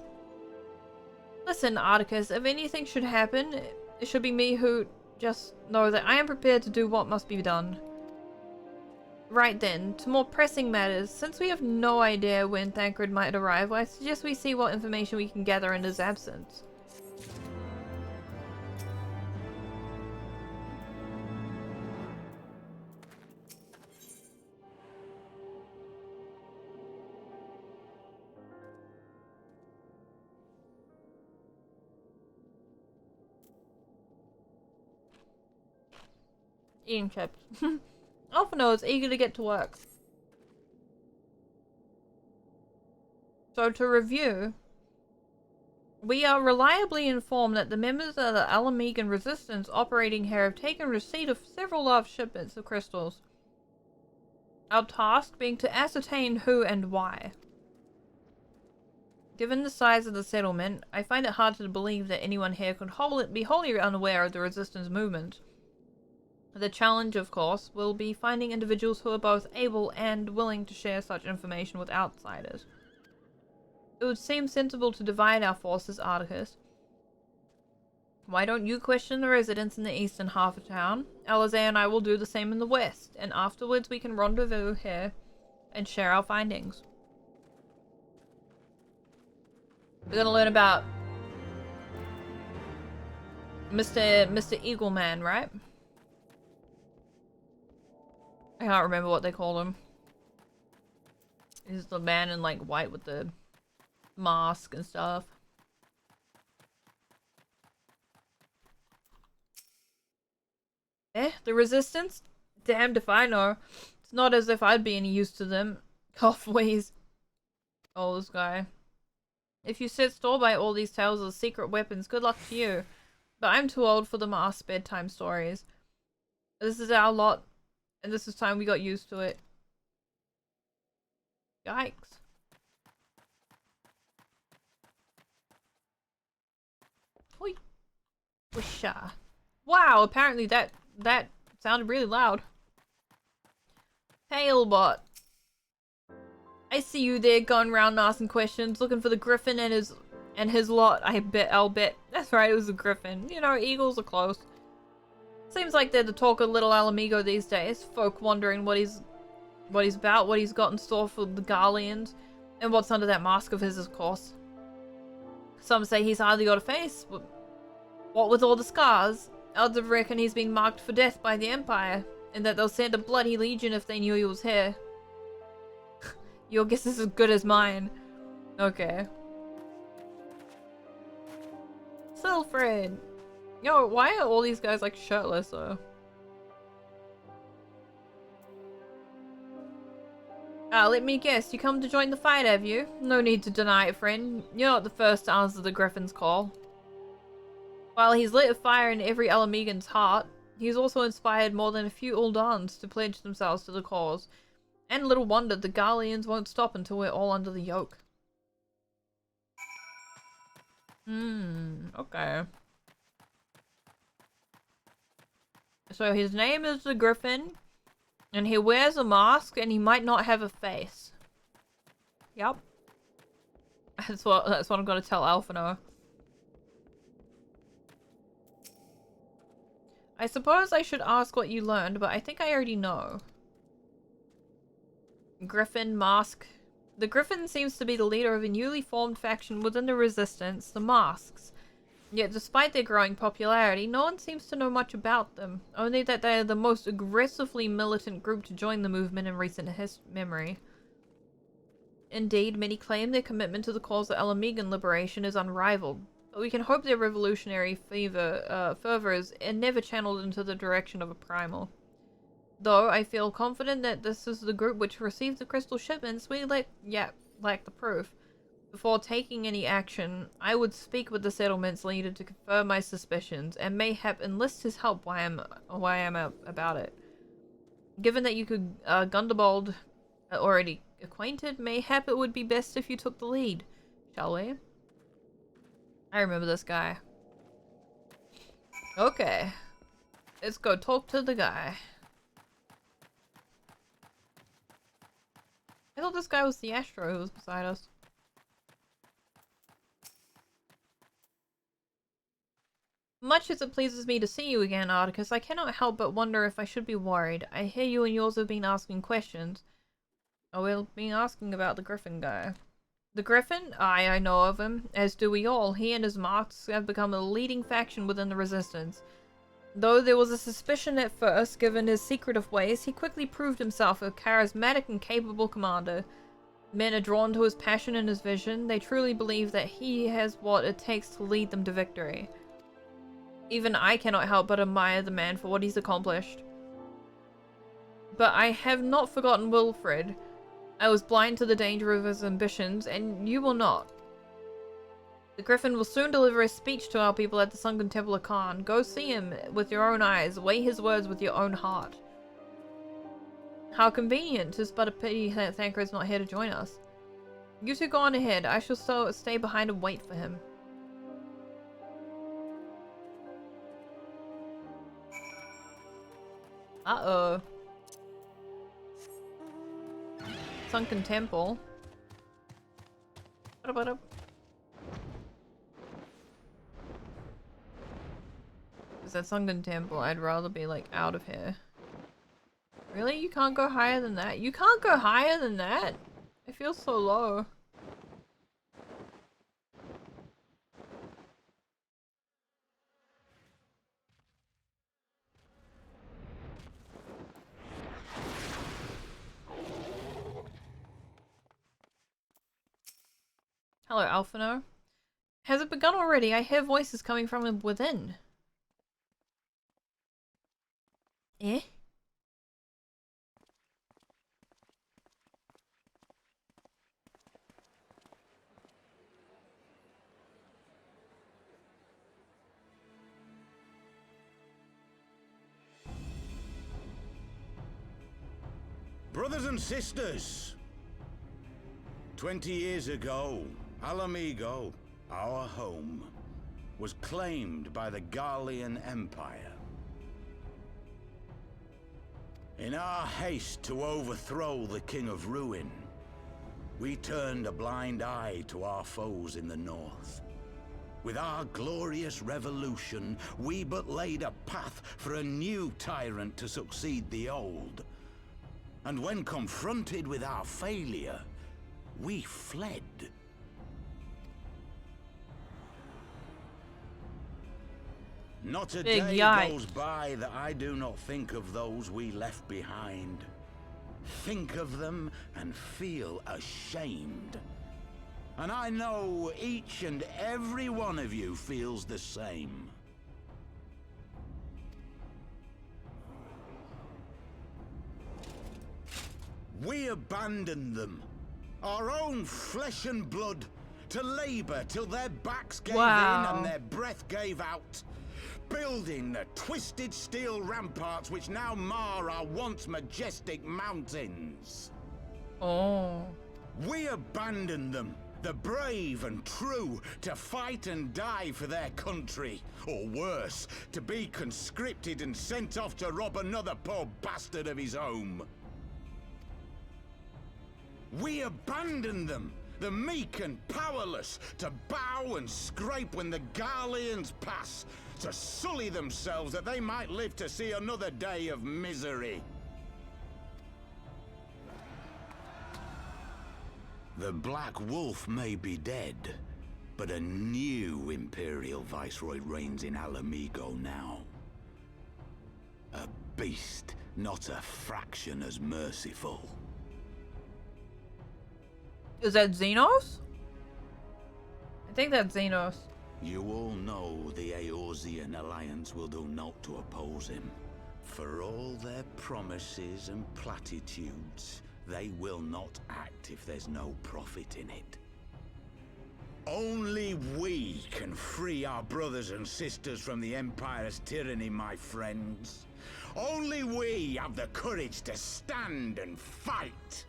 Listen, Articus, if anything should happen, it should be me who just know that I am prepared to do what must be done. Right then, to more pressing matters, since we have no idea when Thancred might arrive, I suggest we see what information we can gather in his absence. Eating chips. Alphino is eager to get to work. So to review, we are reliably informed that the members of the Alamegan Resistance operating here have taken receipt of several large shipments of crystals. Our task being to ascertain who and why. Given the size of the settlement, I find it hard to believe that anyone here could be wholly unaware of the Resistance movement. The challenge, of course, will be finding individuals who are both able and willing to share such information with outsiders. It would seem sensible to divide our forces, Articus. Why don't you question the residents in the eastern half of town? Alize and I will do the same in the west, and afterwards we can rendezvous here and share our findings. We're gonna learn about Mr. Eagleman, right? I can't remember what they call him. He's the man in like white with the mask and stuff. The Resistance? Damned if I know. It's not as if I'd be any use to them. Cough wheeze. Oh, this guy. If you set store by all these tales of secret weapons, good luck to you. But I'm too old for the masked bedtime stories. This is our lot. And this is time we got used to it. Yikes. Hoi. Wisha. Wow, apparently that sounded really loud. Tailbot. I see you there going around asking questions, looking for the griffin and his lot. I'll bet. That's right, it was a griffin. You know, eagles are close. Seems like they're the talk of Little Alamigo these days. Folk wondering what he's about, what he's got in store for the Garleans, and what's under that mask of his, of course. Some say he's hardly got a face. What with all the scars? Others reckon he's been marked for death by the Empire, and that they'll send a bloody legion if they knew he was here. Your guess is as good as mine. Okay. Silfred! Yo, why are all these guys like shirtless though? Let me guess, you come to join the fight, have you? No need to deny it, friend. You're not the first to answer the Griffin's call. While he's lit a fire in every Alamegan's heart, he's also inspired more than a few Uldans to pledge themselves to the cause. And little wonder the Garleans won't stop until we're all under the yoke. Okay. So his name is the Griffin, and he wears a mask, and he might not have a face. Yep. That's what I'm gonna tell Alphino. I suppose I should ask what you learned, but I think I already know. Griffin, mask. The Griffin seems to be the leader of a newly formed faction within the Resistance, the Masks. Yet despite their growing popularity, no one seems to know much about them, only that they are the most aggressively militant group to join the movement in recent memory. Indeed, many claim their commitment to the cause of Alamegan liberation is unrivaled, but we can hope their revolutionary fervor is never channeled into the direction of a primal. Though I feel confident that this is the group which received the crystal shipments, we lack the proof. Before taking any action, I would speak with the settlement's leader to confirm my suspicions, and mayhap enlist his help while I'm about it. Given that you could Gundobald already acquainted, mayhap it would be best if you took the lead. Shall we? I remember this guy. Okay. Let's go talk to the guy. I thought this guy was the Astro who was beside us. Much as it pleases me to see you again, Articus, I cannot help but wonder if I should be worried. I hear you and yours have been asking questions. Oh, we've been asking about the Griffin guy. The Griffin? Aye, I know of him, as do we all. He and his marks have become a leading faction within the Resistance. Though there was a suspicion at first, given his secretive ways, he quickly proved himself a charismatic and capable commander. Men are drawn to his passion and his vision. They truly believe that he has what it takes to lead them to victory. Even I cannot help but admire the man for what he's accomplished. But I have not forgotten Wilfred. I was blind to the danger of his ambitions, and you will not. The Griffin will soon deliver a speech to our people at the Sunken Temple of Khan. Go see him with your own eyes. Weigh his words with your own heart. How convenient. 'Tis but a pity that Thanker is not here to join us. You two go on ahead. I shall stay behind and wait for him. Uh-oh. Sunken Temple. What up? Is that Sunken Temple? I'd rather be like out of here. Really? You can't go higher than that? You can't go higher than that? I feel so low. Hello, Alphino. Has it begun already? I hear voices coming from within. Eh? Brothers and sisters, 20 years ago, Alamigo, our home, was claimed by the Garlean Empire. In our haste to overthrow the King of Ruin, we turned a blind eye to our foes in the north. With our glorious revolution, we but laid a path for a new tyrant to succeed the old. And when confronted with our failure, we fled. Not a day goes by that I do not think of those we left behind. Think of them and feel ashamed. And I know each and every one of you feels the same. We abandoned them, our own flesh and blood, to labor till their backs gave in and their breath gave out. Building the twisted steel ramparts which now mar our once majestic mountains. Oh. We abandoned them, the brave and true, to fight and die for their country. Or worse, to be conscripted and sent off to rob another poor bastard of his home. We abandoned them, the meek and powerless, to bow and scrape when the Garleans pass, to sully themselves that they might live to see another day of misery. The Black Wolf may be dead, but a new Imperial Viceroy reigns in Alamigo now. A beast, not a fraction as merciful. Is that Xenos? I think that's Xenos. You all know the Eorzean Alliance will do naught to oppose him. For all their promises and platitudes, they will not act if there's no profit in it. Only we can free our brothers and sisters from the Empire's tyranny, my friends. Only we have the courage to stand and fight.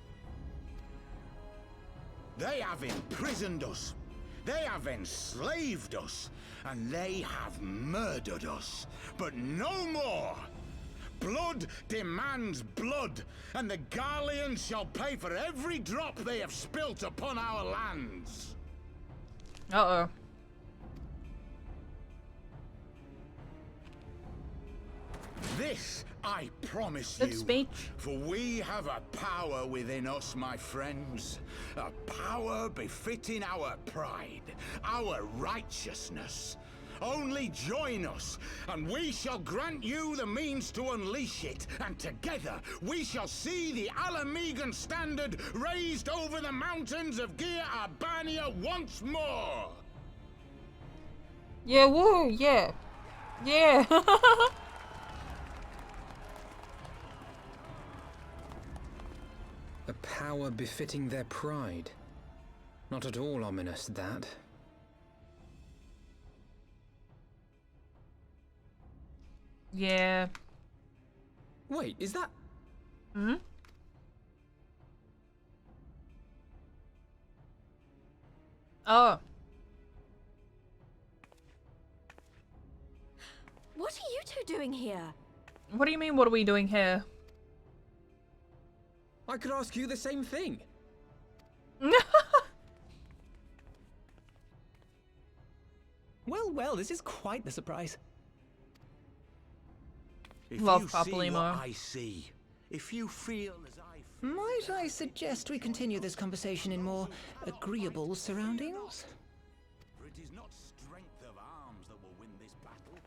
They have imprisoned us. They have enslaved us. And they have murdered us. But no more! Blood demands blood, and the Garleans shall pay for every drop they have spilt upon our lands. Uh-oh. This I promise Good you, speech. for we have a power within us, my friends. A power befitting our pride, our righteousness. Only join us, and we shall grant you the means to unleash it, and together we shall see the Alamegan standard raised over the mountains of Gia Albania once more! Yeah, woo, yeah. Yeah. A power befitting their pride. Not at all ominous, that. Yeah. Wait, is that... Hmm? Oh. What are you two doing here? What do you mean, what are we doing here? I could ask you the same thing. Well, well, this is quite the surprise. If Love you Papa see Limo. what I see, if you feel as I feel... Might I suggest we continue this conversation in more agreeable surroundings? For it is not strength of arms that will win this battle,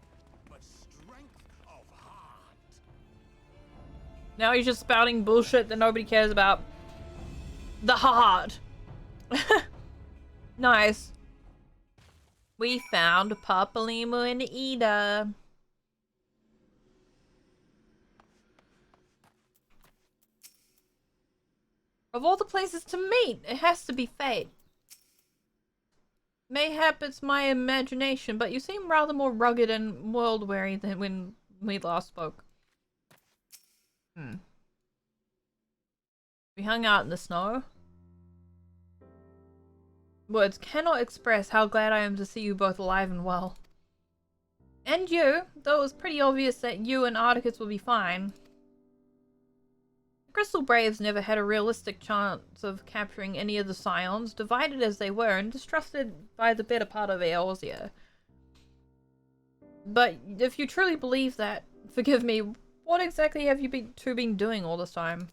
but strength of heart. Now he's just spouting bullshit that nobody cares about. The heart. Nice. We found Papa Limo and Ida. Of all the places to meet, it has to be fate. Mayhap it's my imagination, but you seem rather more rugged and world-weary than when we last spoke. We hung out in the snow. Words cannot express how glad I am to see you both alive and well. And you, though it was pretty obvious that you and Articus will be fine. The Crystal Braves never had a realistic chance of capturing any of the Scions, divided as they were and distrusted by the better part of Eorzea. But if you truly believe that, forgive me, what exactly have you two been doing all this time?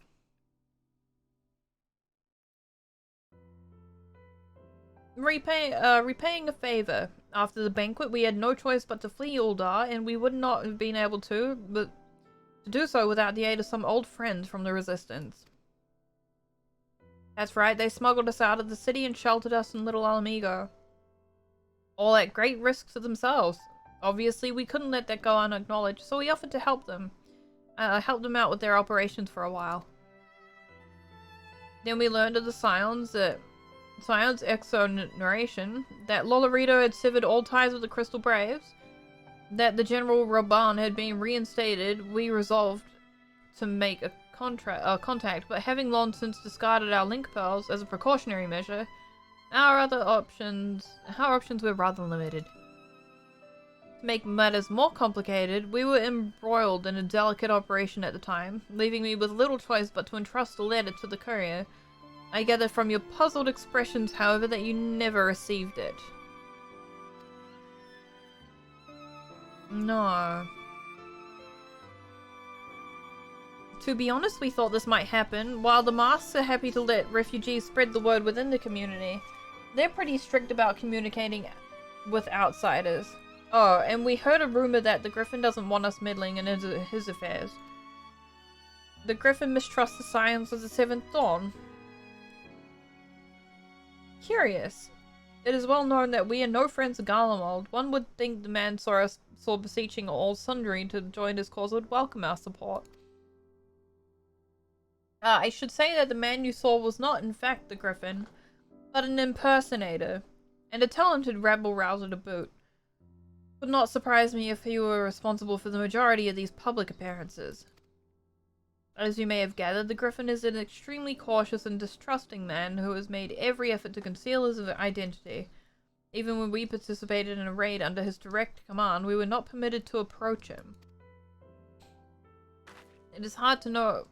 Repaying a favor. After the banquet, we had no choice but to flee Uldar, and we would not have been able to do so without the aid of some old friends from the Resistance. That's right, they smuggled us out of the city and sheltered us in Little Alamigo. All at great risk to themselves. Obviously, we couldn't let that go unacknowledged, so we offered to help them. Help them out with their operations for a while. Then we learned of the Scion's exoneration, that Lolorito had severed all ties with the Crystal Braves, that the General Raban had been reinstated. We resolved to make a contact, but having long since discarded our link pearls as a precautionary measure, our options were rather limited. To make matters more complicated, we were embroiled in a delicate operation at the time, leaving me with little choice but to entrust a letter to the courier. I gather from your puzzled expressions, however, that you never received it. No. To be honest, we thought this might happen. While the masks are happy to let refugees spread the word within the community, they're pretty strict about communicating with outsiders. Oh, and we heard a rumor that the Griffin doesn't want us meddling in his affairs. The Griffin mistrusts the Scions of the Seventh Dawn. Curious. It is well known that we are no friends of Garlemald. One would think the man saw beseeching all sundry to join his cause would welcome our support. I should say that the man you saw was not in fact the Griffin, but an impersonator, and a talented rabble-rouser to boot. Would not surprise me if he were responsible for the majority of these public appearances. As you may have gathered, the Griffin is an extremely cautious and distrusting man who has made every effort to conceal his identity. Even when we participated in a raid under his direct command, we were not permitted to approach him. It is hard to know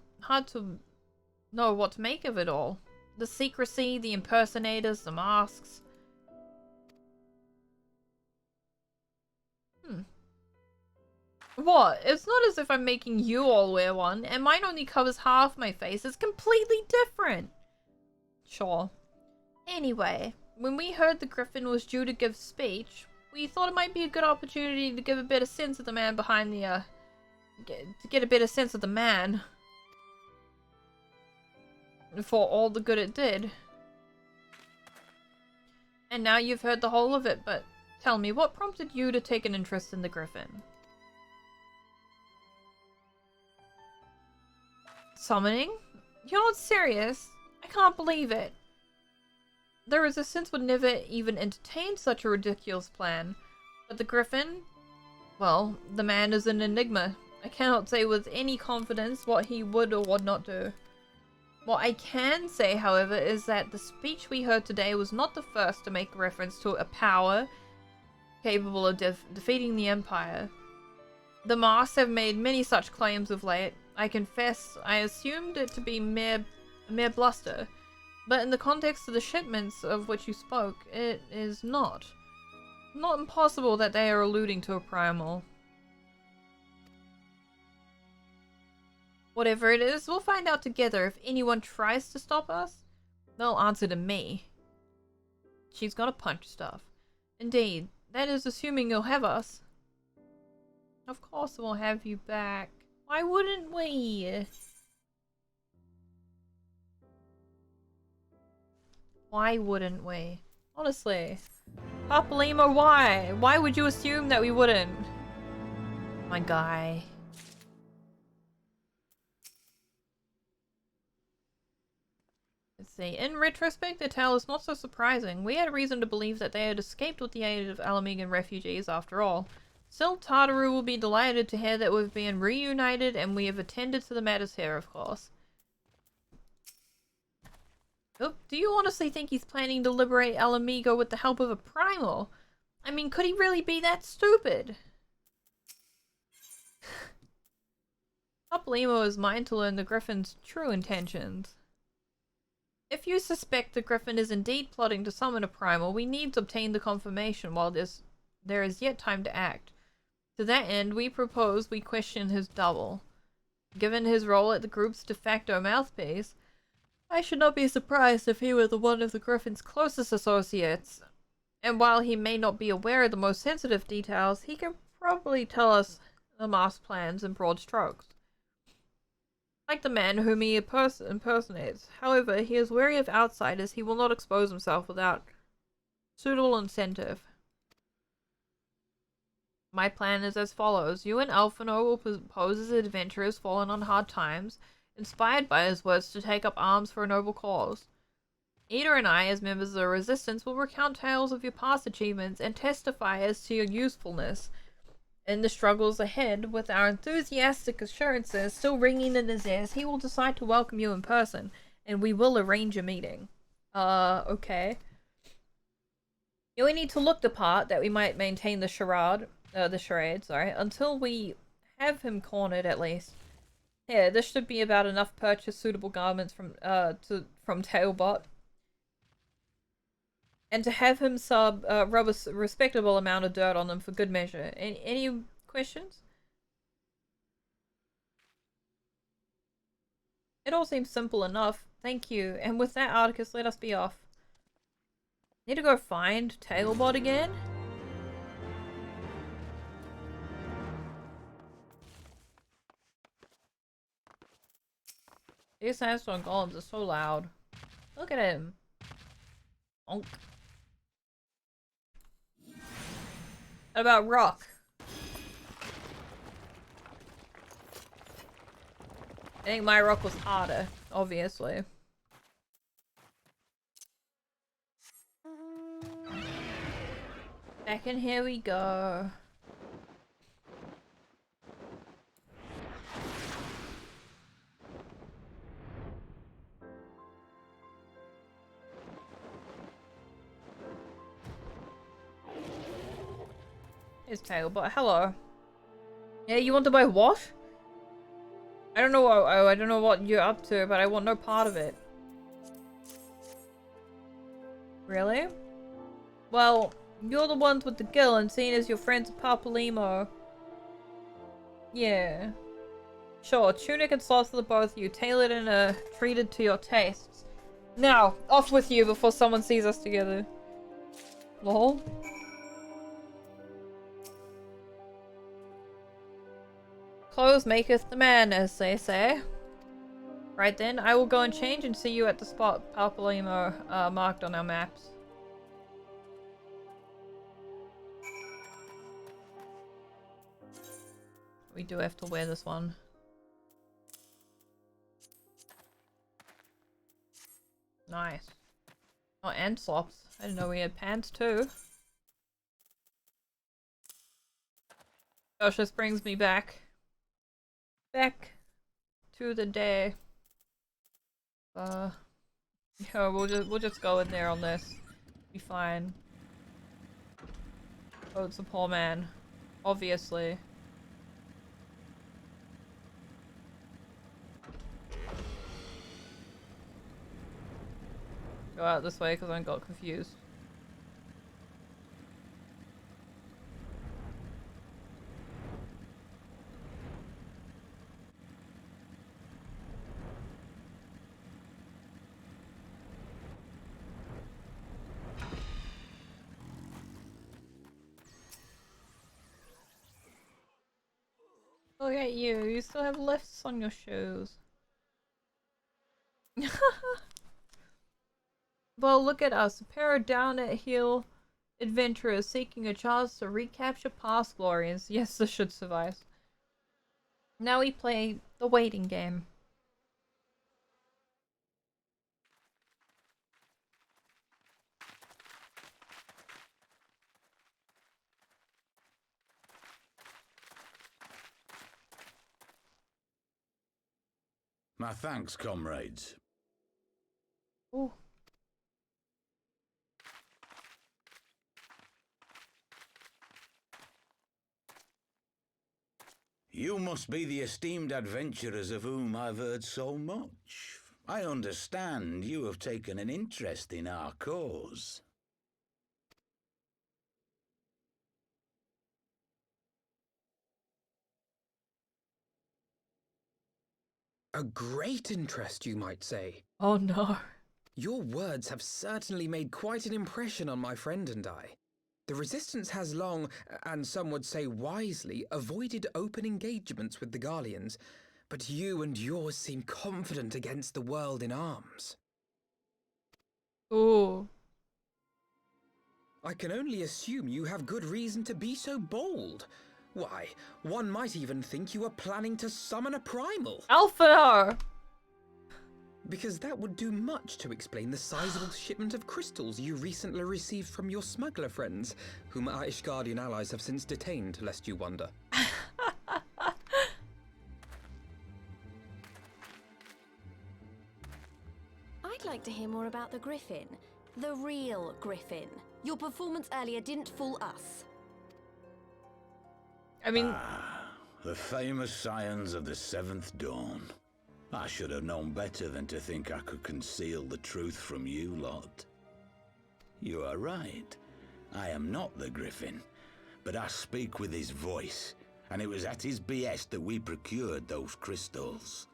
what to make of it all. The secrecy, the impersonators, the masks. What? It's not as if I'm making you all wear one, and mine only covers half my face. It's completely different. Sure. Anyway, when we heard the Griffin was due to give speech, we thought it might be a good opportunity to give a better sense of the man behind the, to get a better sense of the man. For all the good it did. And now you've heard the whole of it, but tell me, what prompted you to take an interest in the Griffin? Summoning? You're not serious? I can't believe it. The Resistance would never even entertain such a ridiculous plan. But the Griffin? Well, the man is an enigma. I cannot say with any confidence what he would or would not do. What I can say, however, is that the speech we heard today was not the first to make reference to a power capable of defeating the Empire. The masks have made many such claims of late. I confess, I assumed it to be mere bluster, but in the context of the shipments of which you spoke, it is not. Not impossible that they are alluding to a primal. Whatever it is, we'll find out together. If anyone tries to stop us, they'll answer to me. She's gonna punch stuff. Indeed, that is assuming you'll have us. Of course we'll have you back. Why wouldn't we? Why wouldn't we? Honestly. Papa Lima, why? Why would you assume that we wouldn't? My guy. Let's see. In retrospect, the tale is not so surprising. We had reason to believe that they had escaped with the aid of Alamegan refugees after all. Still, Tartaru will be delighted to hear that we've been reunited and we have attended to the matters here, of course. Oh, do you honestly think he's planning to liberate Alamigo with the help of a primal? I mean, could he really be that stupid? Topolimo is mine to learn the Griffin's true intentions. If you suspect the Griffin is indeed plotting to summon a primal, we need to obtain the confirmation while there is yet time to act. To that end, we propose we question his double. Given his role at the group's de facto mouthpiece, I should not be surprised if he were one of the Griffin's closest associates. And while he may not be aware of the most sensitive details, he can probably tell us the master plans in broad strokes. Like the man whom he impersonates. However, he is wary of outsiders. He will not expose himself without suitable incentive. My plan is as follows. You and Alphino will pose as adventurers fallen on hard times, inspired by his words to take up arms for a noble cause. Ida and I, as members of the Resistance, will recount tales of your past achievements and testify as to your usefulness in the struggles ahead. With our enthusiastic assurances still ringing in his ears, he will decide to welcome you in person, and we will arrange a meeting. Okay. You only need to look the part that we might maintain the charade, until we have him cornered at least. Yeah, this should be about enough purchase suitable garments from Tailbot. And to have him rub a respectable amount of dirt on them for good measure. Any questions? It all seems simple enough. Thank you. And with that, Articus, let us be off. Need to go find Tailbot again? These sandstone golems are so loud. Look at him. Onk. What about rock? I think my rock was harder, obviously. Back in here we go. It's Tailbot. Hello. Yeah, you want to buy what? I don't know what, I don't know what you're up to, but I want no part of it. Really? Well, you're the ones with the gill, and seeing as your friend's a Papalimo. Yeah. Sure, tunic and slots for the both of you, tailored and treated to your tastes. Now, off with you before someone sees us together. Lol. Clothes maketh the man, as they say. Right then, I will go and change and see you at the spot Papalimo marked on our maps. We do have to wear this one. Nice. Oh, and slops. I didn't know we had pants too. Gosh, this brings me back. Back to the day. Yeah, we'll just go in there on this. Be fine. Oh, it's a poor man. Obviously. Go out this way because I got confused. Look at you, you still have lifts on your shoes. Well, look at us, a pair of down-at-heel adventurers seeking a chance to recapture past glories. Yes, this should suffice. Now we play the waiting game. My thanks, comrades. Ooh. You must be the esteemed adventurers of whom I've heard so much. I understand you have taken an interest in our cause. A great interest, you might say. Oh no. Your words have certainly made quite an impression on my friend and I. The Resistance has long, and some would say wisely, avoided open engagements with the Garleans, but you and yours seem confident against the world in arms. Ooh. I can only assume you have good reason to be so bold. Why, one might even think you are planning to summon a primal. Alphanar! Because that would do much to explain the sizable shipment of crystals you recently received from your smuggler friends, whom our Ishgardian allies have since detained, lest you wonder. I'd like to hear more about the Griffin. The real Griffin. Your performance earlier didn't fool us. I mean... the famous scions of the Seventh Dawn. I should have known better than to think I could conceal the truth from you lot. You are right. I am not the Griffin, but I speak with his voice, and it was at his behest that we procured those crystals.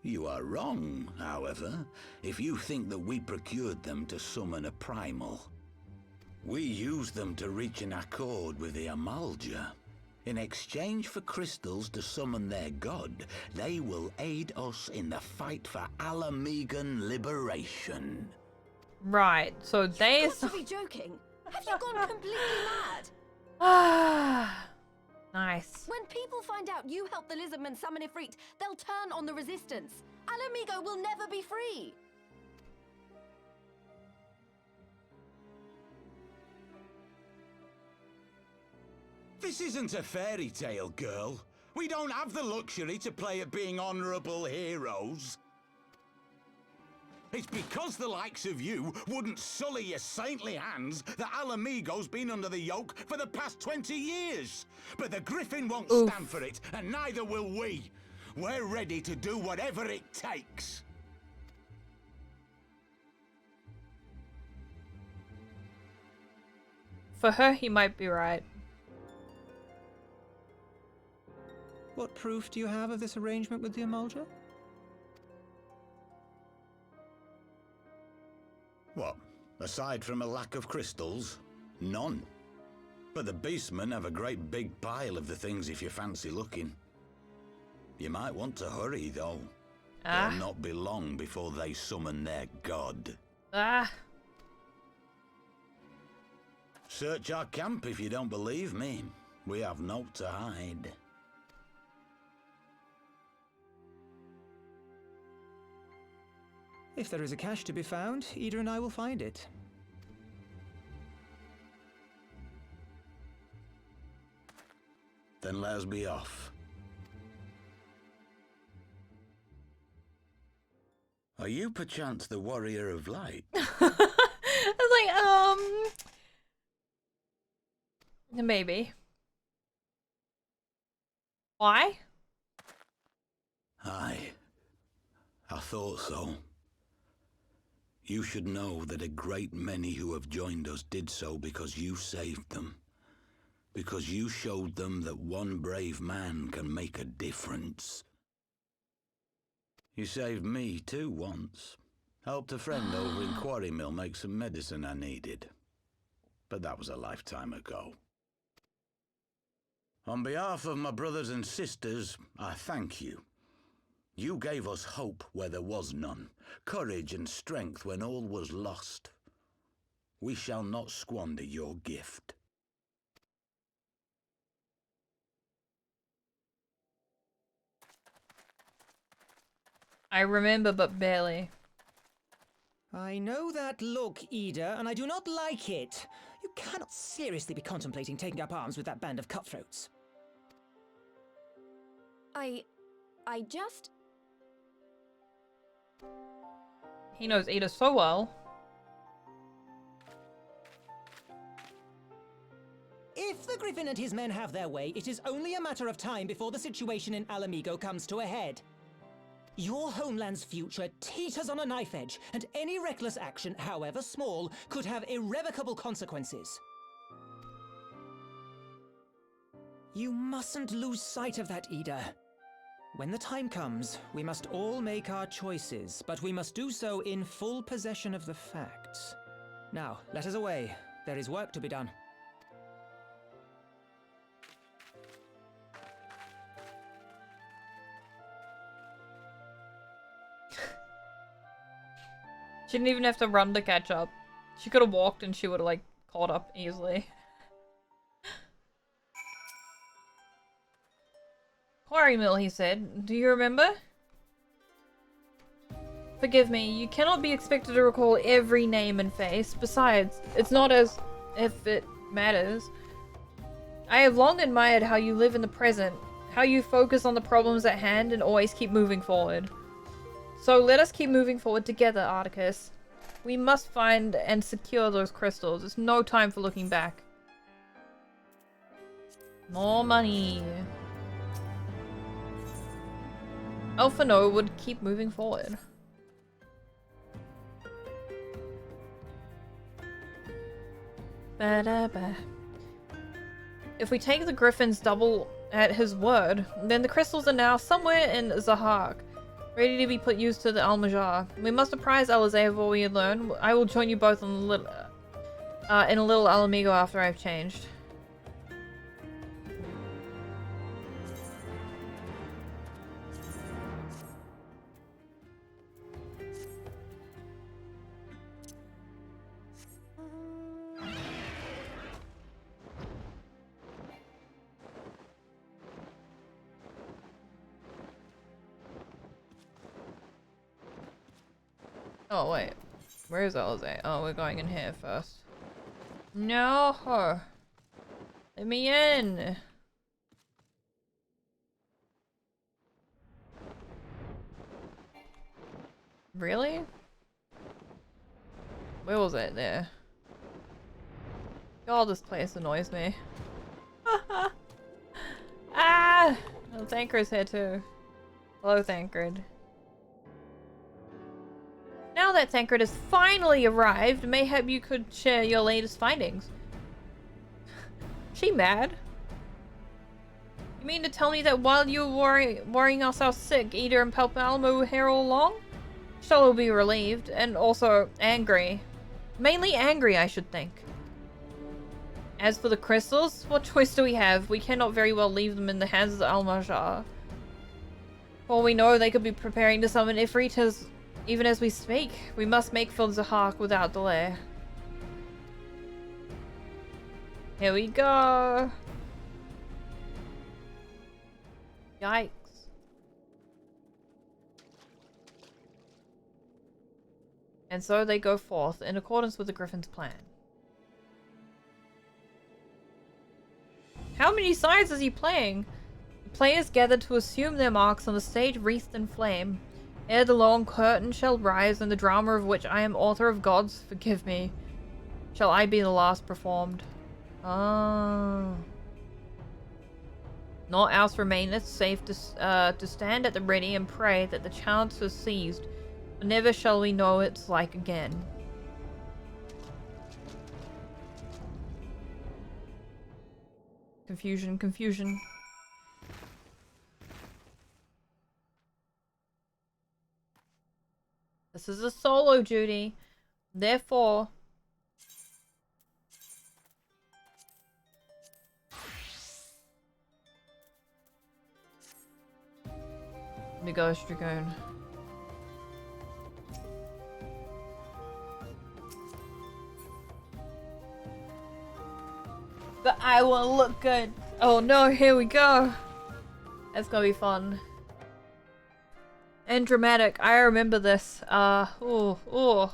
You are wrong, however, if you think that we procured them to summon a primal. We used them to reach an accord with the Amalja. In exchange for crystals to summon their god, they will aid us in the fight for Alamegan liberation. Right, so they... You've got to be joking! Have you gone completely mad? Ah, nice. When people find out you helped the Lizardmen summon Ifrit, they'll turn on the Resistance. Alamigo will never be free! This isn't a fairy tale, girl. We don't have the luxury to play at being honorable heroes. It's because the likes of you wouldn't sully your saintly hands that Alamigo's been under the yoke for the past 20 years. But the Griffin won't stand for it, and neither will we. We're ready to do whatever it takes. For her, he might be right. What proof do you have of this arrangement with the Emulger? What? Aside from a lack of crystals? None. But the beastmen have a great big pile of the things if you fancy looking. You might want to hurry, though. It'll not be long before they summon their god. Search our camp if you don't believe me. We have naught to hide. If there is a cache to be found, Ida and I will find it. Then let us be off. Are you perchance the Warrior of Light? I was like, maybe. Why? Aye. I thought so. You should know that a great many who have joined us did so because you saved them. Because you showed them that one brave man can make a difference. You saved me too once. Helped a friend over in Quarry Mill make some medicine I needed. But that was a lifetime ago. On behalf of my brothers and sisters, I thank you. You gave us hope where there was none, courage and strength when all was lost. We shall not squander your gift. I remember, but barely. I know that look, Ida, and I do not like it. You cannot seriously be contemplating taking up arms with that band of cutthroats. I just... He knows Ida so well. If the Griffin and his men have their way, it is only a matter of time before the situation in Alamigo comes to a head. Your homeland's future teeters on a knife edge, and any reckless action, however small, could have irrevocable consequences. You mustn't lose sight of that, Ida. When the time comes, we must all make our choices, but we must do so in full possession of the facts. Now, let us away. There is work to be done. She didn't even have to run to catch up. She could have walked and she would have, like, caught up easily. Quarry Mill, he said. Do you remember? Forgive me, you cannot be expected to recall every name and face. Besides, it's not as if it matters. I have long admired how you live in the present, how you focus on the problems at hand and always keep moving forward. So let us keep moving forward together, Articus. We must find and secure those crystals. It's no time for looking back. More money. Alphano would keep moving forward. Ba-da-ba. If we take the Griffin's double at his word, then the crystals are now somewhere in Zahak, ready to be put used to the Almajar. We must apprise Alizé of what we had learned. I will join you both on in a little Alamigo after I've changed. Oh, wait. Where is Alizé? Oh, we're going in here first. No! Let me in! Really? Where was it? There. God, this place annoys me. Ah! Oh, Thancred's here too. Hello, Thancred. Now that Thancred has finally arrived, mayhap you could share your latest findings. She mad? You mean to tell me that while you were worrying ourselves sick, Eda and Palpalmo were here all along? Shall will be relieved, and also angry. Mainly angry, I should think. As for the crystals, what choice do we have? We cannot very well leave them in the hands of the Al-Mahjar. For all we know, they could be preparing to summon Ifritas even as we speak. We must make for Zahak without delay. Here we go. Yikes. And so they go forth in accordance with the Griffin's plan. How many sides is he playing? The players gather to assume their marks on the stage wreathed in flame. Ere the long curtain shall rise, and the drama of which I am author of gods, forgive me, shall I be the last performed. Ah. Naught else remaineth save to stand at the ready and pray that the chance is seized, but never shall we know its like again. Confusion, confusion. This is a solo duty, therefore... Let me go, Dragoon. But I will look good. Oh no, here we go. That's gonna be fun. And dramatic. I remember this. Ooh.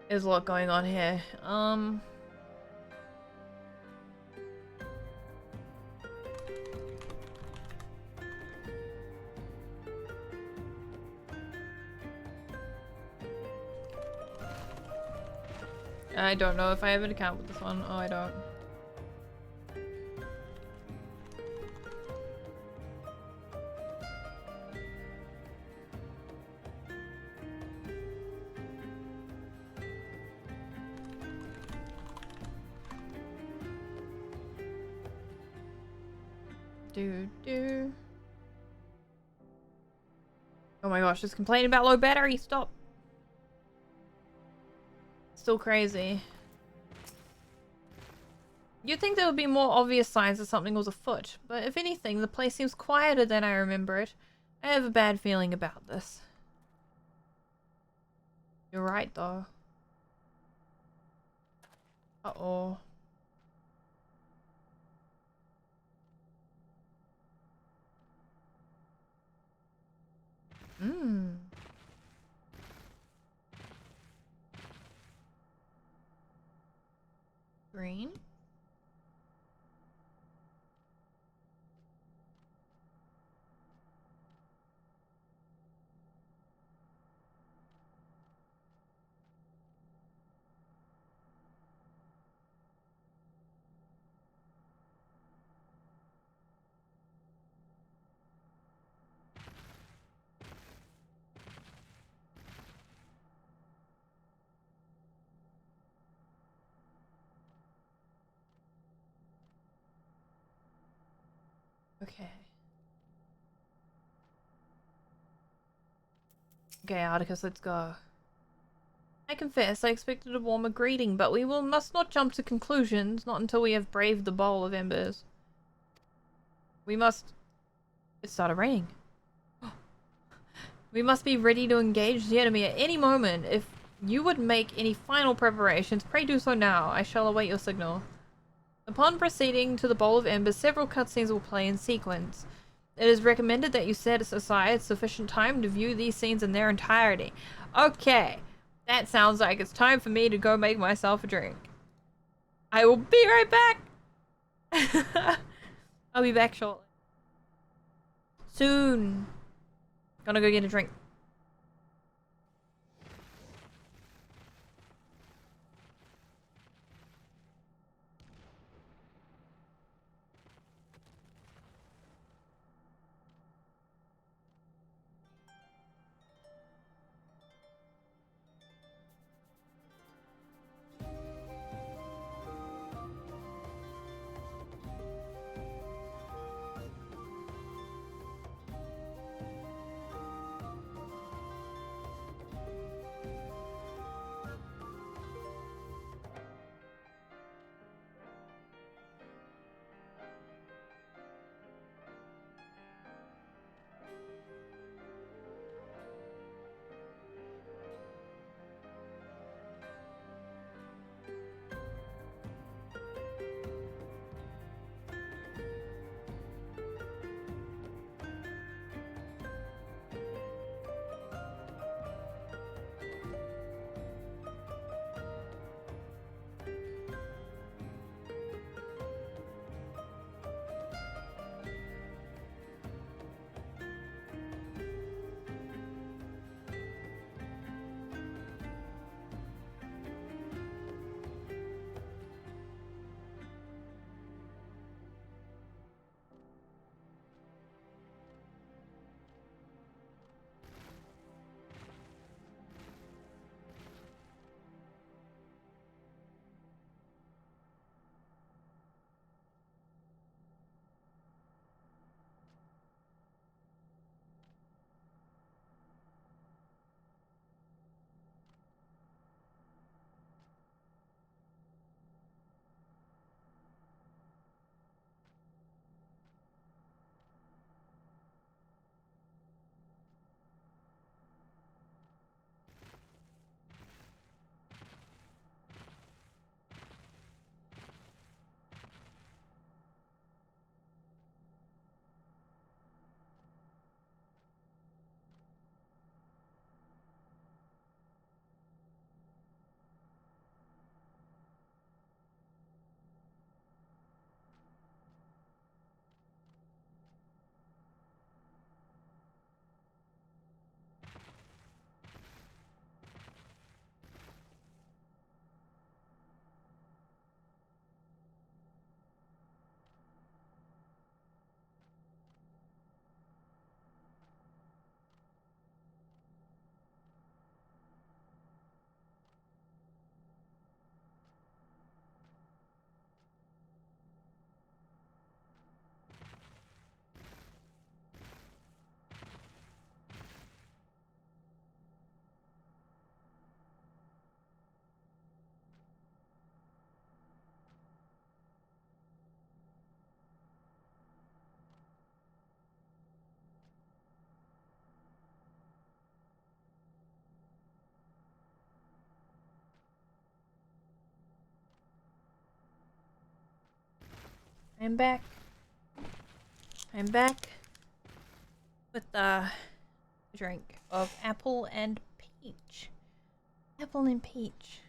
There's a lot going on here. I don't know if I have an account with this one. Oh, I don't. Oh my gosh, just complaining about low battery. Stop. Still crazy. You'd think there would be more obvious signs that something was afoot, but if anything, the place seems quieter than I remember it. I have a bad feeling about this. You're right, though. Uh-oh. Green. Okay. Okay, Articus, let's go. I confess, I expected a warmer greeting, but we must not jump to conclusions, not until we have braved the bowl of embers. We must... It started raining. We must be ready to engage the enemy at any moment. If you would make any final preparations, pray do so now. I shall await your signal. Upon proceeding to the Bowl of Embers, several cutscenes will play in sequence. It is recommended that you set aside sufficient time to view these scenes in their entirety. Okay, that sounds like it's time for me to go make myself a drink. I will be right back! I'll be back shortly. Soon. Gonna go get a drink. I'm back. I'm back with a drink of apple and peach. Apple and peach.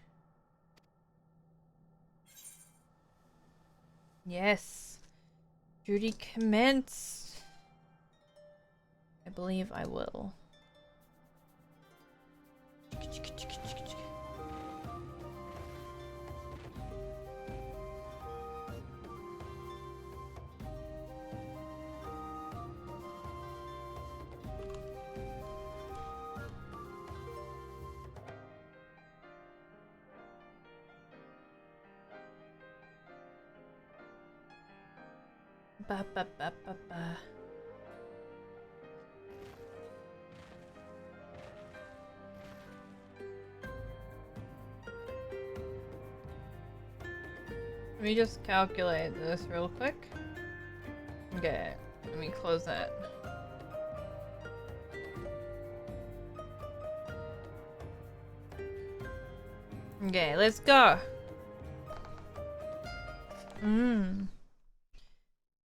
Yes. Duty commenced. I believe I will. Ba ba ba ba ba. Let me just calculate this real quick. Okay, let me close that. Okay, let's go.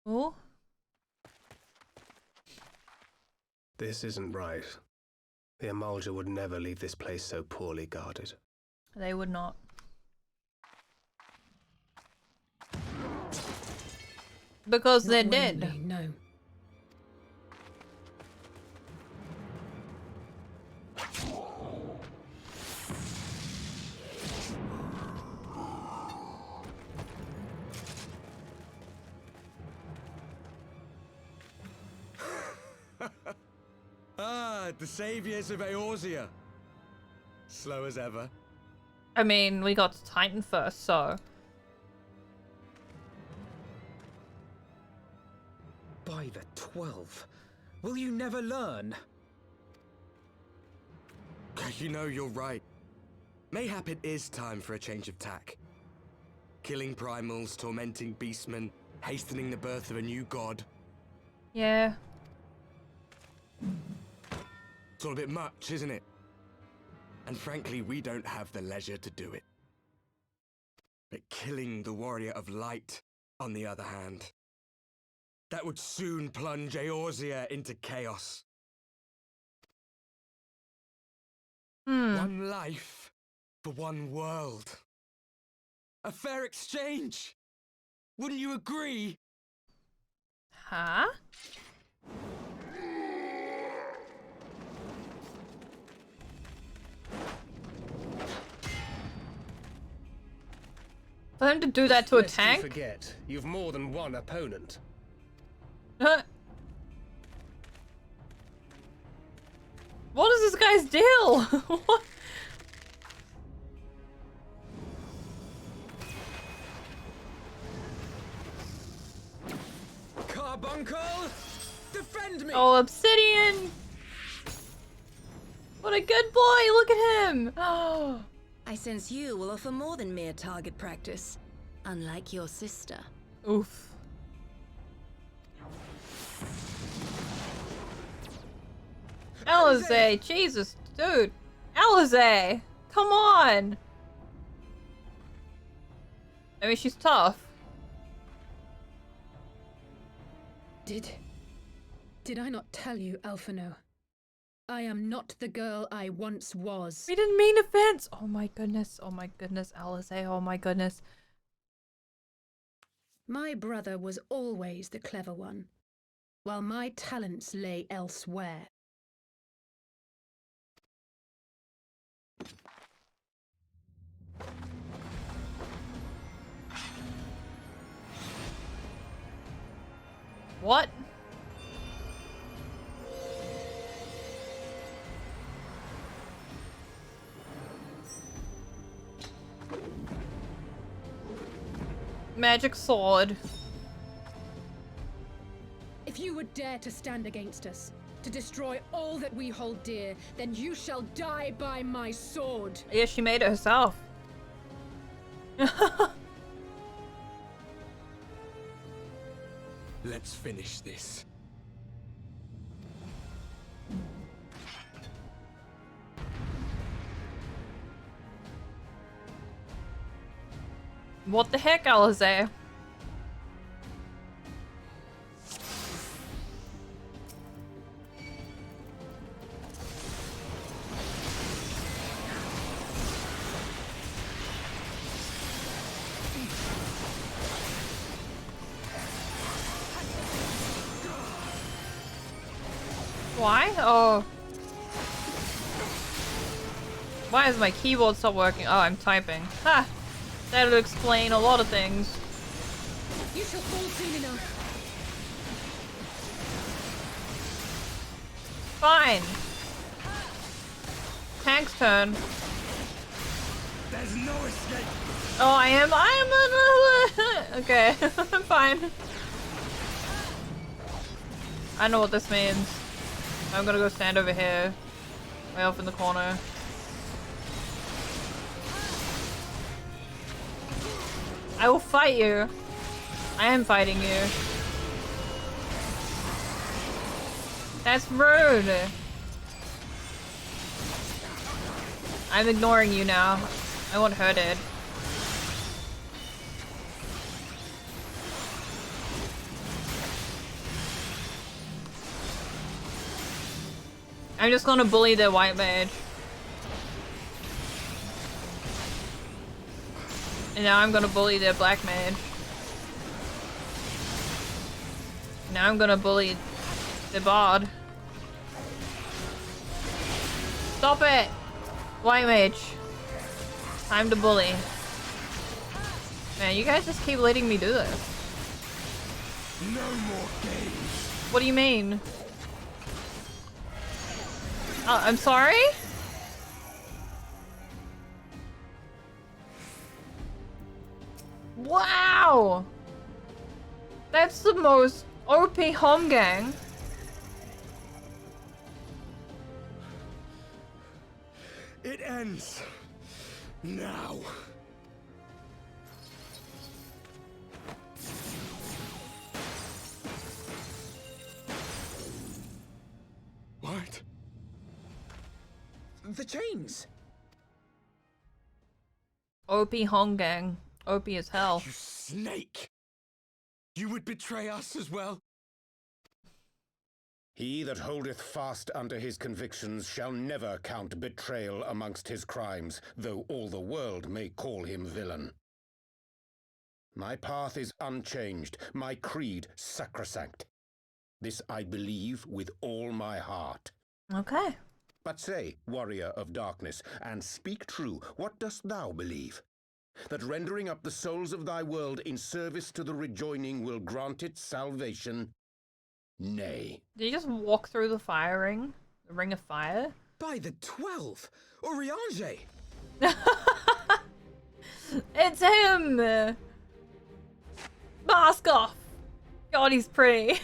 Oh. This isn't right. The Emulger would never leave this place so poorly guarded. They would not. Because they're dead. No. the saviors of Eorzea. Slow as ever. I mean, we got to Titan first, so... By the 12. Will you never learn? You know, you're right. Mayhap it is time for a change of tack. Killing primals, tormenting beastmen, hastening the birth of a new god. Yeah. It's all a bit much, isn't it? And frankly, we don't have the leisure to do it. But killing the warrior of light, on the other hand, that would soon plunge Eorzea into chaos. One life for one world. A fair exchange. Wouldn't you agree? Huh? For him to do that to a tank? Lest you forget, you've more than one opponent. What is this guy's deal? What? Carbuncle! Defend me! Oh, Obsidian! What a good boy! Look at him! Oh. I sense you will offer more than mere target practice, unlike your sister. Oof. Alize, Jesus, dude. Alize! Come on! I mean, she's tough. Did I not tell you, Alphino? I am not the girl I once was. We didn't mean offense! Oh my goodness, Alize, oh my goodness. My brother was always the clever one, while my talents lay elsewhere. What? Magic sword. If you would dare to stand against us, to destroy all that we hold dear, then you shall die by my sword. Yeah, she made it herself. Let's finish this. What the heck, Alize? Why? Oh. Why is my keyboard stop working? Oh, I'm typing. Ha! That'll explain a lot of things. You shall fall soon enough. Fine. Tank's turn. There's no escape. Oh, I am okay, I'm fine. I know what this means. I'm gonna go stand over here. Way off in the corner. I will fight you. I am fighting you. That's rude. I'm ignoring you now. I want her dead. I'm just gonna bully the white mage. And now I'm gonna bully the black mage. Now I'm gonna bully the bard. Stop it! White mage. Time to bully. Man, you guys just keep letting me do this. No more games. What do you mean? I'm sorry? Wow! That's the most OP home gang. It ends now. What? The chains. OP home gang. OP as hell. You snake! You would betray us as well? He that holdeth fast unto his convictions shall never count betrayal amongst his crimes, though all the world may call him villain. My path is unchanged, my creed sacrosanct. This I believe with all my heart. Okay. But say, warrior of darkness, and speak true, what dost thou believe? That rendering up the souls of thy world in service to the rejoining will grant it salvation? Nay. Did you just walk through the fire ring? The ring of fire? By the 12! Oriange! It's him! Mask off! God, he's pretty.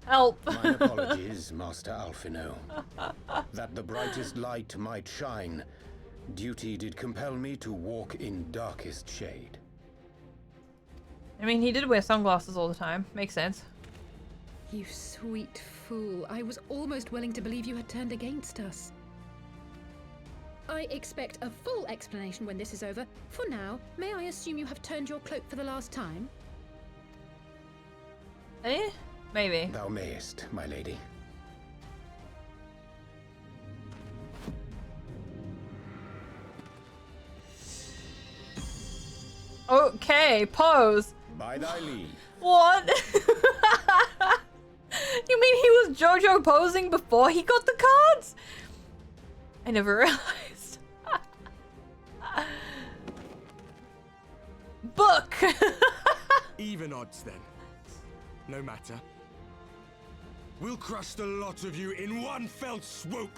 Help. Mine apologies, Master Alphino. That the brightest light might shine, duty did compel me to walk in darkest shade. I mean, he did wear sunglasses all the time. Makes sense. You sweet fool. I was almost willing to believe you had turned against us. I expect a full explanation when this is over. For now, may I assume you have turned your cloak for the last time? Eh? Maybe. Thou mayest, my lady. Okay, pose. By thy leave. What? You mean he was JoJo posing before he got the cards? I never realized. Book! Even odds then. No matter. We'll crush the lot of you in one fell swoop!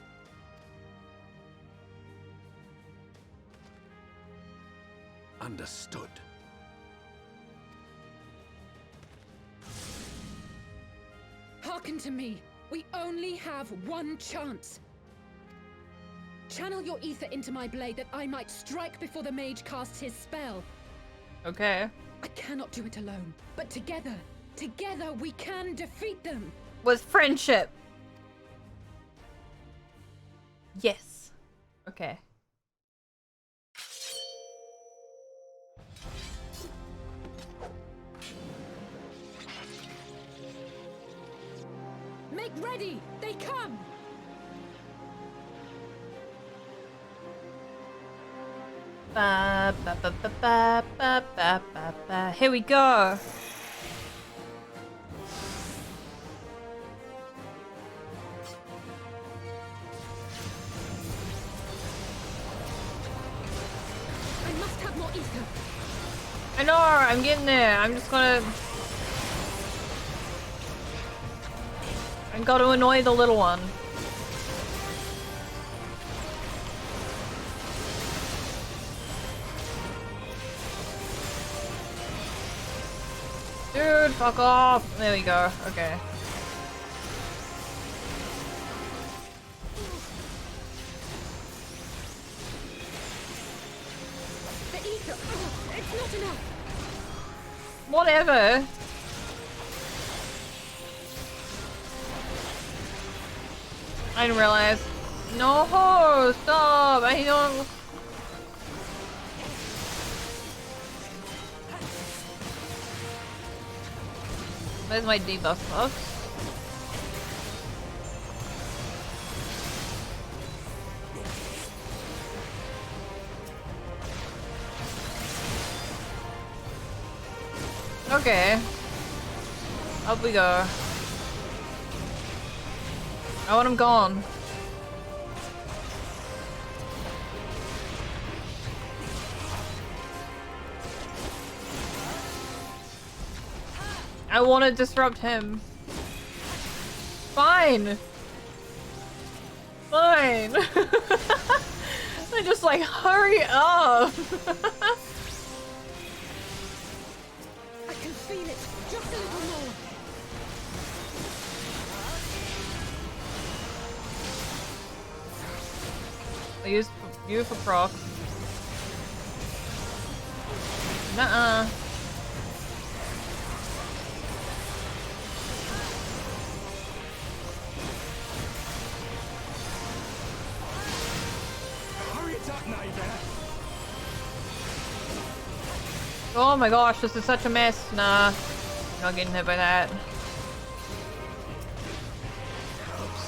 Understood. Hearken to me. We only have one chance. Channel your ether into my blade that I might strike before the mage casts his spell. Okay. I cannot do it alone, but together we can defeat them. With friendship. Yes. Okay. Make ready! They come! Ba, ba, ba, ba, ba, ba, ba, ba, ba. Here we go. I must have more ether. I know, I'm getting there. I'm just gonna... I've got to annoy the little one. Dude, fuck off. There we go. Okay. The ether! Oh, it's not enough! Whatever. I didn't realize. No, stop! I don't... Where's my debuff buff? Okay. Up we go. I want him gone. I want to disrupt him. Fine. fine. I just like, hurry up. I can feel it. Just a little more. I used you for proc. Nuh-uh. Hurry it up, neighbor. Oh my gosh, this is such a mess. Nah. Not getting hit by that.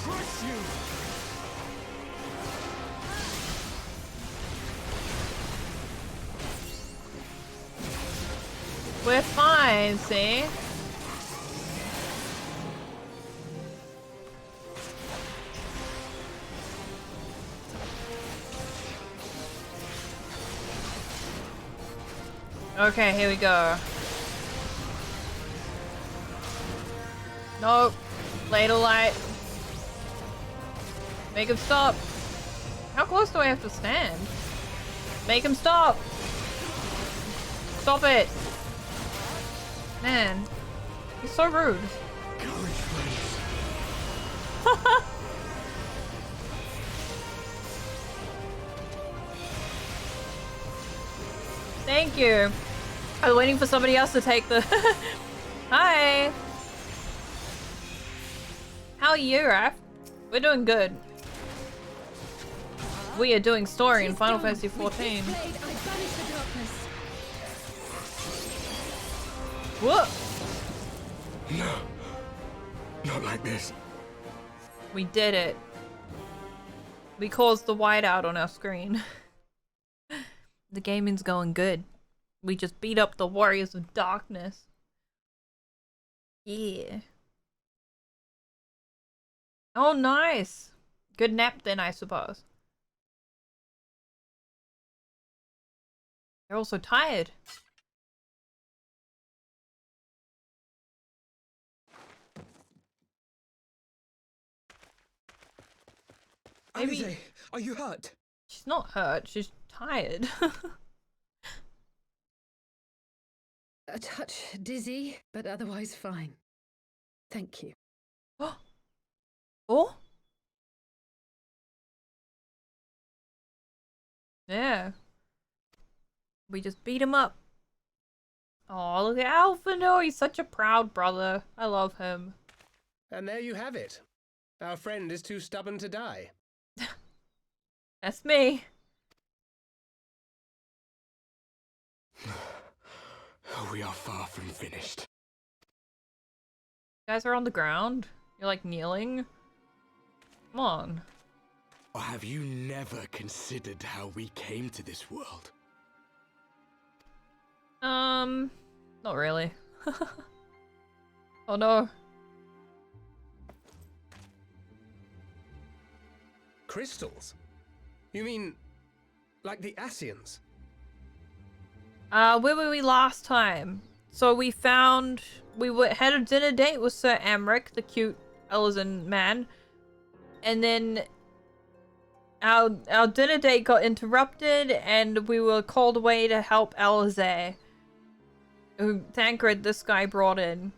Crush you. We're fine, see? Okay, here we go. Nope. Ladle light. Make him stop. How close do I have to stand? Make him stop. Stop it. Man. He's so rude. Courage, friends. Thank you. I was waiting for somebody else to take the... Hi. How are you, Raph? We're doing good. We are doing story in Final Fantasy XIV. Whoop! No. Not like this. We did it. We caused the whiteout on our screen. The gaming's going good. We just beat up the Warriors of Darkness. Yeah. Oh, nice. Good nap then, I suppose. They're also tired. Maybe... Alize, are you hurt? She's not hurt, she's tired. A touch dizzy, but otherwise fine. Thank you. Oh? Yeah. We just beat him up. Oh, look at Alphino. He's such a proud brother. I love him. And there you have it. Our friend is too stubborn to die. That's me. We are far from finished. You guys are on the ground. You're like kneeling. Come on. Or have you never considered how we came to this world? Not really. Oh no. Crystals? You mean, like the Ascians? Where were we last time? So we found... had a dinner date with Sir Amric, the cute Elysian man. And then... Our dinner date got interrupted, and we were called away to help Alize, who Tancred, this guy, brought in.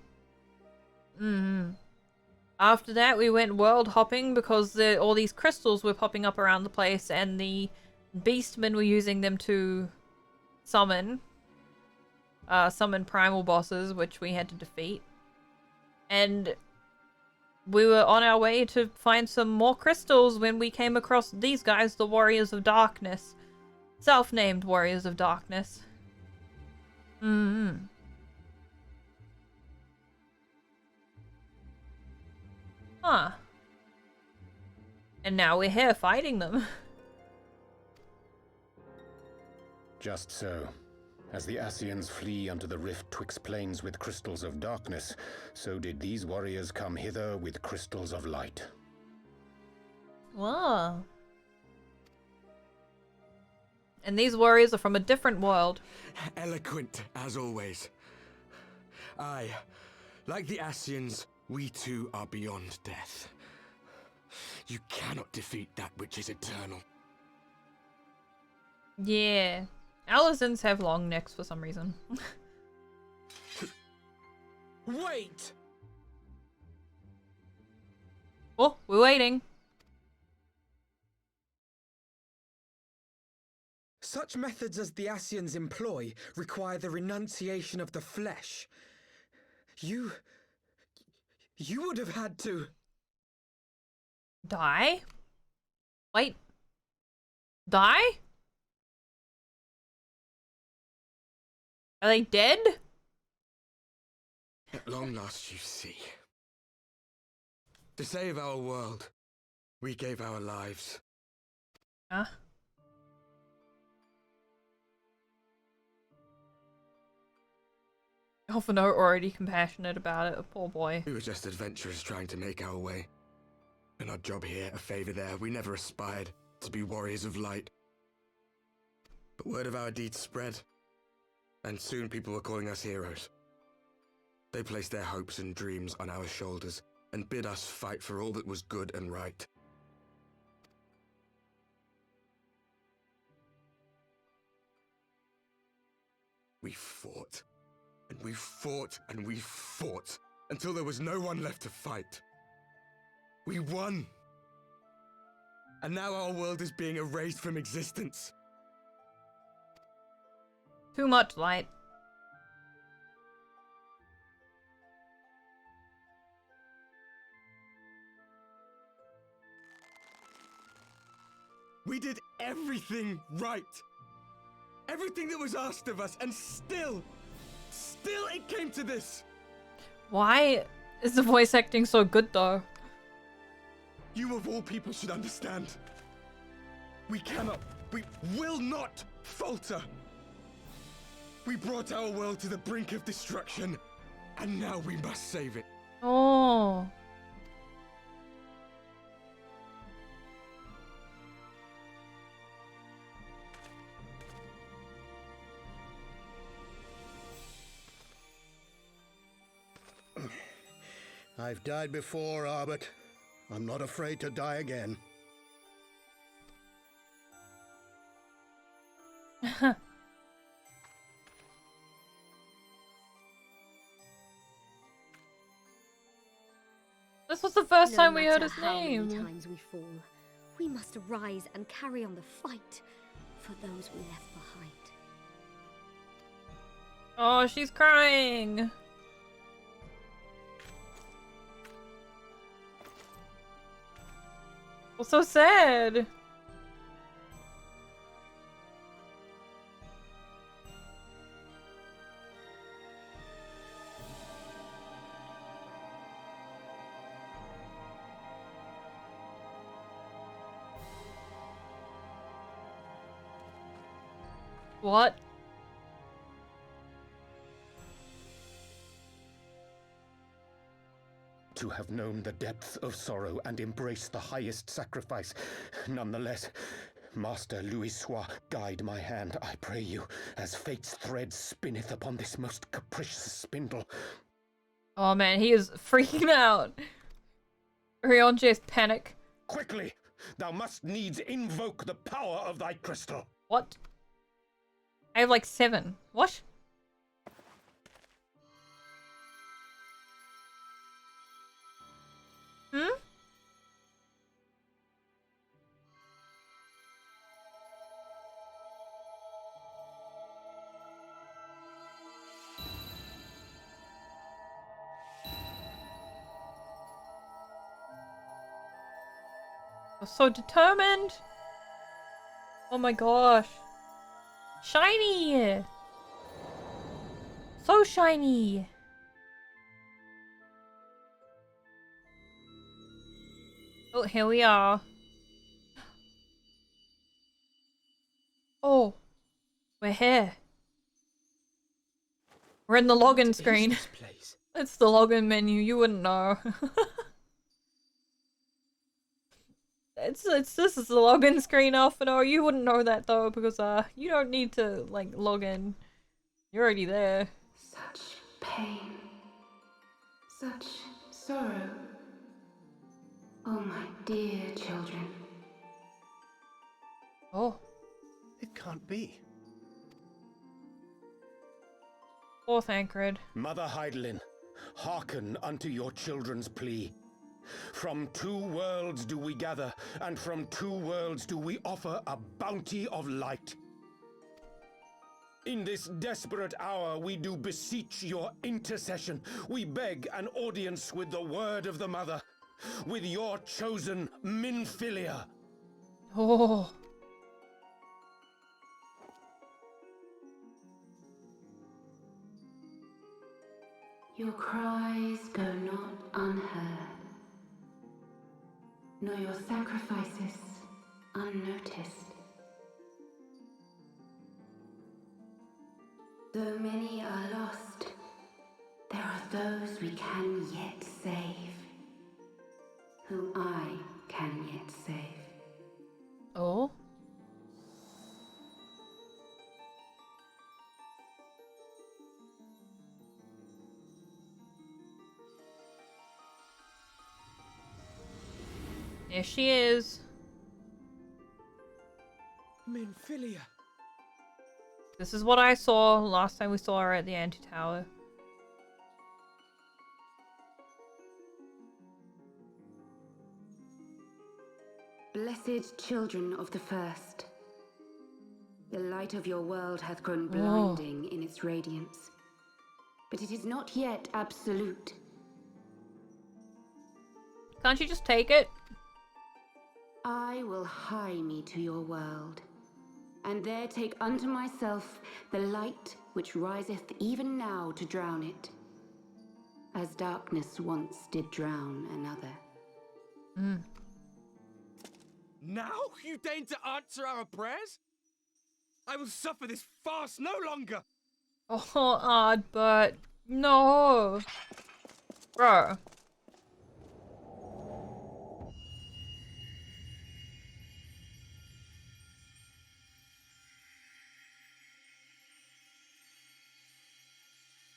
After that, we went world hopping because all these crystals were popping up around the place, and the beastmen were using them to summon primal bosses, which we had to defeat. And we were on our way to find some more crystals when we came across these guys, the Warriors of Darkness. Self-named Warriors of Darkness. Huh. And now we're here fighting them. Just so. As the Ascians flee unto the rift twixt plains with crystals of darkness, so did these warriors come hither with crystals of light. Whoa. And these warriors are from a different world. Eloquent, as always. Aye, like the Ascians, we too are beyond death. You cannot defeat that which is eternal. Yeah. Alizans have long necks for some reason. Wait! Oh, we're waiting. Such methods as the Asians employ require the renunciation of the flesh. You would have had to... Die? Wait. Die? Are they dead? At long last you see. To save our world, we gave our lives. Huh? Often are already compassionate about it, a poor boy. We were just adventurers trying to make our way. An odd job here, a favor there. We never aspired to be warriors of light. But word of our deeds spread, and soon people were calling us heroes. They placed their hopes and dreams on our shoulders, and bid us fight for all that was good and right. We fought, and we fought, and we fought, until there was no one left to fight. We won! And now our world is being erased from existence. Too much light. We did everything right. Everything that was asked of us, and still it came to this. Why is the voice acting so good though? You of all people should understand. We will not falter. We brought our world to the brink of destruction, and now we must save it. Oh. I've died before, Arbit. I'm not afraid to die again. This was the first No time we heard matter his how many name. times we fall, we must rise and carry on the fight for those we left behind. Oh, she's crying. Oh, so sad. What? To have known the depth of sorrow and embraced the highest sacrifice. Nonetheless, Master Louis Sois, guide my hand, I pray you, as fate's thread spinneth upon this most capricious spindle. Oh man, he is freaking out. Rionje's panic. Quickly! Thou must needs invoke the power of thy crystal. What? I have like 7. What? Hmm? You're so determined. Oh my gosh. Shiny! So shiny! Oh, here we are. Oh, we're here. We're in the login screen. It's the login menu, you wouldn't know. This is the login screen, Alphino. You wouldn't know that though, because you don't need to like log in. You're already there. Such pain. Such sorrow. Oh, my dear children. Oh. It can't be. Poor Thancred. Mother Heidelin, hearken unto your children's plea. From 2 worlds do we gather, and from 2 worlds do we offer a bounty of light. In this desperate hour we do beseech your intercession. We beg an audience with the word of the mother, with your chosen Minfilia. Oh. Your cries go not unheard, nor your sacrifices unnoticed. Though many are lost, there are those we can yet save, whom I can yet save. Oh? There she is. Minfilia. This is what I saw last time we saw her at the anti-tower. Blessed children of the first, the light of your world hath grown blinding in its radiance, but it is not yet absolute. Can't you just take it? I will hie me to your world, and there take unto myself the light which riseth even now to drown it, as darkness once did drown another. Now you deign to answer our prayers? I will suffer this farce no longer! Oh, odd, but no. Bro.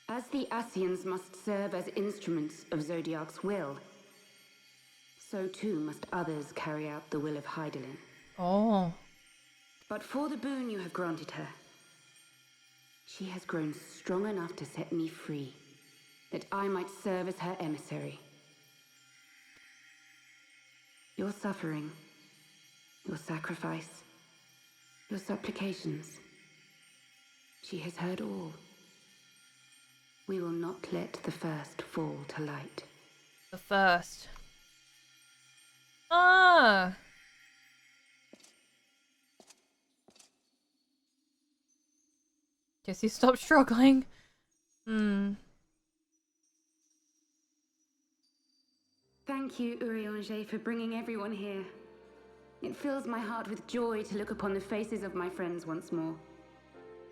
As the Ascians must serve as instruments of Zodiark's will, so too must others carry out the will of Heidelin. Oh. But for the boon you have granted her, she has grown strong enough to set me free, that I might serve as her emissary. Your suffering, your sacrifice, your supplications, she has heard all. We will not let the first fall to light. The first. Ah! Guess he stopped struggling. Thank you, Urianger, for bringing everyone here. It fills my heart with joy to look upon the faces of my friends once more.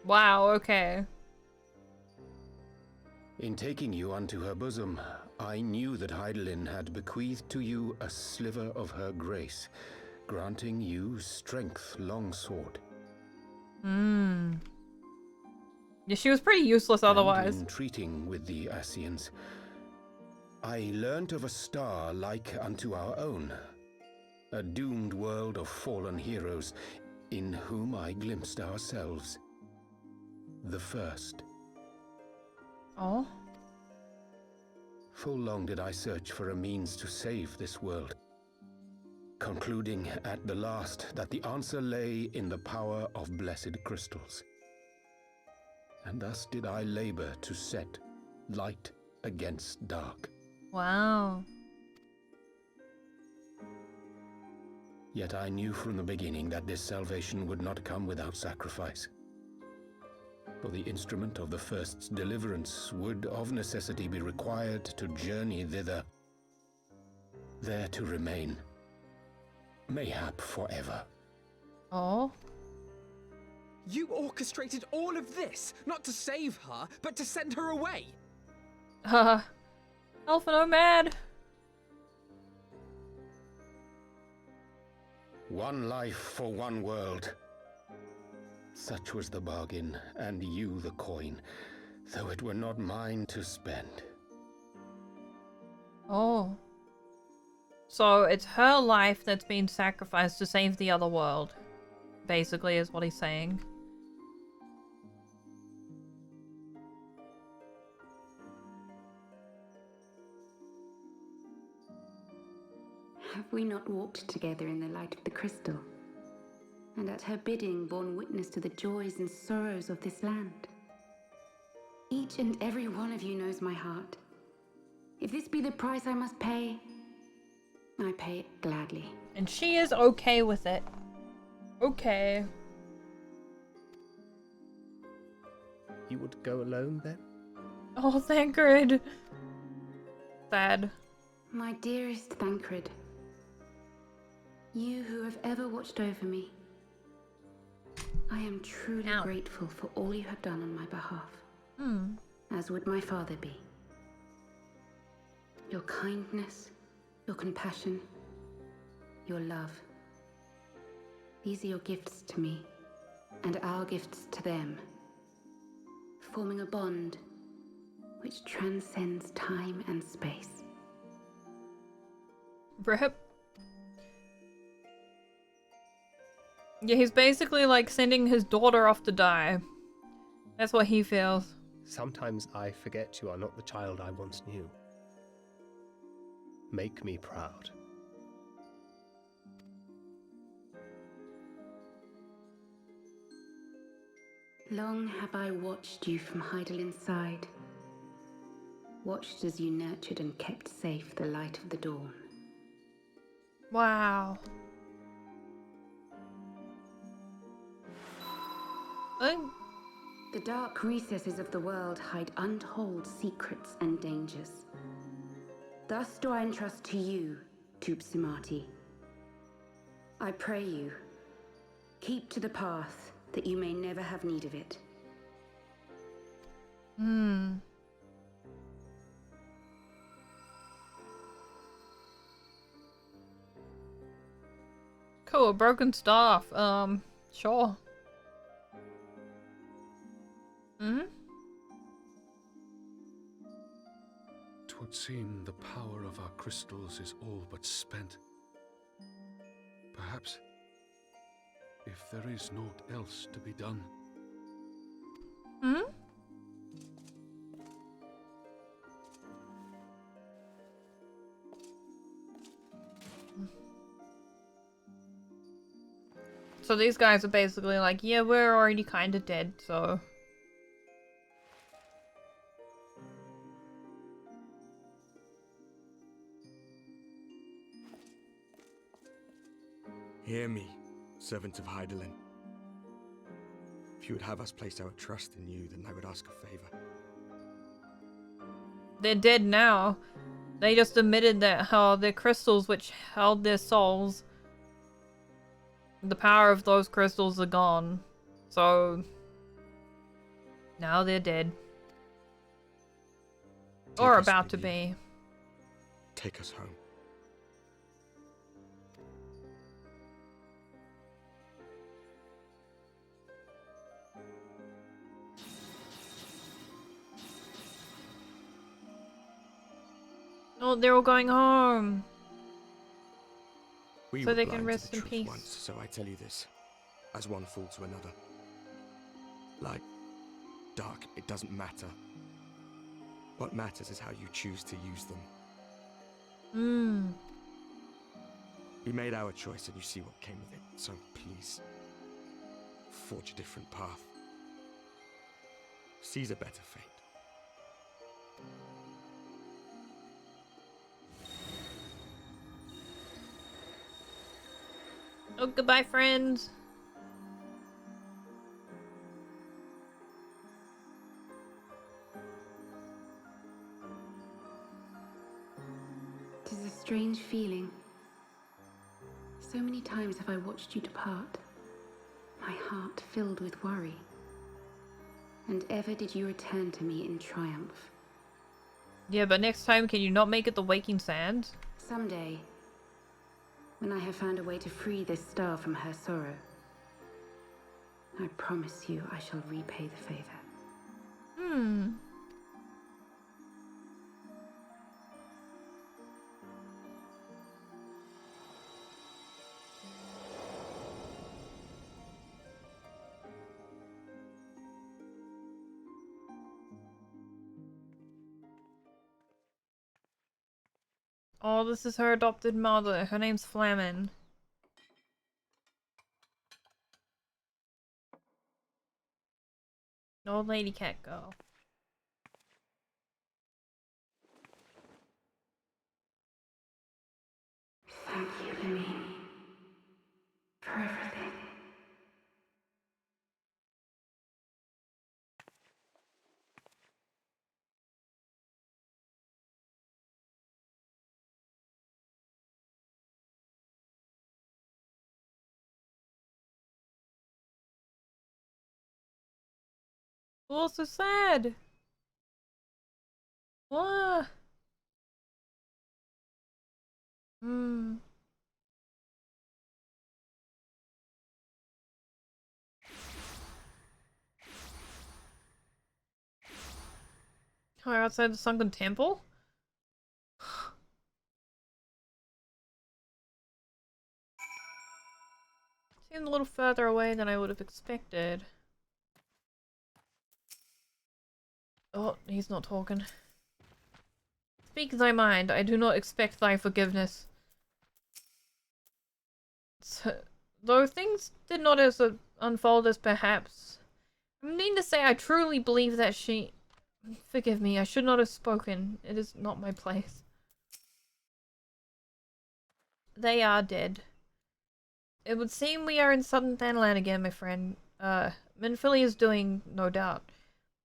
Wow, okay. In taking you unto her bosom, I knew that Heidelin had bequeathed to you a sliver of her grace, granting you strength longsword. Yeah, she was pretty useless otherwise. And in treating with the Ascians, I learnt of a star like unto our own, a doomed world of fallen heroes, in whom I glimpsed ourselves. The first. Oh? Full long did I search for a means to save this world, concluding at the last that the answer lay in the power of blessed crystals. And thus did I labor to set light against dark. Wow. Yet I knew from the beginning that this salvation would not come without sacrifice. For the instrument of the first's deliverance would of necessity be required to journey thither, there to remain, mayhap forever. Oh? You orchestrated all of this, not to save her, but to send her away! Elf-nomad! One life for one world. Such was the bargain, and you the coin, though it were not mine to spend. Oh. So it's her life that's been sacrificed to save the other world. Basically, is what he's saying. Have we not walked together in the light of the crystal? And at her bidding borne witness to the joys and sorrows of this land? Each and every one of you knows my heart. If this be the price I must pay, I pay it gladly. And she is okay with it. Okay. You would go alone then? Oh, Thancred. Sad. My dearest Thancred, you who have ever watched over me, I am truly grateful for all you have done on my behalf. As would my father be. Your kindness, your compassion, your love. These are your gifts to me, and our gifts to them, forming a bond which transcends time and space. Rip. Yeah, he's basically like sending his daughter off to die. That's what he feels. Sometimes I forget you are not the child I once knew. Make me proud. Long have I watched you from Heidelin side, watched as you nurtured and kept safe the light of the dawn. Wow. The dark recesses of the world hide untold secrets and dangers. Thus do I entrust to you, Tupsimati. I pray you, keep to the path that you may never have need of it. Cool, broken staff. Sure. Twould seem the power of our crystals is all but spent. Perhaps, if there is naught else to be done. So these guys are basically like, yeah, we're already kind of dead, so... Hear me, servant of Heidelin. If you would have us place our trust in you, then I would ask a favor. They're dead now. They just admitted that the crystals which held their souls, the power of those crystals are gone. So now they're dead. Or about to be. Take us home. Oh, they're all going home. We So were they can blind to rest the in truth peace. once, so I tell you this, as one fool to another. Light, dark, it doesn't matter. What matters is how you choose to use them. We made our choice and you see what came of it, so please, forge a different path. Seize a better fate. Oh, goodbye, friends. It is a strange feeling. So many times have I watched you depart, my heart filled with worry. And ever did you return to me in triumph. Yeah, but next time, can you not make it the Waking Sands? Someday, when I have found a way to free this star from her sorrow, I promise you I shall repay the favor. Oh, this is her adopted mother. Her name's Flamin. Old lady cat girl. Thank you, Lemmy, for everything. Oh, so sad. What? Hmm. Oh, outside the sunken temple? Seemed a little further away than I would have expected. Oh, he's not talking. Speak thy mind. I do not expect thy forgiveness. So, though things did not as unfold as perhaps. I mean to say I truly believe that she... Forgive me, I should not have spoken. It is not my place. They are dead. It would seem we are in southern Thanalan again, my friend. Minfili is doing, no doubt.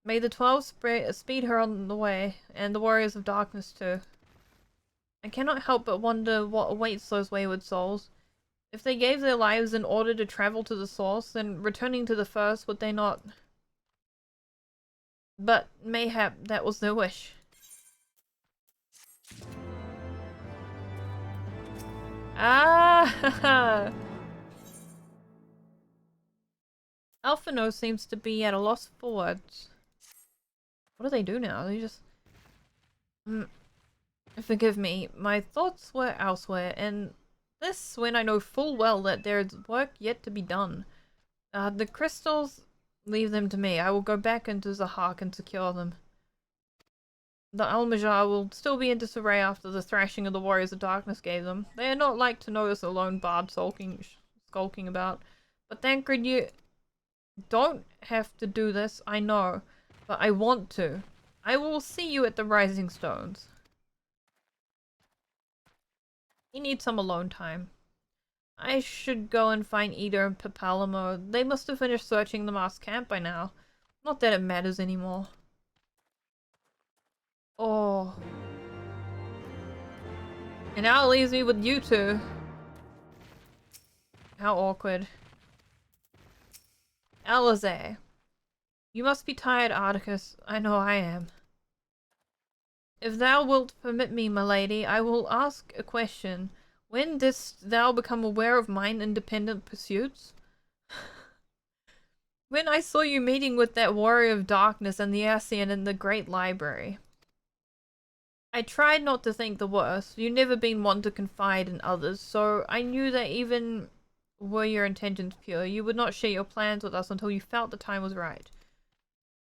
May the 12 speed her on the way, and the Warriors of Darkness too. I cannot help but wonder what awaits those wayward souls. If they gave their lives in order to travel to the source, then returning to the first, would they not? But mayhap that was their wish. Ah! Alphino seems to be at a loss for words. What do they do now? They just... Forgive me, my thoughts were elsewhere, and this when I know full well that there is work yet to be done. The crystals, leave them to me. I will go back into Zahak and secure them. The Almajar will still be in disarray after the thrashing of the Warriors of Darkness gave them. They are not like to notice a lone bard skulking about. But Thancred, you don't have to do this, I know. But I want to. I will see you at the Rising Stones. He needs some alone time. I should go and find Ida and Papalamo. They must have finished searching the masked camp by now. Not that it matters anymore. Oh. And now it leaves me with you two. How awkward. Alizae. You must be tired, Articus. I know I am. If thou wilt permit me, my lady, I will ask a question. When didst thou become aware of mine independent pursuits? When I saw you meeting with that warrior of darkness and the Ascian in the great library. I tried not to think the worst. You've never been one to confide in others, so I knew that even were your intentions pure, you would not share your plans with us until you felt the time was right.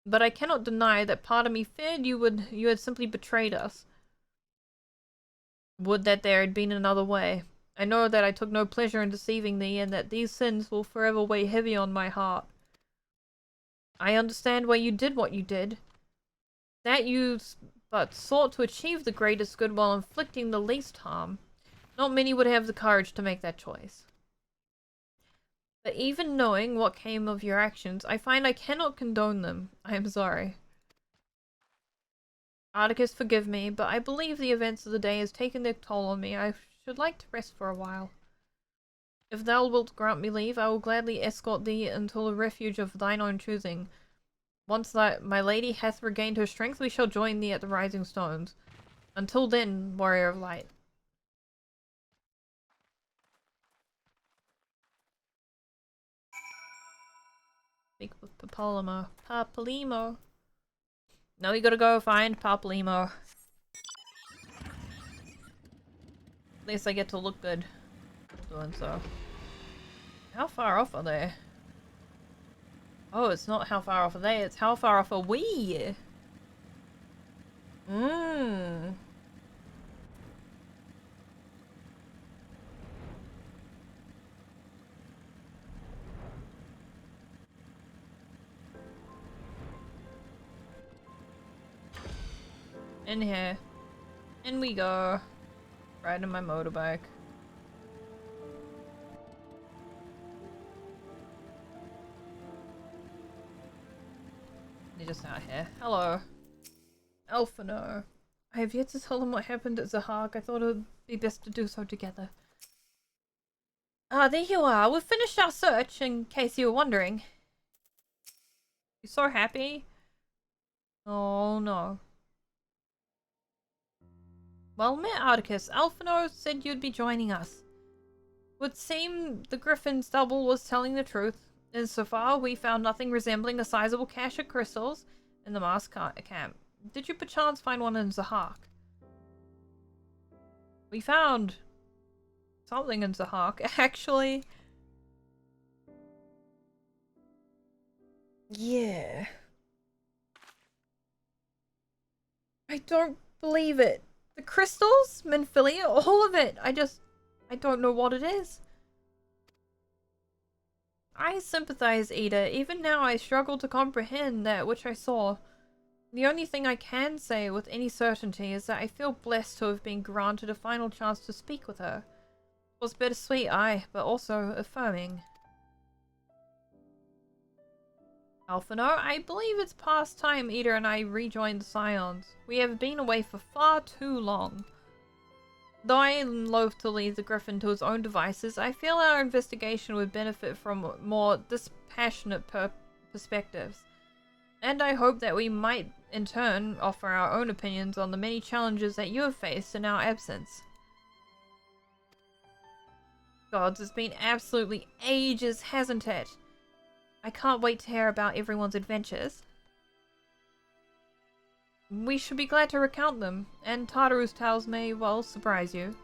But I cannot deny that part of me feared you had simply betrayed us. Would that there had been another way. I know that I took no pleasure in deceiving thee, and that these sins will forever weigh heavy on my heart. I understand why you did what you did. That you but sought to achieve the greatest good while inflicting the least harm. Not many would have the courage to make that choice. But even knowing what came of your actions, I find I cannot condone them. I am sorry. Articus, forgive me, but I believe the events of the day has taken their toll on me. I should like to rest for a while. If thou wilt grant me leave, I will gladly escort thee until a refuge of thine own choosing. Once my lady hath regained her strength, we shall join thee at the Rising Stones. Until then, Warrior of Light. Speak with Papalimo. Papalimo. Now we gotta go find Papalimo. At least I get to look good doing so. How far off are they? Oh, it's not how far off are they, it's how far off are we? In here. In we go. Riding my motorbike. They're just out here. Hello. Alphino. I have yet to tell them what happened at Zahag. I thought it would be best to do so together. Ah, there you are. We've finished our search, in case you were wondering. You're so happy? Oh, no. Well met, Articus. Alphino said you'd be joining us. Would seem the Griffin's double was telling the truth. Insofar, we found nothing resembling a sizable cache of crystals in the Mars camp. Did you perchance find one in Zahak? We found something in Zahak, actually. Yeah. I don't believe it. The crystals, Minfilia, all of it. I don't know what it is. I sympathize, Ada. Even now I struggle to comprehend that which I saw. The only thing I can say with any certainty is that I feel blessed to have been granted a final chance to speak with her. It was bittersweet, aye, but also affirming. Alphino, I believe it's past time Ida and I rejoined the Scions. We have been away for far too long. Though I am loath to leave the Griffin to his own devices, I feel our investigation would benefit from more dispassionate perspectives. And I hope that we might, in turn, offer our own opinions on the many challenges that you have faced in our absence. Gods, it's been absolutely ages, hasn't it? I can't wait to hear about everyone's adventures. We should be glad to recount them, and Tartaru's tales may well surprise you.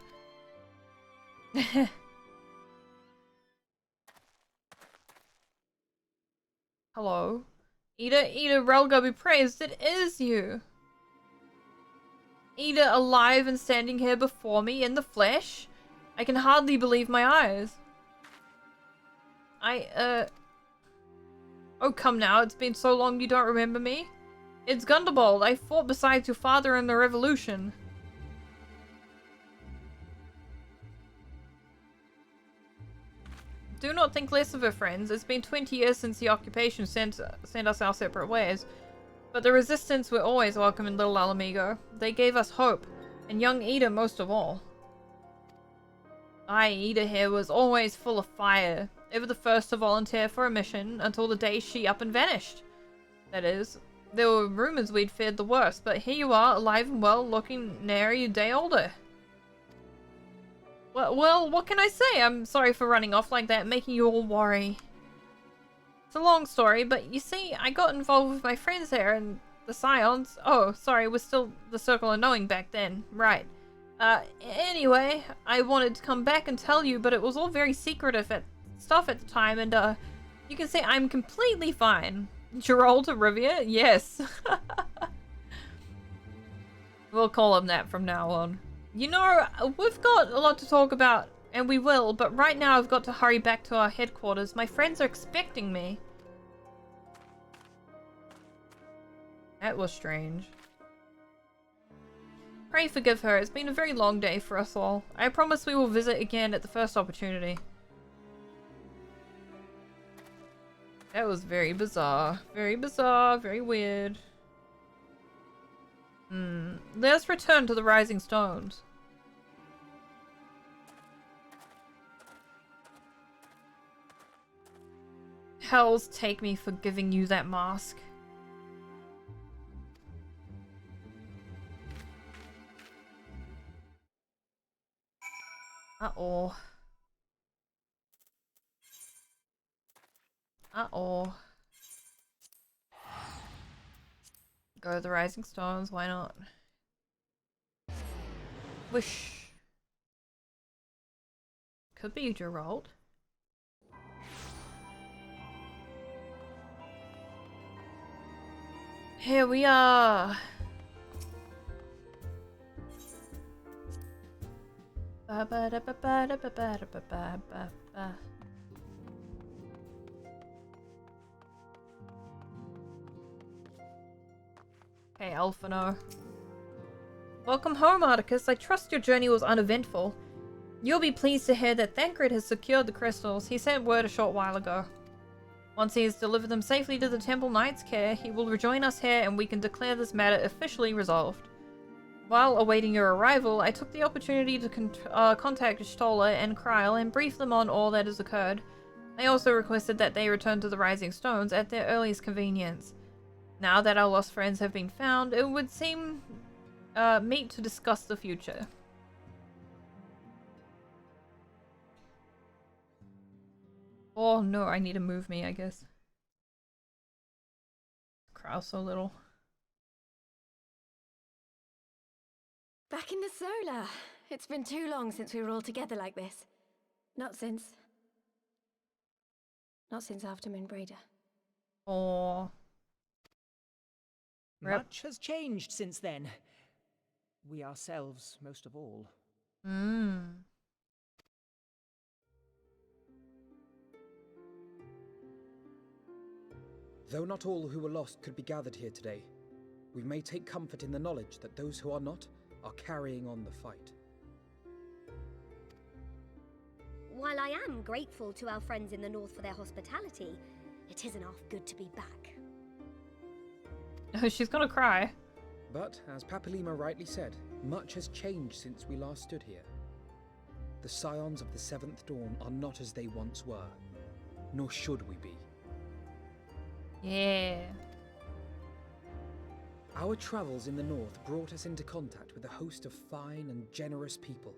Hello? Ida, Relga be praised, it is you! Ida alive and standing here before me in the flesh? I can hardly believe my eyes. Oh, come now, it's been so long you don't remember me? It's Gundobald. I fought beside your father in the revolution. Do not think less of her, friends. It's been 20 years since the occupation sent us our separate ways. But the resistance were always welcome in Little Alamigo. They gave us hope, and young Ida most of all. Ida here was always full of fire, ever the first to volunteer for a mission until the day she up and vanished. That is, there were rumors we'd feared the worst, but here you are, alive and well, looking nary a day older. Well, what can I say? I'm sorry for running off like that, making you all worry. It's a long story, but you see, I got involved with my friends there and the Scions. Oh, sorry, it was still the Circle of Knowing back then. Right. Anyway, I wanted to come back and tell you, but it was all very secretive stuff at the time, and, you can say I'm completely fine. Gerald to Rivia? Yes. We'll call him that from now on. You know, we've got a lot to talk about, and we will, but right now I've got to hurry back to our headquarters. My friends are expecting me. That was strange. Pray forgive her. It's been a very long day for us all. I promise we will visit again at the first opportunity. That was very bizarre. Very bizarre. Very weird. Let's return to the Rising Stones. Hells take me for giving you that mask. Uh-oh. Uh-oh. Go to the Rising Stones, why not? Wish. Could be Gerald. Here we are. Okay, Alphino. Welcome home, Articus. I trust your journey was uneventful. You'll be pleased to hear that Thancred has secured the crystals. He sent word a short while ago. Once he has delivered them safely to the Temple Knight's care, he will rejoin us here and we can declare this matter officially resolved. While awaiting your arrival, I took the opportunity to contact Stola and Kryle and brief them on all that has occurred. I also requested that they return to the Rising Stones at their earliest convenience. Now that our lost friends have been found, it would seem meet to discuss the future. Oh no, I need to move me, I guess. Kryle so little. Back in the solar. It's been too long since we were all together like this. Not since after Moonbreeder. Oh. Much has changed since then. We ourselves, most of all. Though not all who were lost could be gathered here today, we may take comfort in the knowledge that those who are not are carrying on the fight. While I am grateful to our friends in the north for their hospitality, it isn't half good to be back. She's gonna cry. But, as Papalima rightly said, much has changed since we last stood here. The Scions of the Seventh Dawn are not as they once were, nor should we be. Yeah. Our travels in the north brought us into contact with a host of fine and generous people,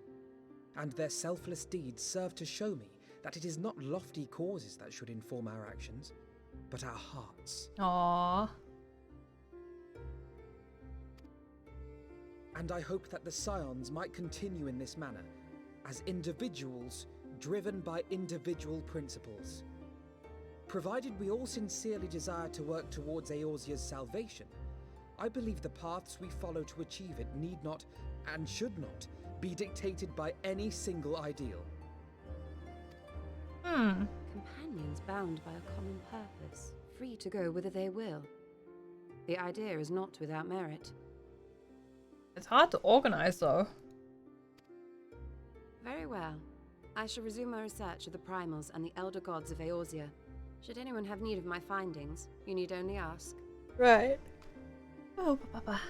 and their selfless deeds serve to show me that it is not lofty causes that should inform our actions, but our hearts. Aww. And I hope that the Scions might continue in this manner, as individuals driven by individual principles. Provided we all sincerely desire to work towards Eorzea's salvation, I believe the paths we follow to achieve it need not, and should not, be dictated by any single ideal. Companions bound by a common purpose, free to go whither they will. The idea is not without merit. It's hard to organize, though. Very well. I shall resume my research of the primals and the elder gods of Eorzea. Should anyone have need of my findings, you need only ask. Right. Oh, Papa.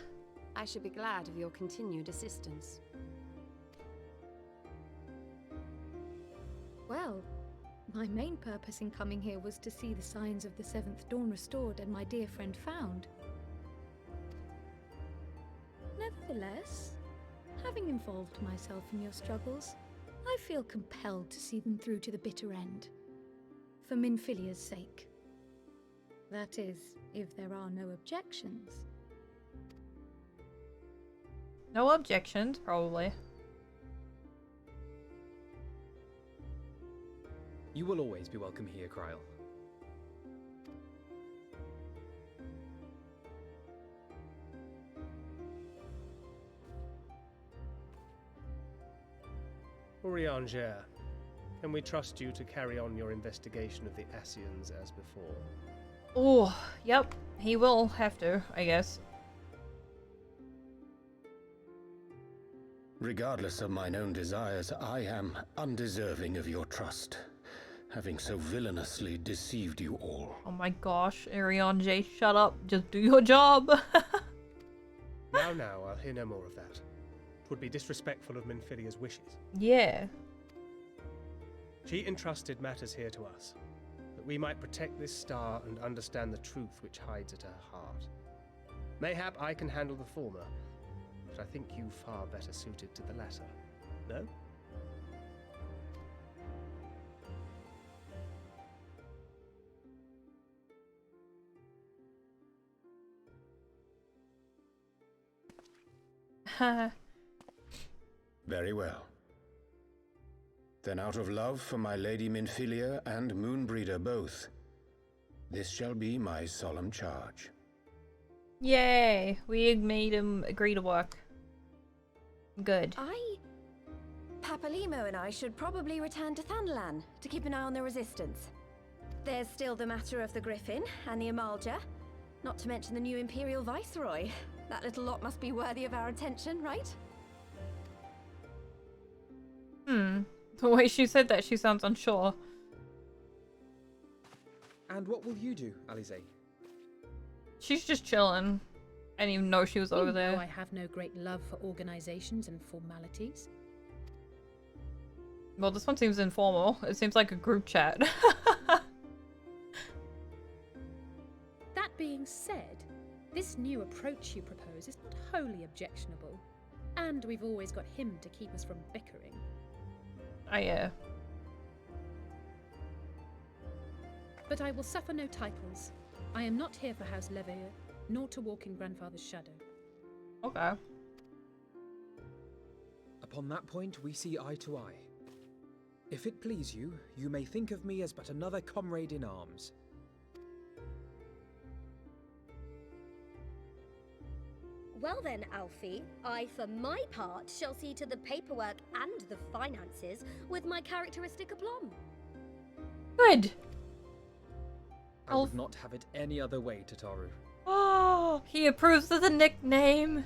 I should be glad of your continued assistance. Well, my main purpose in coming here was to see the signs of the Seventh Dawn restored and my dear friend found. Nevertheless, having involved myself in your struggles, I feel compelled to see them through to the bitter end. For Minfilia's sake. That is, if there are no objections. No objections, probably. You will always be welcome here, Kryle. Urianger, can we trust you to carry on your investigation of the Ascians as before? Oh, yep. He will have to, I guess. Regardless of mine own desires, I am undeserving of your trust, having so villainously deceived you all. Oh my gosh, Ariane J, shut up. Just do your job. Now, I'll hear no more of that. 'Twould be disrespectful of Minfilia's wishes. Yeah. She entrusted matters here to us, that we might protect this star and understand the truth which hides at her heart. Mayhap I can handle the former, but I think you far better suited to the latter. No? Very well. Then out of love for my Lady Minfilia and Moonbreeder both, this shall be my solemn charge. Yay! We made him agree to work. Good. Papalimo and I should probably return to Thanalan to keep an eye on the Resistance. There's still the matter of the Griffin and the Amalja, not to mention the new Imperial Viceroy. That little lot must be worthy of our attention, right? The way she said that, she sounds unsure. And what will you do, Alize? She's just chilling. I didn't even know she was over You there. know I have no great love for organizations and formalities. Well, this one seems informal. It seems like a group chat. That being said, this new approach you propose is not wholly objectionable. And we've always got him to keep us from bickering. Yeah. But I will suffer no titles. I am not here for House Leveilleur, nor to walk in Grandfather's shadow. Okay. Upon that point, we see eye to eye. If it please you, you may think of me as but another comrade in arms. Well then, Alfie, I for my part shall see to the paperwork and the finances with my characteristic aplomb. Good. I would not have it any other way, Tataru. Oh, he approves of the nickname.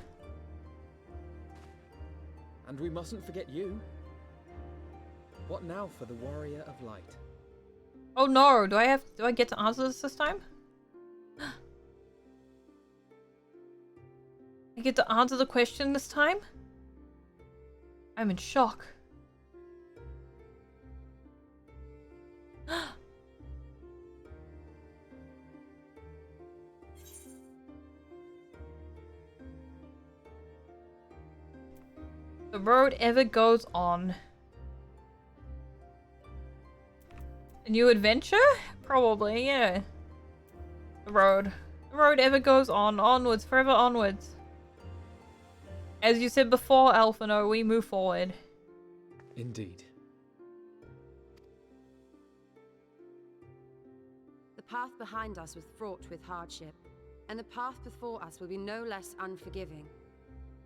And we mustn't forget you. What now for the Warrior of Light? Oh no, do I get to answer this time? I get to answer the question this time? I'm in shock. The road ever goes on. A new adventure? Probably, yeah. The road ever goes on, onwards, forever onwards. As you said before, Alphino, we move forward. Indeed. The path behind us was fraught with hardship, and the path before us will be no less unforgiving.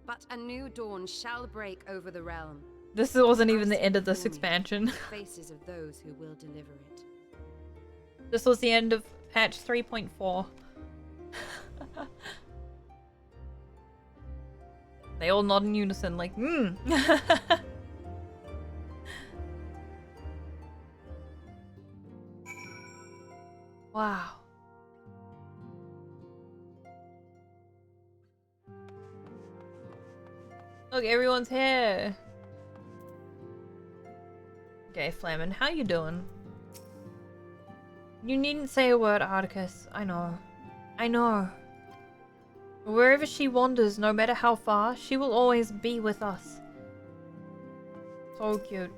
But a new dawn shall break over the realm. This wasn't even the end of this expansion. The faces of those who will deliver it. This was the end of patch 3.4. They all nod in unison, like, Wow. Look, everyone's here. Okay, Flamin, how you doing? You needn't say a word, Articus. I know. I know. Wherever she wanders, no matter how far, she will always be with us. So cute.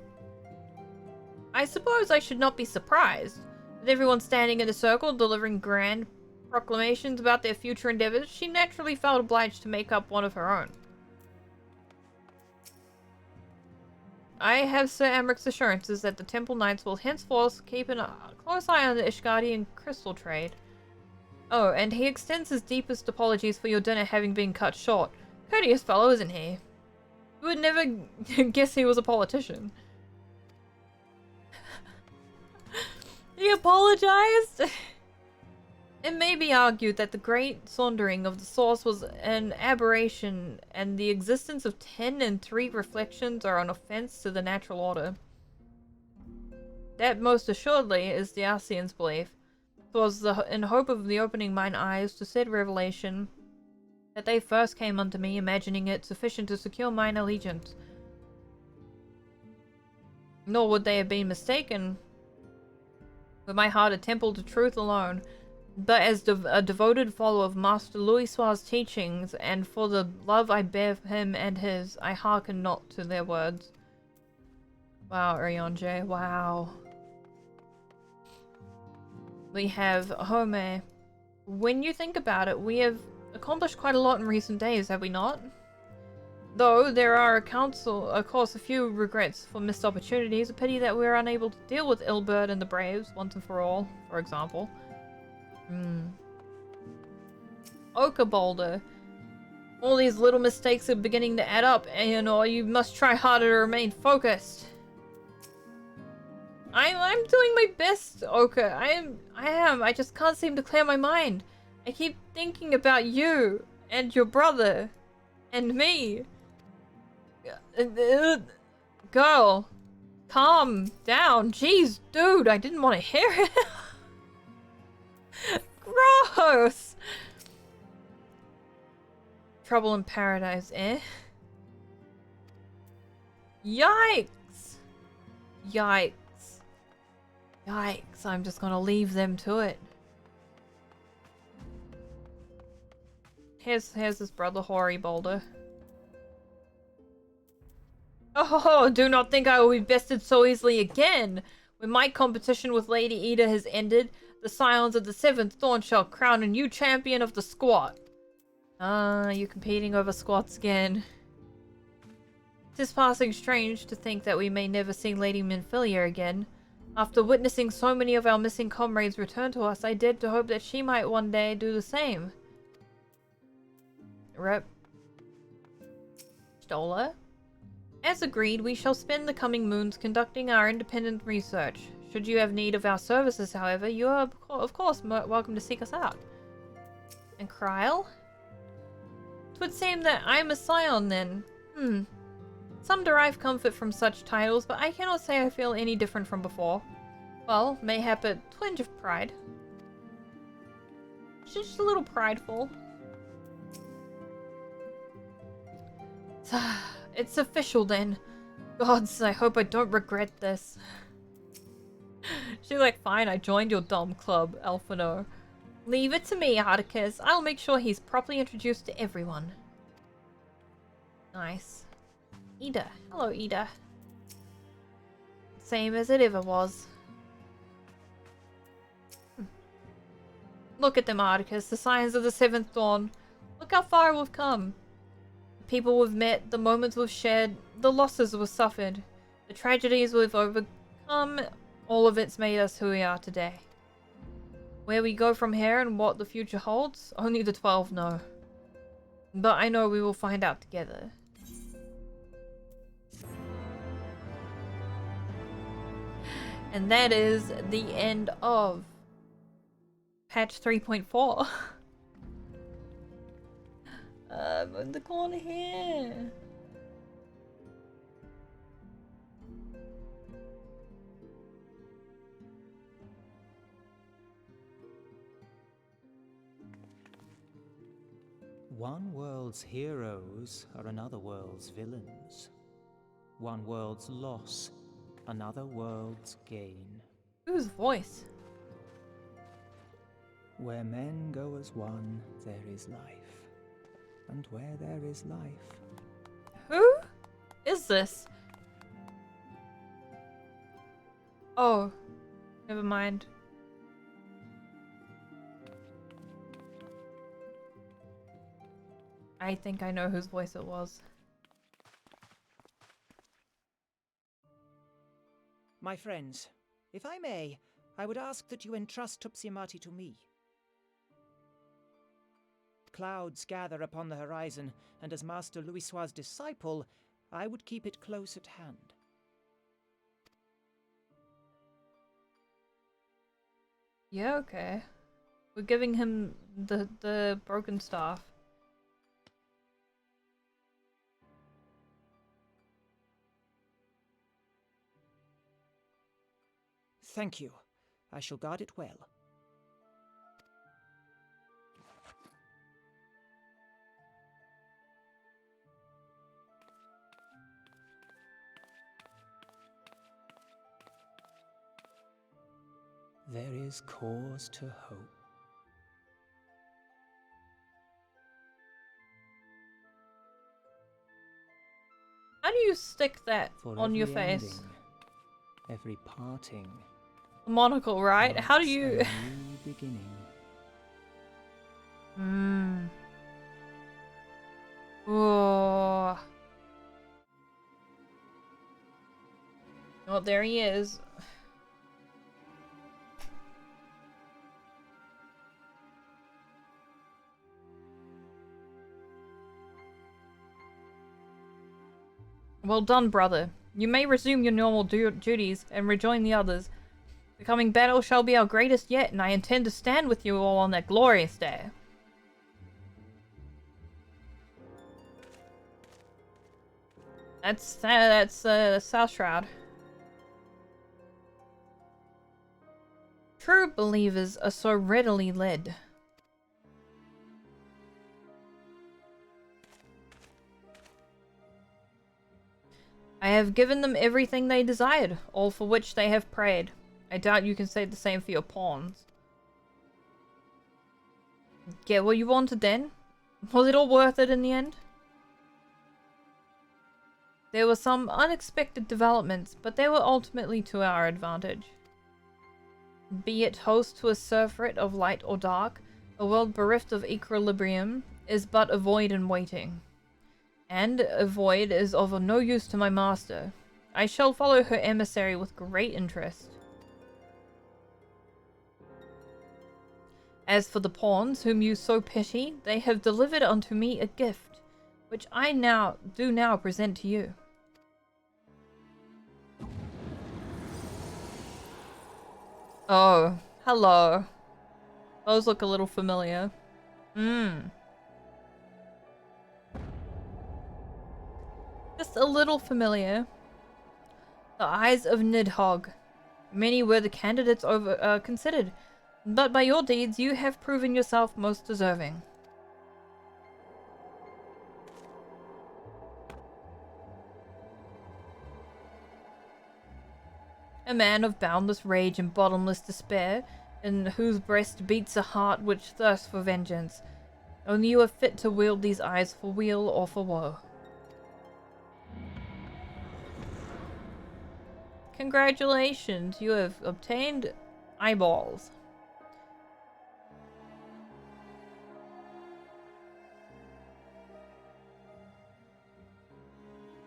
I suppose I should not be surprised. With everyone standing in a circle, delivering grand proclamations about their future endeavors, she naturally felt obliged to make up one of her own. I have Sir Amric's assurances that the Temple Knights will henceforth keep a close eye on the Ishgardian crystal trade. Oh, and he extends his deepest apologies for your dinner having been cut short. Courteous fellow, isn't he? You would never guess he was a politician. He apologized? It may be argued that the great sundering of the source was an aberration, and the existence of 10 and 3 reflections are an offense to the natural order. That most assuredly is the Ascians' belief. 'Twas in hope of the opening mine eyes to said revelation that they first came unto me, imagining it sufficient to secure mine allegiance. Nor would they have been mistaken, with my heart a temple to truth alone. But as a devoted follower of Master Louisoir's teachings, and for the love I bear him and his, I hearken not to their words. Wow, Ryonje, wow. We have Home. When you think about it, we have accomplished quite a lot in recent days, have we not? Though there are of course, a few regrets for missed opportunities. A pity that we are unable to deal with Ilbert and the Braves once and for all, for example. Ochre Boulder. All these little mistakes are beginning to add up, and you must try harder to remain focused. I'm doing my best, Ochre. I am. I just can't seem to clear my mind. I keep thinking about you And your brother. And me. Girl. Calm down. Jeez, dude, I didn't want to hear it. Gross. Trouble in paradise, eh? Yikes. Yikes. Yikes, I'm just gonna leave them to it. Here's his brother Hoary Boulder. Oh, do not think I will be bested so easily again. When my competition with Lady Ida has ended, the Scions of the Seventh Dawn shall crown a new champion of the squat. You're competing over squats again. 'Tis passing strange to think that we may never see Lady Minfilia again. After witnessing so many of our missing comrades return to us, I dared to hope that she might one day do the same. Rep. Stola. As agreed, we shall spend the coming moons conducting our independent research. Should you have need of our services, however, you are, of course, welcome to seek us out. And Kryl? 'Twould seem that I'm a scion, then. Some derive comfort from such titles, but I cannot say I feel any different from before. Well, mayhap a twinge of pride. Just a little prideful. It's official then. Gods, I hope I don't regret this. She's like, fine, I joined your dumb club, Alphino. Leave it to me, Articus. I'll make sure he's properly introduced to everyone. Nice. Ida. Hello, Ida. Same as it ever was. Look at them, Articus. The Scions of the Seventh Dawn. Look how far we've come. The people we've met, the moments we've shared, the losses we've suffered, the tragedies we've overcome, all of it's made us who we are today. Where we go from here and what the future holds, only the 12 know. But I know we will find out together. And that is the end of patch 3.4. In the corner here. One world's heroes are another world's villains. One world's loss, another world's gain. Whose voice? Where men go as one, there is life. And where there is life... Who is this? Oh, never mind. I think I know whose voice it was. My friends, if I may, I would ask that you entrust Tupsimati to me. Clouds gather upon the horizon, and as Master Louisoix's disciple, I would keep it close at hand. Yeah, okay. We're giving him the broken staff. Thank you. I shall guard it well. There is cause to hope. How do you stick that For on your every face? ending, every parting. Monocle, right? How do you... A new beginning. Oh. Oh, there he is. Well done, brother. You may resume your normal duties and rejoin the others. The coming battle shall be our greatest yet, and I intend to stand with you all on that glorious day. That's South Shroud. True believers are so readily led. I have given them everything they desired, all for which they have prayed. I doubt you can say the same for your pawns. Get what you wanted then? Was it all worth it in the end? There were some unexpected developments, but they were ultimately to our advantage. Be it host to a surfeit of light or dark, a world bereft of equilibrium is but a void in waiting. And a void is of no use to my master. I shall follow her emissary with great interest. As for the pawns, whom you so pity, they have delivered unto me a gift, which I do now present to you. Oh, hello. Those look a little familiar. Just a little familiar. The eyes of Nidhogg. Many were the candidates considered, but by your deeds you have proven yourself most deserving. A man of boundless rage and bottomless despair, in whose breast beats a heart which thirsts for vengeance. Only you are fit to wield these eyes for weal or for woe. Congratulations, you have obtained eyeballs.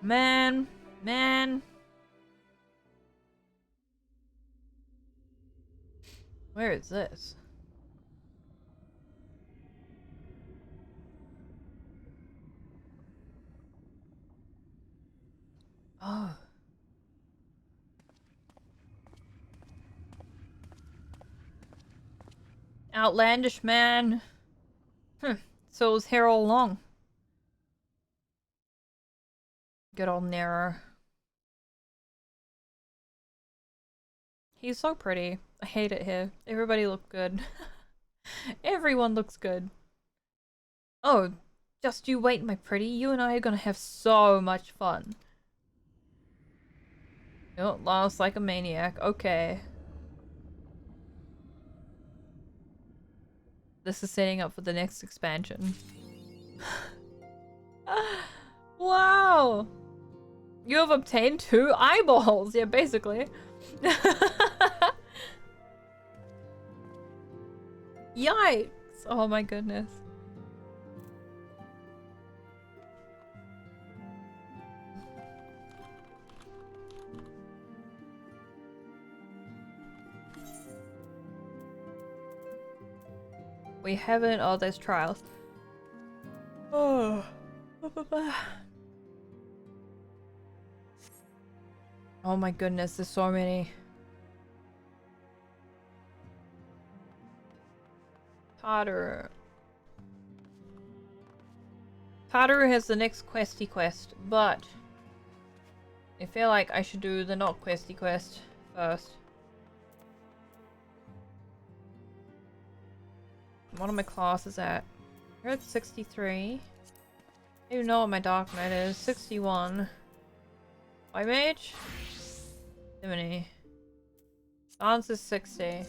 Man. Where is this? Oh. Outlandish man. So it was here all along. Good old Nero. He's so pretty. I hate it here. Everybody looks good. Everyone looks good. Oh, just you wait, my pretty. You and I are gonna have so much fun. Oh, lost like a maniac. Okay. This is setting up for the next expansion. Wow! You have obtained 2 eyeballs! Yeah, basically. Yikes! Oh my goodness. We haven't. Oh, there's trials. Oh. Oh my goodness, there's so many. Tataru. Tataru has the next questy quest, but I feel like I should do the not questy quest first. What are my classes at? You're at 63. I don't know what my dark knight is. 61. White mage? 70. Dance is 60.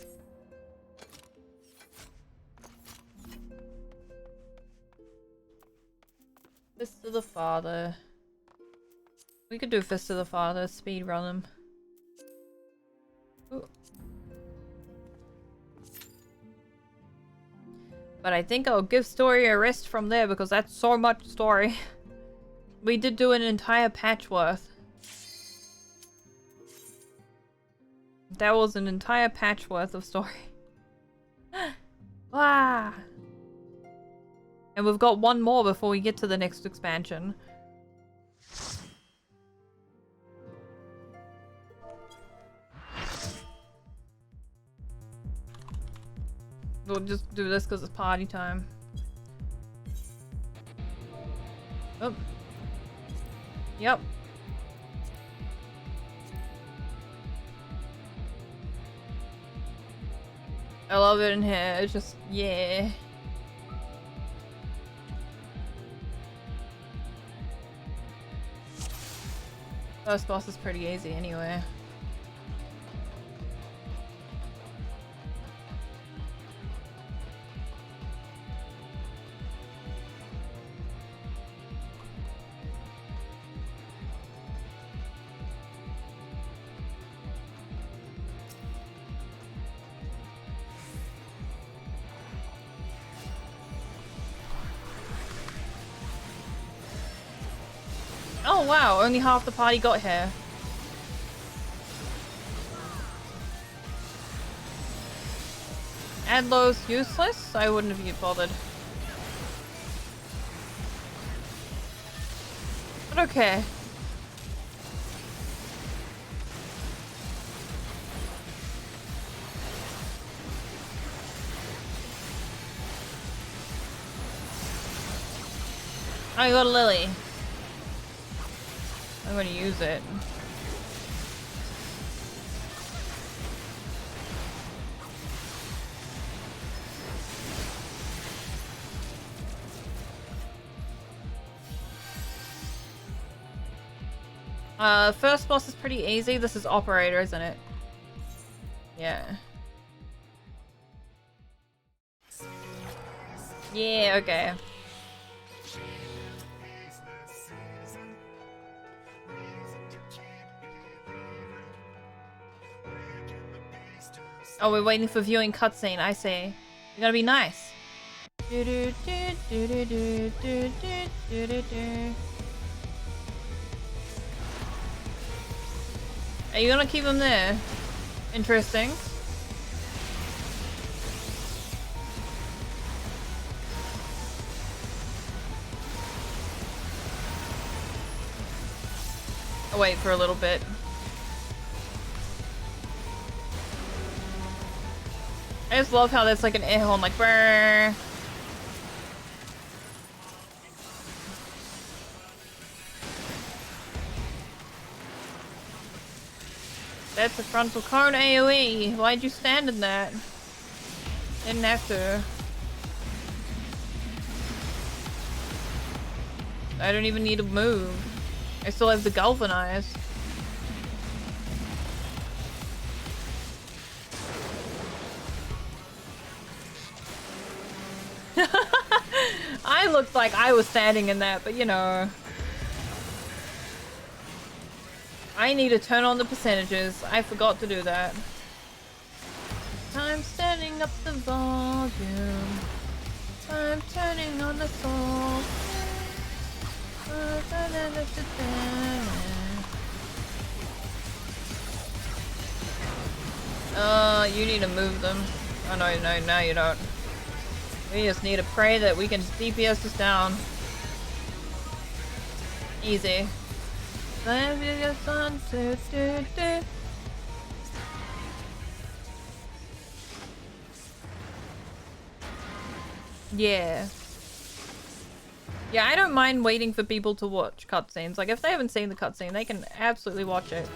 Fist of the Father. We could do Fist of the Father, speed run them. Ooh. But I think I'll give story a rest from there because that's so much story. We did do an entire patch worth. That was an entire patch worth of story. Wow. And we've got one more before we get to the next expansion. We'll just do this because it's party time. Oh. Yep. I love it in here. It's just, yeah. First boss is pretty easy anyway. Oh wow, only half the party got here. Adlo's useless? I wouldn't have bothered. But okay. I got a lily. I'm gonna use it. First boss is pretty easy. This is operator, isn't it? Yeah. Yeah, okay. Oh, we're waiting for viewing cutscene. I see. You gotta be nice. Are you gonna keep him there? Interesting. I'll wait for a little bit. I just love how that's like an air horn, like brrr. That's a frontal cone AoE. Why'd you stand in that? Didn't have to. I don't even need to move. I still have the galvanize. I looked like I was standing in that, but you know. I need to turn on the percentages. I forgot to do that. I'm standing up the volume. I'm turning on the soul. You need to move them. Oh no, no, you don't. We just need to pray that we can DPS this down. Easy. Yeah. Yeah, I don't mind waiting for people to watch cutscenes. Like, if they haven't seen the cutscene, they can absolutely watch it.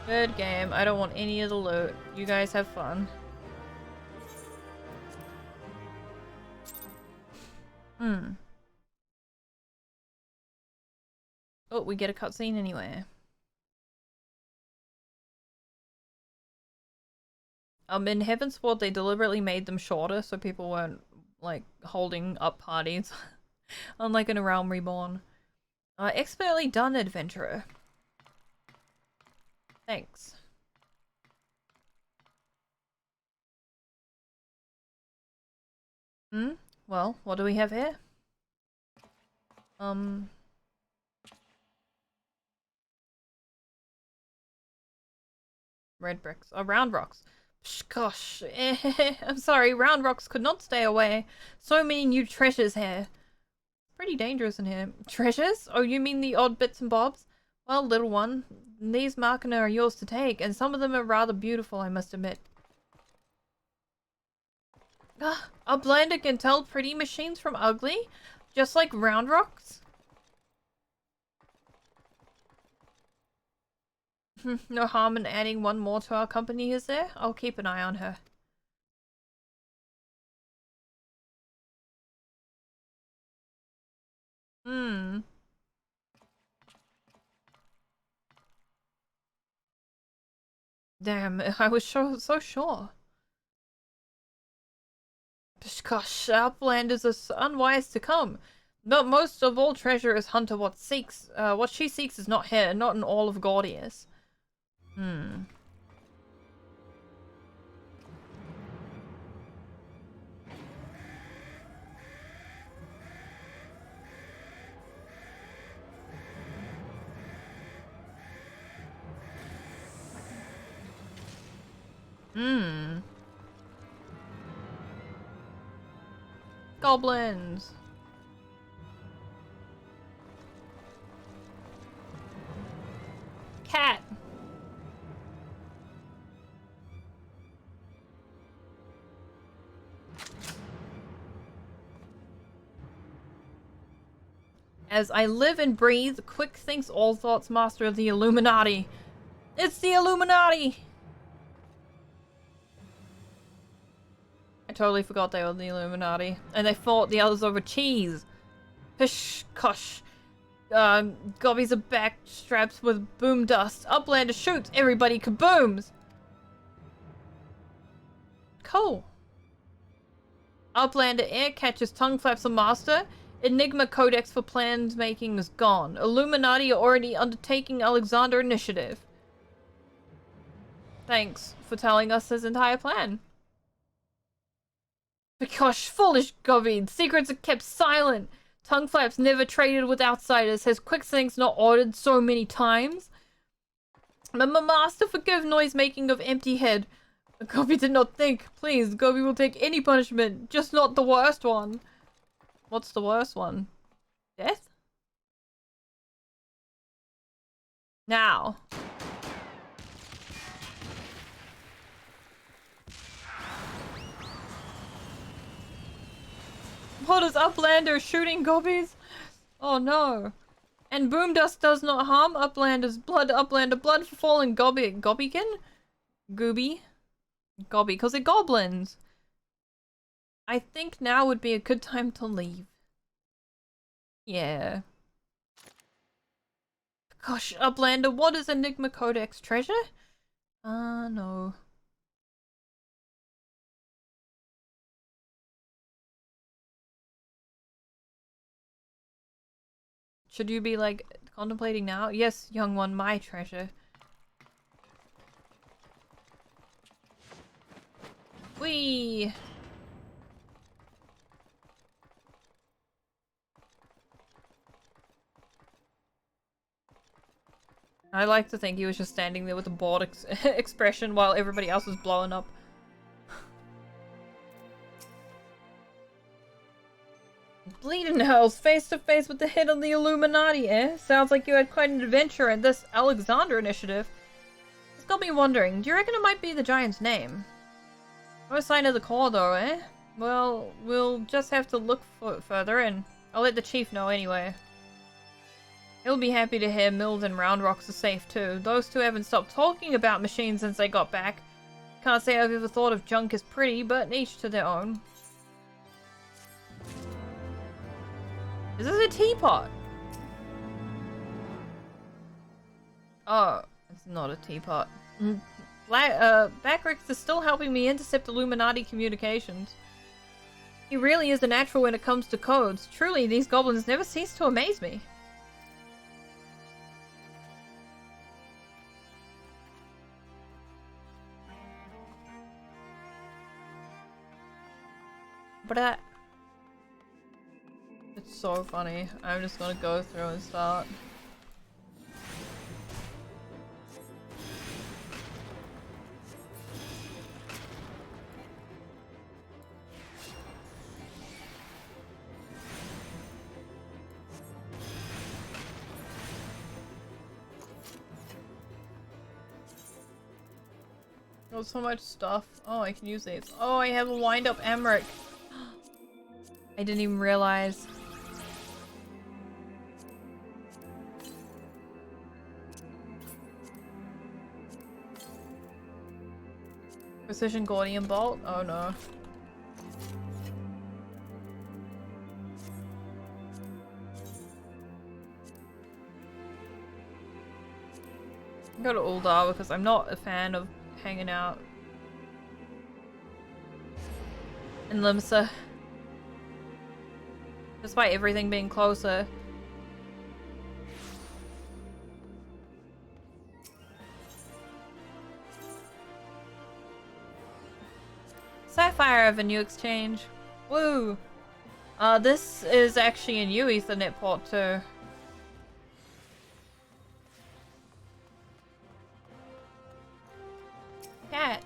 Good game. I don't want any of the loot. You guys have fun. Oh, we get a cutscene anyway. In Heaven's Sword, they deliberately made them shorter so people weren't, like, holding up parties. Unlike in A Realm Reborn. Expertly done, adventurer. Thanks. Well, what do we have here? Red bricks. Oh, round rocks. Psh, gosh. I'm sorry, round rocks could not stay away. So many new treasures here. Pretty dangerous in here. Treasures? Oh, you mean the odd bits and bobs? Well, little one, these Markina are yours to take, and some of them are rather beautiful, I must admit. A blender can tell pretty machines from ugly? Just like round rocks? No harm in adding one more to our company, is there? I'll keep an eye on her. Damn, I was so sure. Gosh, Upland is unwise to come. But most of all treasure is hunter what seeks. What she seeks is not here, not in all of Gordius. Goblins. Cat. As I live and breathe, quick thinks all thoughts, master of the Illuminati. It's the Illuminati! I totally forgot they were the Illuminati. And they fought the others over cheese. Pish, kosh. Gobbies are back strapped with boom dust. Uplander shoots, everybody kabooms! Cool. Uplander air catches tongue flaps a master. Enigma Codex for plans making is gone. Illuminati are already undertaking Alexander initiative. Thanks for telling us his entire plan. Gosh, foolish Gobbin. Secrets are kept silent. Tongue flaps never traded with outsiders. Has Quicksand's not ordered so many times? Master, forgive noise making of empty head. Gobi did not think. Please, Gobi will take any punishment, just not the worst one. What's the worst one? Death? Now. What is Uplander shooting gobbies? Oh no. And boom dust does not harm Uplander's blood. Uplander blood for fallen Gobbikin? Gooby? Gobby, because they're goblins. I think now would be a good time to leave. Yeah. Gosh, Uplander, what is Enigma Codex treasure? No. Should you be, like, contemplating now? Yes, young one, my treasure. Whee! I like to think he was just standing there with a bored expression while everybody else was blowing up. Bleeding Hells, face to face with the head of the Illuminati, eh? Sounds like you had quite an adventure in this Alexander initiative. It's got me wondering, do you reckon it might be the giant's name? No sign of the core though, eh? Well, we'll just have to look further and I'll let the chief know anyway. He'll be happy to hear Mills and Round Rocks are safe too. Those two haven't stopped talking about machines since they got back. Can't say I've ever thought of junk as pretty, but each to their own. Is this a teapot? Oh, it's not a teapot. Backrix is still helping me intercept Illuminati communications. He really is a natural when it comes to codes. Truly, these goblins never cease to amaze me. But it's so funny. I'm just gonna go through and start. There's so much stuff. Oh, I can use these. Oh, I have a wind-up Emmerich. I didn't even realize. Precision Gordian Bolt? Oh no. Go to Uldar because I'm not a fan of hanging out in Limsa. Despite everything being closer. Sapphire have a new exchange. Woo! This is actually a new Ethernet port too. Cat.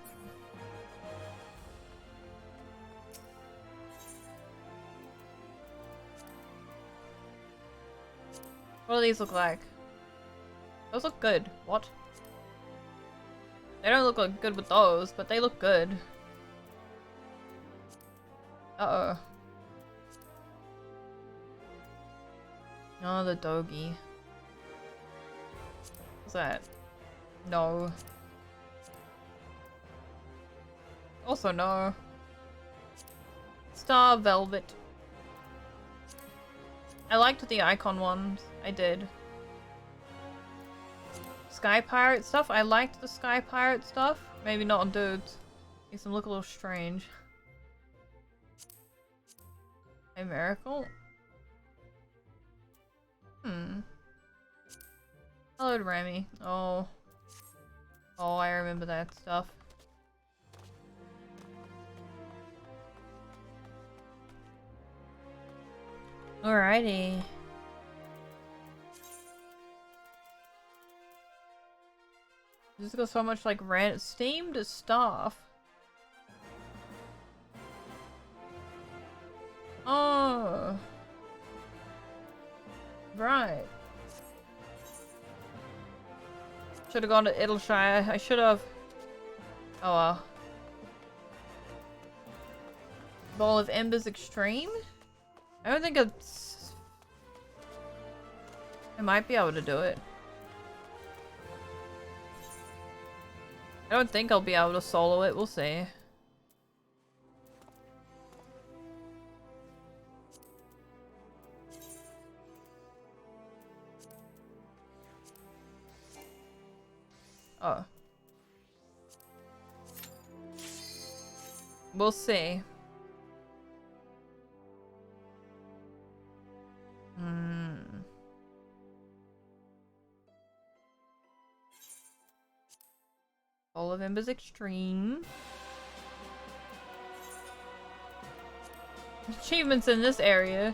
What do these look like? Those look good. What? They don't look like good with those, but they look good. Uh-oh. Oh, the doggy. What's that? No. Also no. Star Velvet. I liked the icon ones. I did. Sky Pirate stuff? I liked the Sky Pirate stuff. Maybe not on dudes. Makes them look a little strange. A miracle? Hello, Remy. Oh. Oh, I remember that stuff. Alrighty. This got so much like steamed stuff. Oh. Right. Should have gone to Idyllshire. I should have. Oh well. Ball of Embers Extreme? I don't think it's... I might be able to do it. I don't think I'll be able to solo it. We'll see. Oh. We'll see. All of Embers Extreme. Achievements in this area.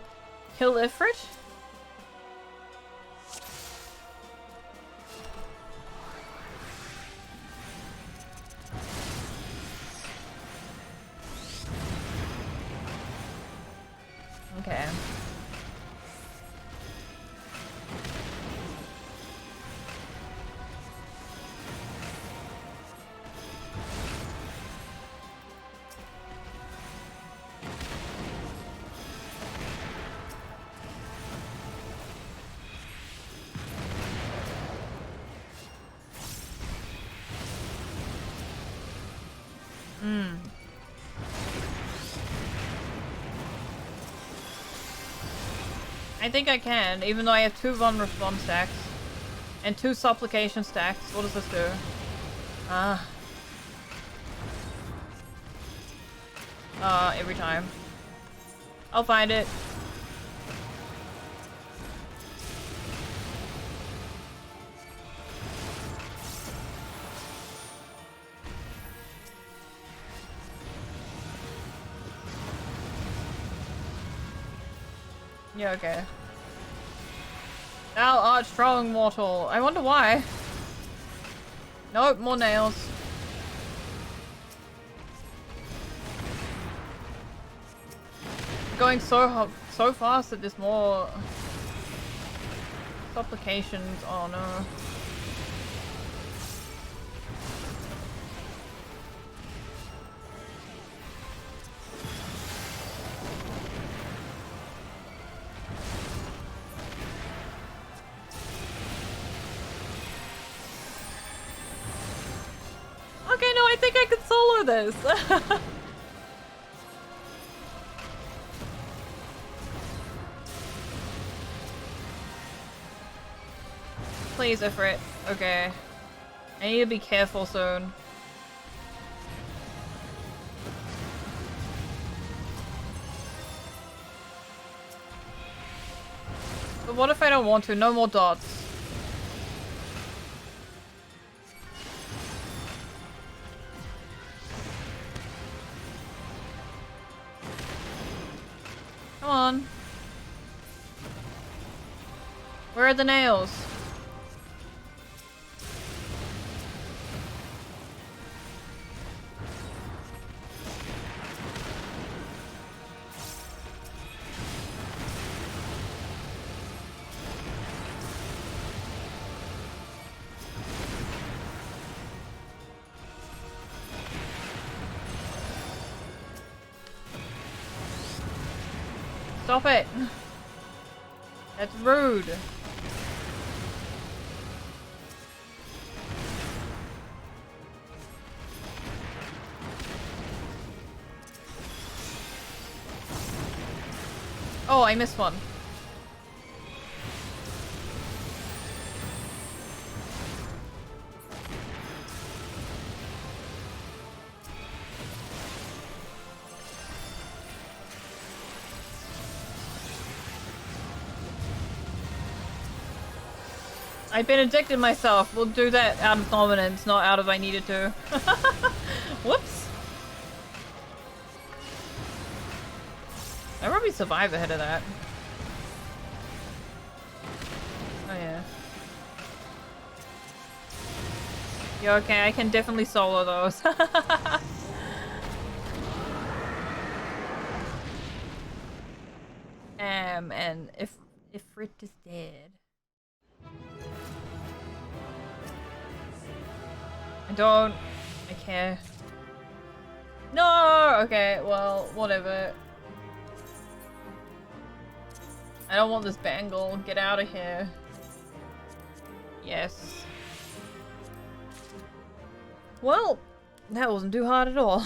Kill Ifrit? Okay. I think I can, even though I have 2 Von Response stacks. And 2 Supplication stacks. What does this do? Every time. I'll find it. Yeah, okay. Thou art strong, mortal. I wonder why. Nope, more nails. Going so fast that there's more supplications. Oh no. Okay, no, I think I could solo this. Please, Ifrit. Okay. I need to be careful soon. But what if I don't want to? No more dots. Come on. Where are the nails? Stop it! That's rude. Oh, I missed one. I've been addicted myself. We'll do that out of dominance, not out of I needed to. Whoops. I probably survive ahead of that. Oh yeah. Yeah, okay, I can definitely solo those. And if Rit is dead. I care. No! Okay, well, whatever. I don't want this bangle. Get out of here. Yes. Well, that wasn't too hard at all.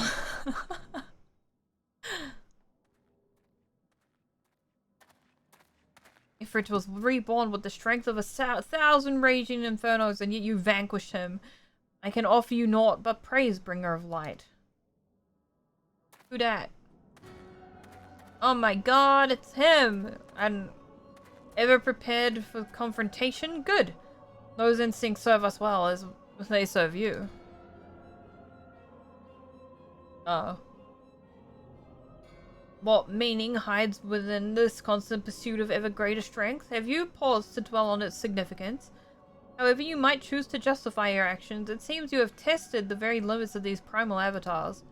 Ifrit was reborn with the strength of 1,000 raging infernos, and yet you vanquished him. I can offer you naught but praise, bringer of light. Who dat? Oh my god, it's him! And ever prepared for confrontation? Good. Those instincts serve us well as they serve you. Oh. What meaning hides within this constant pursuit of ever greater strength? Have you paused to dwell on its significance? However you might choose to justify your actions, it seems you have tested the very limits of these primal avatars.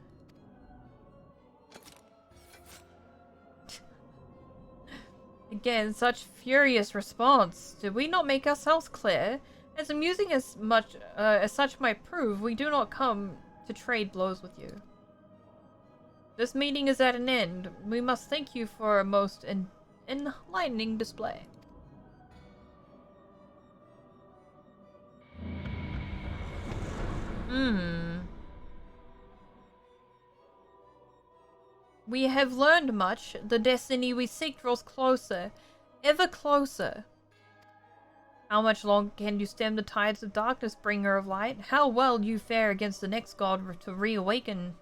Again, such furious response. Did we not make ourselves clear? As amusing as much as such might prove, we do not come to trade blows with you. This meeting is at an end. We must thank you for a most enlightening display. We have learned much. The destiny we seek draws closer. Ever closer. How much longer can you stem the tides of darkness, bringer of light? How well you fare against the next god to reawaken?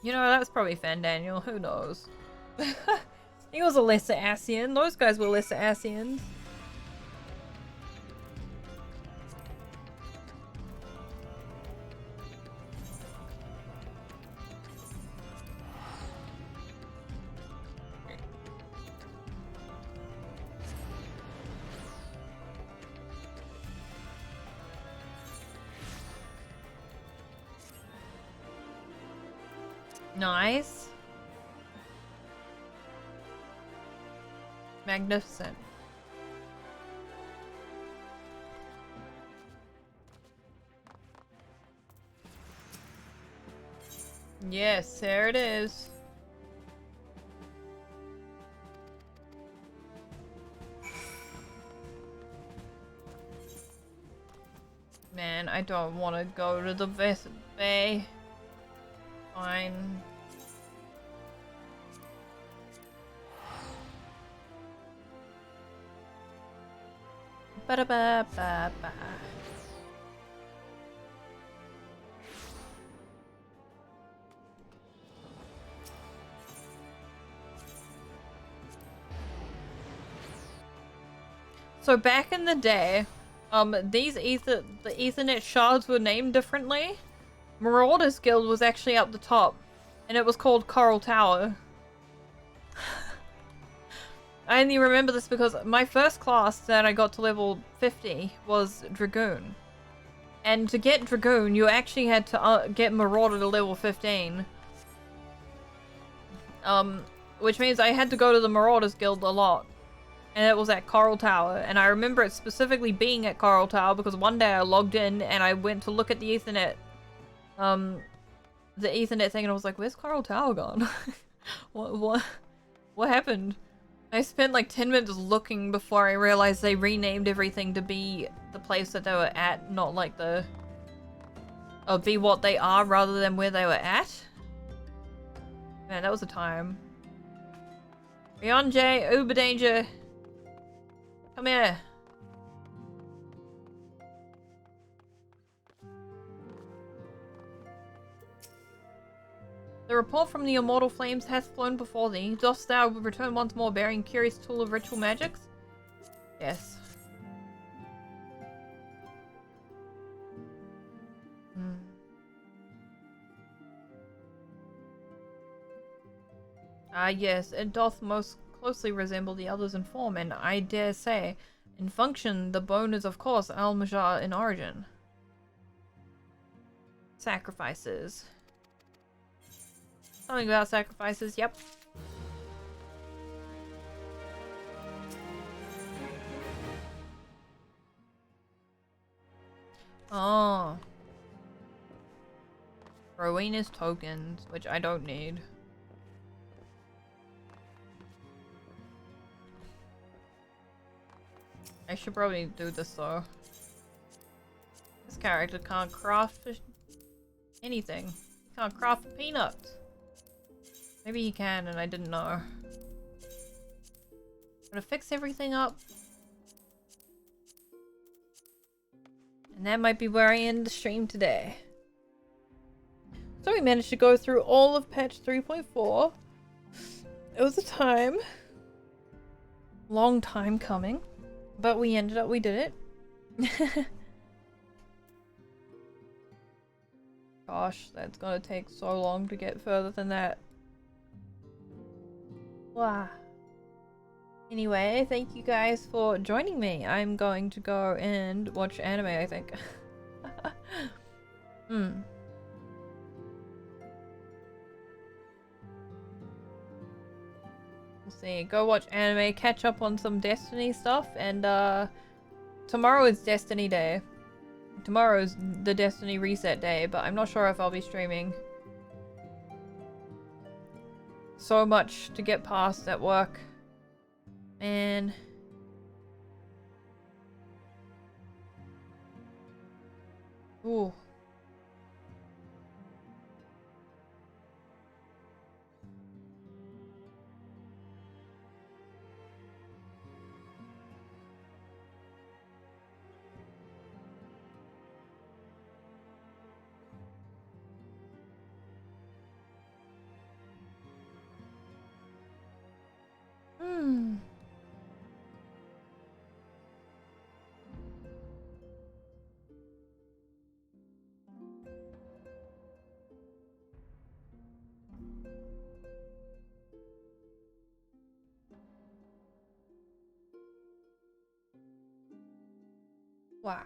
You know, that's probably Fandaniel. Who knows? He was a lesser Ascian. Those guys were lesser Ascians. Nice. Magnificent. Yes, there it is. Man, I don't want to go to the Vest Bay. Fine. Ba-da-ba-ba-ba. So back in the day, the Ethernet shards were named differently. Marauders Guild was actually up the top, and it was called Coral Tower. I only remember this because my first class that I got to level 50 was Dragoon. And to get Dragoon, you actually had to get Marauder to level 15. Which means I had to go to the Marauders Guild a lot. And it was at Coral Tower. And I remember it specifically being at Coral Tower because one day I logged in and I went to look at the Ethernet. The Ethernet thing and I was like, where's Coral Tower gone? What happened? I spent like 10 minutes looking before I realized they renamed everything to be the place that they were at, not like the... be what they are rather than where they were at. Man, that was a time. Beyond J, Uber Danger. Come here. The report from the immortal flames hath flown before thee. Dost thou return once more bearing curious tool of ritual magics? Yes. Yes, it doth most closely resemble the others in form, and I dare say, in function, the bone is of course Al-Majar in origin. Sacrifices. Something about sacrifices, yep. Oh. Rowena's tokens, which I don't need. I should probably do this though. This character can't craft anything. He can't craft peanuts. Maybe he can and I didn't know. I'm gonna fix everything up. And that might be where I end the stream today. So we managed to go through all of patch 3.4. It was a time. Long time coming. But we did it. Gosh, that's gonna take so long to get further than that. Wow. Anyway, thank you guys for joining me. I'm going to go and watch anime, I think. We'll see. Go watch anime, catch up on some Destiny stuff, and tomorrow is Destiny Day. Tomorrow's the Destiny reset day, but I'm not sure if I'll be streaming. So much to get past at work. Man. Ooh. Wow.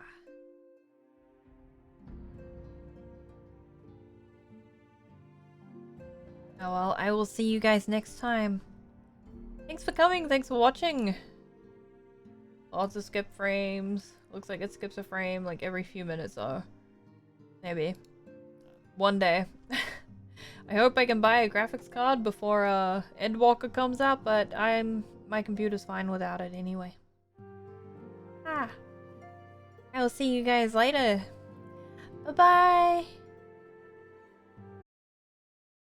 Oh well, I will see you guys next time. Thanks for coming, thanks for watching. Lots of skip frames. Looks like it skips a frame like every few minutes though. Maybe. One day. I hope I can buy a graphics card before Endwalker comes out, but my computer's fine without it anyway. I will see you guys later. Bye-bye.